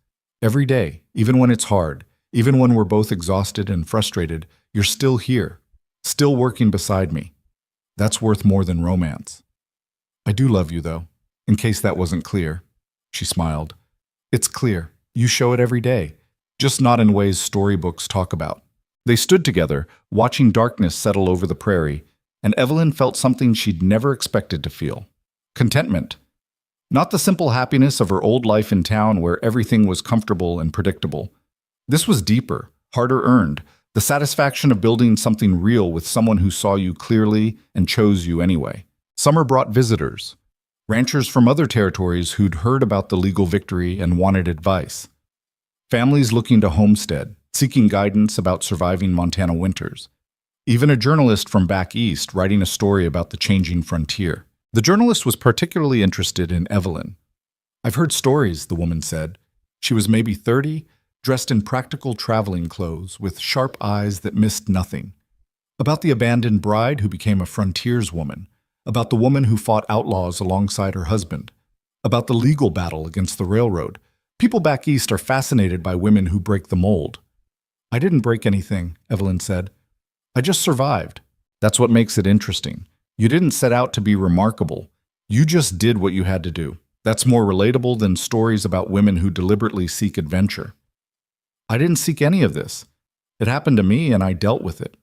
Every day, even when it's hard, even when we're both exhausted and frustrated, you're still here, still working beside me. That's worth more than romance. I do love you, though, in case that wasn't clear. She smiled. It's clear. You show it every day, just not in ways storybooks talk about. They stood together, watching darkness settle over the prairie, and Evelyn felt something she'd never expected to feel. Contentment. Not the simple happiness of her old life in town where everything was comfortable and predictable. This was deeper, harder earned, the satisfaction of building something real with someone who saw you clearly and chose you anyway. Summer brought visitors, ranchers from other territories who'd heard about the legal victory and wanted advice. Families looking to homestead, seeking guidance about surviving Montana winters. Even a journalist from back east writing a story about the changing frontier. The journalist was particularly interested in Evelyn. I've heard stories, the woman said. She was maybe 30, dressed in practical traveling clothes with sharp eyes that missed nothing. About the abandoned bride who became a frontierswoman. About the woman who fought outlaws alongside her husband. About the legal battle against the railroad. People back east are fascinated by women who break the mold. I didn't break anything, Evelyn said. I just survived. That's what makes it interesting. You didn't set out to be remarkable. You just did what you had to do. That's more relatable than stories about women who deliberately seek adventure. I didn't seek any of this. It happened to me and I dealt with it.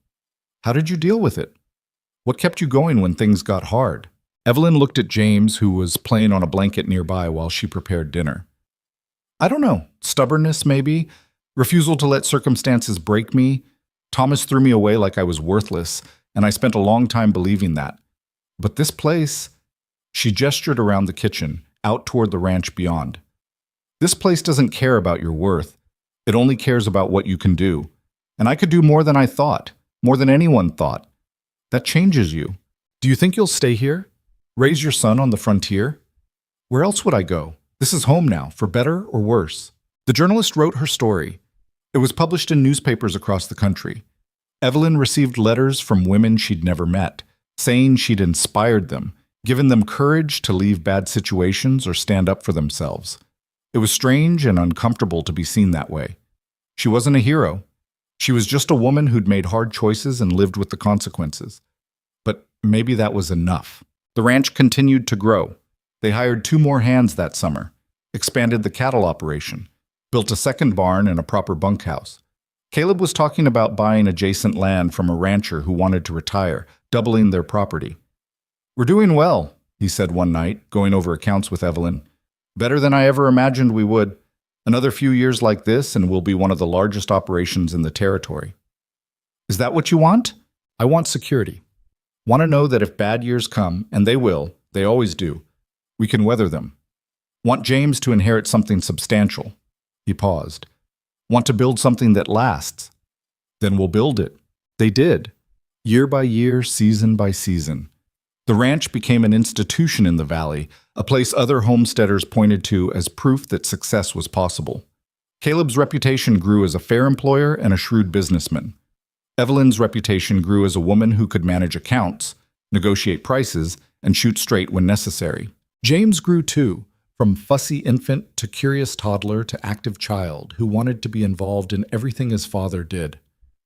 How did you deal with it? What kept you going when things got hard? Evelyn looked at James, who was playing on a blanket nearby while she prepared dinner. I don't know. Stubbornness, maybe? Refusal to let circumstances break me? Thomas threw me away like I was worthless, and I spent a long time believing that. But this place, she gestured around the kitchen, out toward the ranch beyond. This place doesn't care about your worth. It only cares about what you can do. And I could do more than I thought, more than anyone thought. That changes you. Do you think you'll stay here? Raise your son on the frontier? Where else would I go? This is home now, for better or worse. The journalist wrote her story. It was published in newspapers across the country. Evelyn received letters from women she'd never met, saying she'd inspired them, given them courage to leave bad situations or stand up for themselves. It was strange and uncomfortable to be seen that way. She wasn't a hero. She was just a woman who'd made hard choices and lived with the consequences. But maybe that was enough. The ranch continued to grow. They hired 2 more hands that summer, expanded the cattle operation, built a second barn and a proper bunkhouse. Caleb was talking about buying adjacent land from a rancher who wanted to retire, doubling their property. We're doing well, he said one night, going over accounts with Evelyn. Better than I ever imagined we would. Another few years like this and we'll be one of the largest operations in the territory. Is that what you want? I want security. Want to know that if bad years come, and they will, they always do, we can weather them. Want James to inherit something substantial. He paused. Want to build something that lasts? Then we'll build it. They did. Year by year, season by season. The ranch became an institution in the valley, a place other homesteaders pointed to as proof that success was possible. Caleb's reputation grew as a fair employer and a shrewd businessman. Evelyn's reputation grew as a woman who could manage accounts, negotiate prices, and shoot straight when necessary. James grew too. From fussy infant to curious toddler to active child who wanted to be involved in everything his father did.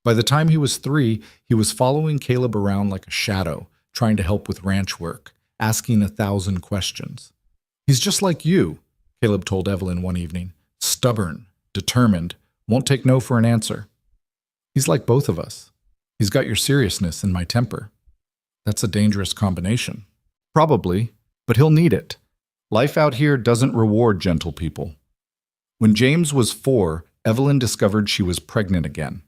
By the time he was 3, he was following Caleb around like a shadow, trying to help with ranch work, asking 1,000 questions. He's just like you, Caleb told Evelyn one evening. Stubborn, determined, won't take no for an answer. He's like both of us. He's got your seriousness and my temper. That's a dangerous combination. Probably, but he'll need it. Life out here doesn't reward gentle people. When James was 4, Evelyn discovered she was pregnant again.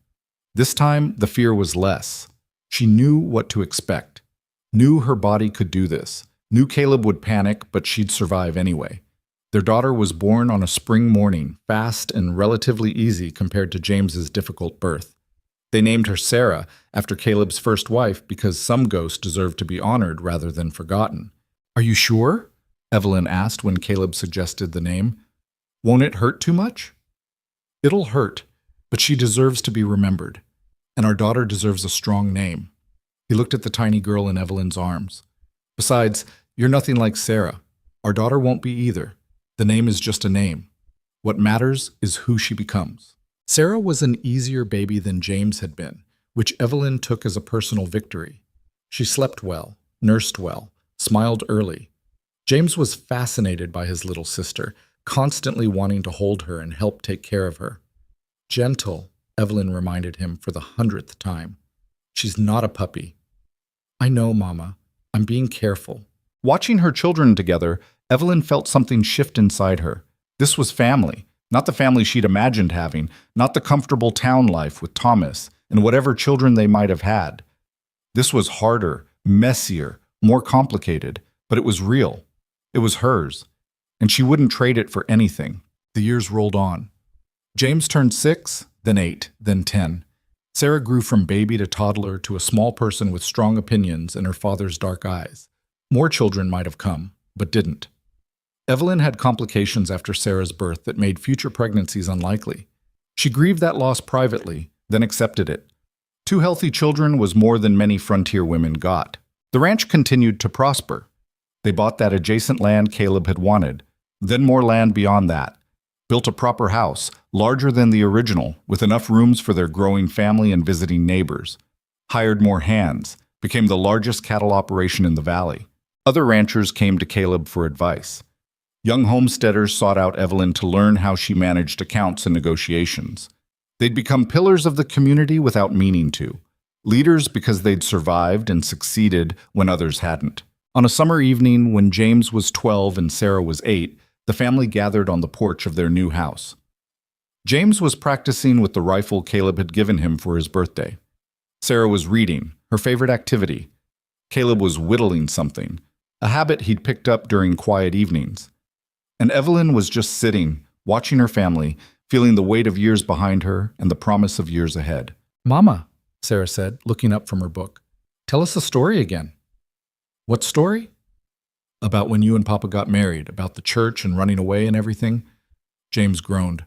This time, the fear was less. She knew what to expect. Knew her body could do this. Knew Caleb would panic, but she'd survive anyway. Their daughter was born on a spring morning, fast and relatively easy compared to James's difficult birth. They named her Sarah after Caleb's first wife because some ghosts deserve to be honored rather than forgotten. Are you sure? Evelyn asked when Caleb suggested the name. Won't it hurt too much? It'll hurt, but she deserves to be remembered, and our daughter deserves a strong name. He looked at the tiny girl in Evelyn's arms. Besides, you're nothing like Sarah. Our daughter won't be either. The name is just a name. What matters is who she becomes. Sarah was an easier baby than James had been, which Evelyn took as a personal victory. She slept well, nursed well, smiled early. James was fascinated by his little sister, constantly wanting to hold her and help take care of her. Gentle, Evelyn reminded him for the 100th time. She's not a puppy. I know, Mama. I'm being careful. Watching her children together, Evelyn felt something shift inside her. This was family, not the family she'd imagined having, not the comfortable town life with Thomas and whatever children they might have had. This was harder, messier, more complicated, but it was real. It was hers, and she wouldn't trade it for anything. The years rolled on. James turned 6, then 8, then 10. Sarah grew from baby to toddler to a small person with strong opinions and her father's dark eyes. More children might have come, but didn't. Evelyn had complications after Sarah's birth that made future pregnancies unlikely. She grieved that loss privately, then accepted it. 2 healthy children was more than many frontier women got. The ranch continued to prosper. They bought that adjacent land Caleb had wanted, then more land beyond that. Built a proper house, larger than the original, with enough rooms for their growing family and visiting neighbors. Hired more hands, became the largest cattle operation in the valley. Other ranchers came to Caleb for advice. Young homesteaders sought out Evelyn to learn how she managed accounts and negotiations. They'd become pillars of the community without meaning to. Leaders because they'd survived and succeeded when others hadn't. On a summer evening when James was 12 and Sarah was 8, the family gathered on the porch of their new house. James was practicing with the rifle Caleb had given him for his birthday. Sarah was reading, her favorite activity. Caleb was whittling something, a habit he'd picked up during quiet evenings. And Evelyn was just sitting, watching her family, feeling the weight of years behind her and the promise of years ahead. "Mama," Sarah said, looking up from her book, "tell us a story again." "What story?" "About when you and Papa got married, about the church and running away and everything." James groaned.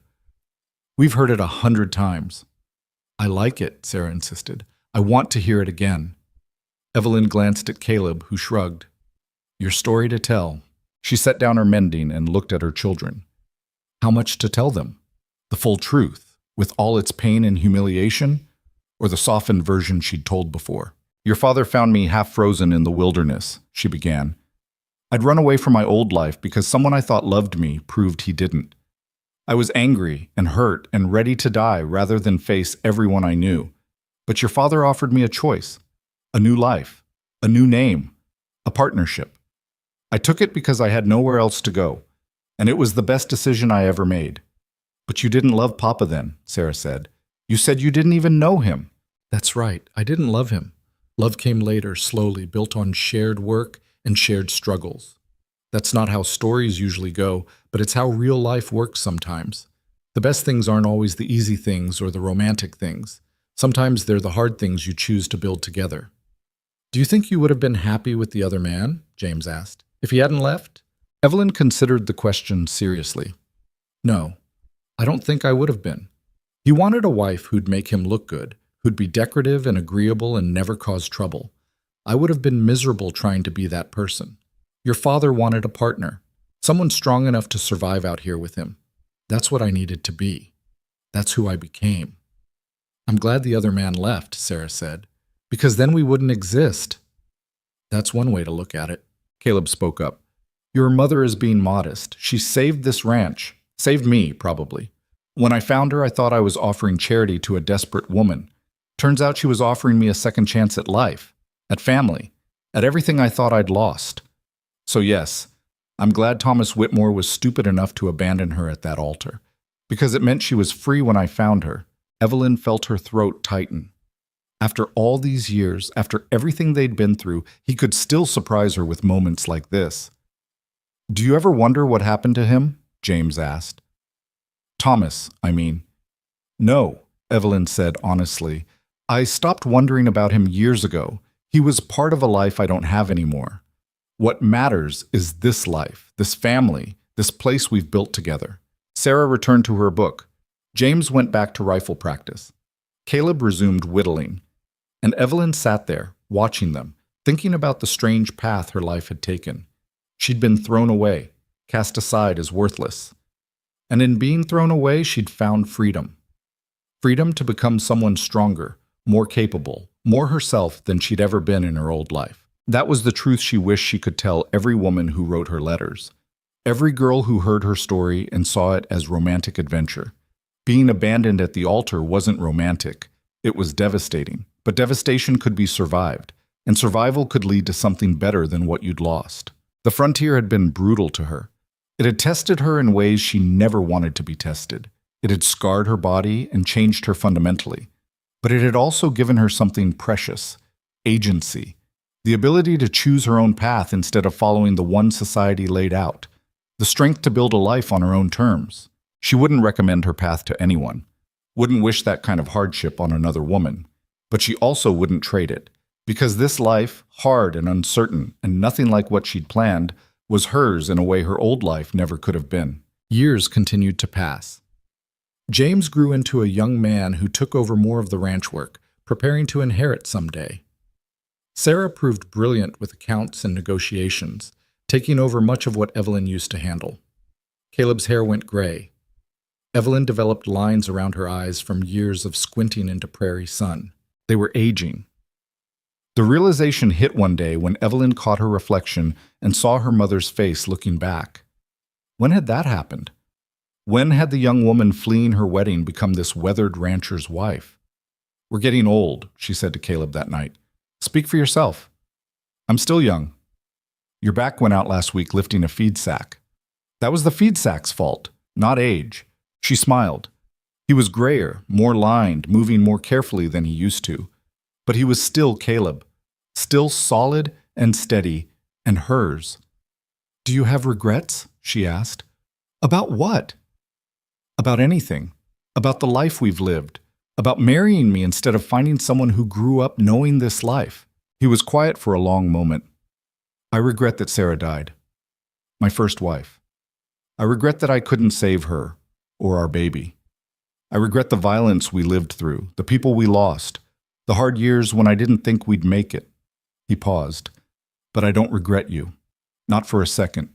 "We've heard it 100 times." "I like it," Sarah insisted. "I want to hear it again." Evelyn glanced at Caleb, who shrugged. "Your story to tell." She set down her mending and looked at her children. How much to tell them? The full truth, with all its pain and humiliation, or the softened version she'd told before? "Your father found me half frozen in the wilderness," she began. "I'd run away from my old life because someone I thought loved me proved he didn't. I was angry and hurt and ready to die rather than face everyone I knew. But your father offered me a choice, a new life, a new name, a partnership. I took it because I had nowhere else to go, and it was the best decision I ever made." "But you didn't love Papa then," Sarah said. "You said you didn't even know him." "That's right, I didn't love him. Love came later, slowly, built on shared work and shared struggles. That's not how stories usually go, but it's how real life works sometimes. The best things aren't always the easy things or the romantic things. Sometimes they're the hard things you choose to build together." "Do you think you would have been happy with the other man?" James asked. "If he hadn't left?" Evelyn considered the question seriously. "No, I don't think I would have been. He wanted a wife who'd make him look good, who'd be decorative and agreeable and never cause trouble. I would have been miserable trying to be that person. Your father wanted a partner, someone strong enough to survive out here with him. That's what I needed to be. That's who I became." "I'm glad the other man left," Sarah said, "because then we wouldn't exist." "That's one way to look at it." Caleb spoke up. "Your mother is being modest. She saved this ranch. Saved me, probably. When I found her, I thought I was offering charity to a desperate woman. Turns out she was offering me a second chance at life, at family, at everything I thought I'd lost. So yes, I'm glad Thomas Whitmore was stupid enough to abandon her at that altar, because it meant she was free when I found her." Evelyn felt her throat tighten. After all these years, after everything they'd been through, he could still surprise her with moments like this. "Do you ever wonder what happened to him?" James asked. "Thomas, I mean." "No," Evelyn said honestly. "I stopped wondering about him years ago. He was part of a life I don't have anymore. What matters is this life, this family, this place we've built together." Sarah returned to her book. James went back to rifle practice. Caleb resumed whittling. And Evelyn sat there, watching them, thinking about the strange path her life had taken. She'd been thrown away, cast aside as worthless. And in being thrown away, she'd found freedom. Freedom to become someone stronger, more capable, more herself than she'd ever been in her old life. That was the truth she wished she could tell every woman who wrote her letters. Every girl who heard her story and saw it as romantic adventure. Being abandoned at the altar wasn't romantic. It was devastating. But devastation could be survived, and survival could lead to something better than what you'd lost. The frontier had been brutal to her. It had tested her in ways she never wanted to be tested. It had scarred her body and changed her fundamentally. But it had also given her something precious: agency. The ability to choose her own path instead of following the one society laid out. The strength to build a life on her own terms. She wouldn't recommend her path to anyone. Wouldn't wish that kind of hardship on another woman. But she also wouldn't trade it. Because this life, hard and uncertain, and nothing like what she'd planned, was hers in a way her old life never could have been. Years continued to pass. James grew into a young man who took over more of the ranch work, preparing to inherit someday. Sarah proved brilliant with accounts and negotiations, taking over much of what Evelyn used to handle. Caleb's hair went gray. Evelyn developed lines around her eyes from years of squinting into prairie sun. They were aging. The realization hit one day when Evelyn caught her reflection and saw her mother's face looking back. When had that happened? When had the young woman fleeing her wedding become this weathered rancher's wife? "We're getting old," she said to Caleb that night. "Speak for yourself." "I'm still young." "Your back went out last week lifting a feed sack." "That was the feed sack's fault, not age." She smiled. He was grayer, more lined, moving more carefully than he used to. But he was still Caleb, still solid and steady, and hers. "Do you have regrets?" she asked. "About what?" "About anything. About the life we've lived. About marrying me instead of finding someone who grew up knowing this life." He was quiet for a long moment. "I regret that Sarah died. My first wife. I regret that I couldn't save her, or our baby. I regret the violence we lived through, the people we lost, the hard years when I didn't think we'd make it." He paused. "But I don't regret you. Not for a second.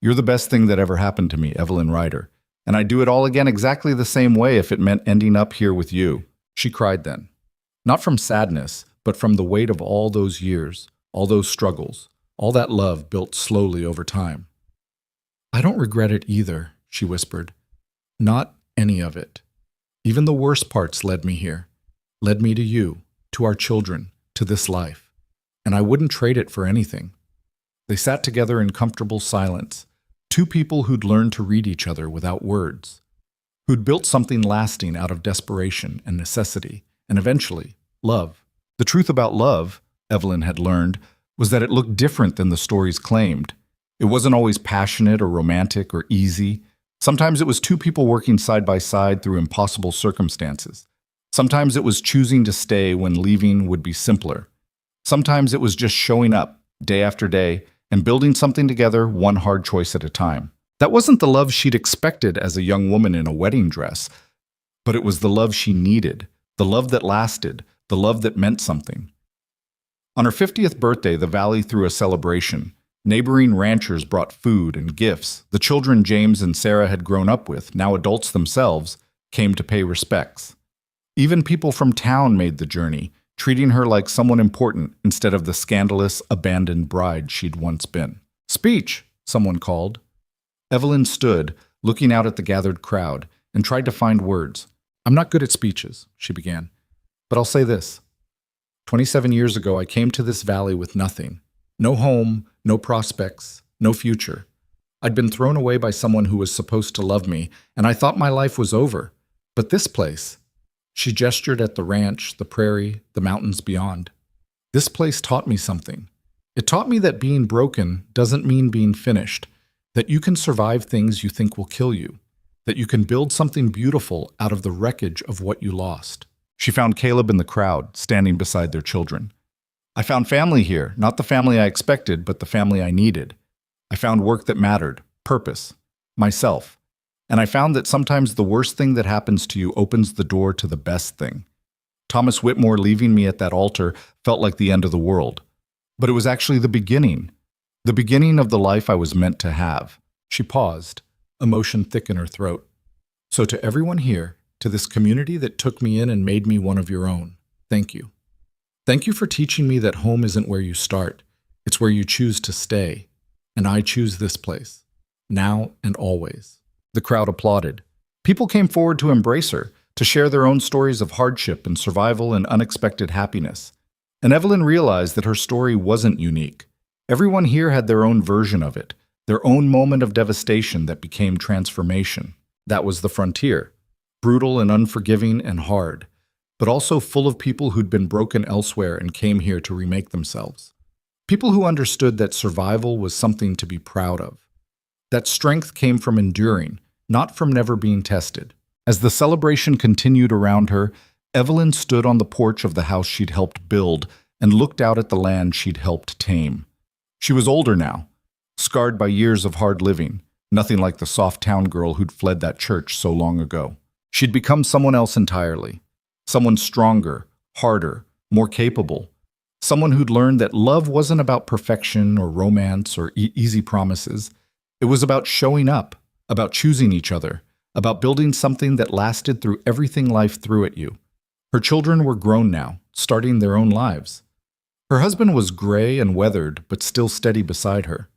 You're the best thing that ever happened to me, Evelyn Ryder. And I'd do it all again exactly the same way if it meant ending up here with you." She cried then. Not from sadness, but from the weight of all those years, all those struggles, all that love built slowly over time. "I don't regret it either," she whispered. "Not any of it. Even the worst parts led me here, led me to you, to our children, to this life. And I wouldn't trade it for anything." They sat together in comfortable silence, two people who'd learned to read each other without words, who'd built something lasting out of desperation and necessity, and eventually, love. The truth about love, Evelyn had learned, was that it looked different than the stories claimed. It wasn't always passionate or romantic or easy. Sometimes it was two people working side by side through impossible circumstances. Sometimes it was choosing to stay when leaving would be simpler. Sometimes it was just showing up, day after day, and building something together, one hard choice at a time. That wasn't the love she'd expected as a young woman in a wedding dress, but it was the love she needed, the love that lasted, the love that meant something. On her 50th birthday, the valley threw a celebration. Neighboring ranchers brought food and gifts. The children James and Sarah had grown up with, now adults themselves, came to pay respects. Even people from town made the journey, treating her like someone important instead of the scandalous, abandoned bride she'd once been. "Speech," someone called. Evelyn stood, looking out at the gathered crowd, and tried to find words. "I'm not good at speeches," she began, "but I'll say this. 27 years ago, I came to this valley with nothing. No home, no prospects, no future. I'd been thrown away by someone who was supposed to love me, and I thought my life was over. But this place," she gestured at the ranch, the prairie, the mountains beyond. "This place taught me something. It taught me that being broken doesn't mean being finished, that you can survive things you think will kill you, that you can build something beautiful out of the wreckage of what you lost." She found Caleb in the crowd, standing beside their children. "I found family here, not the family I expected, but the family I needed. I found work that mattered, purpose, myself. And I found that sometimes the worst thing that happens to you opens the door to the best thing. Thomas Whitmore leaving me at that altar felt like the end of the world. But it was actually the beginning of the life I was meant to have. She paused, emotion thick in her throat. So to everyone here, to this community that took me in and made me one of your own, thank you. Thank you for teaching me that home isn't where you start, it's where you choose to stay. And I choose this place, now and always. The crowd applauded. People came forward to embrace her, to share their own stories of hardship and survival and unexpected happiness. And Evelyn realized that her story wasn't unique. Everyone here had their own version of it, their own moment of devastation that became transformation. That was the frontier, brutal and unforgiving and hard, but also full of people who'd been broken elsewhere and came here to remake themselves. People who understood that survival was something to be proud of. That strength came from enduring, not from never being tested. As the celebration continued around her, Evelyn stood on the porch of the house she'd helped build and looked out at the land she'd helped tame. She was older now, scarred by years of hard living, nothing like the soft town girl who'd fled that church so long ago. She'd become someone else entirely, someone stronger, harder, more capable, someone who'd learned that love wasn't about perfection or romance or easy promises. It was about showing up, about choosing each other, about building something that lasted through everything life threw at you. Her children were grown now, starting their own lives. Her husband was gray and weathered, but still steady beside her.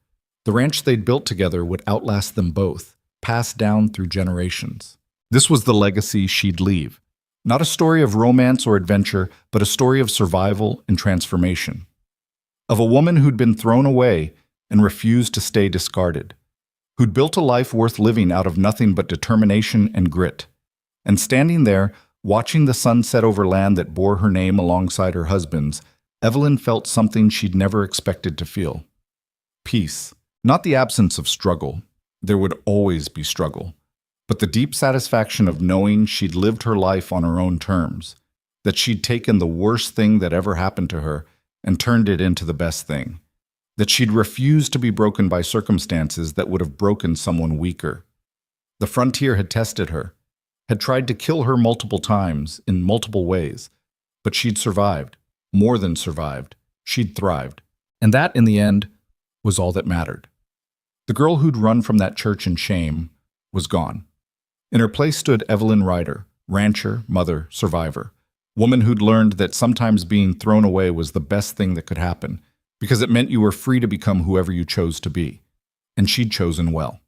The ranch they'd built together would outlast them both, passed down through generations. This was the legacy she'd leave. Not a story of romance or adventure, but a story of survival and transformation. Of a woman who'd been thrown away and refused to stay discarded. Who'd built a life worth living out of nothing but determination and grit. And standing there, watching the sun set over land that bore her name alongside her husband's, Evelyn felt something she'd never expected to feel. Peace. Not the absence of struggle. There would always be struggle. But the deep satisfaction of knowing she'd lived her life on her own terms. That she'd taken the worst thing that ever happened to her and turned it into the best thing. That she'd refused to be broken by circumstances that would have broken someone weaker. The frontier had tested her, had tried to kill her multiple times in multiple ways, but she'd survived, more than survived, she'd thrived. And that, in the end, was all that mattered. The girl who'd run from that church in shame was gone. In her place stood Evelyn Ryder, rancher, mother, survivor, woman who'd learned that sometimes being thrown away was the best thing that could happen, because it meant you were free to become whoever you chose to be. And she'd chosen well.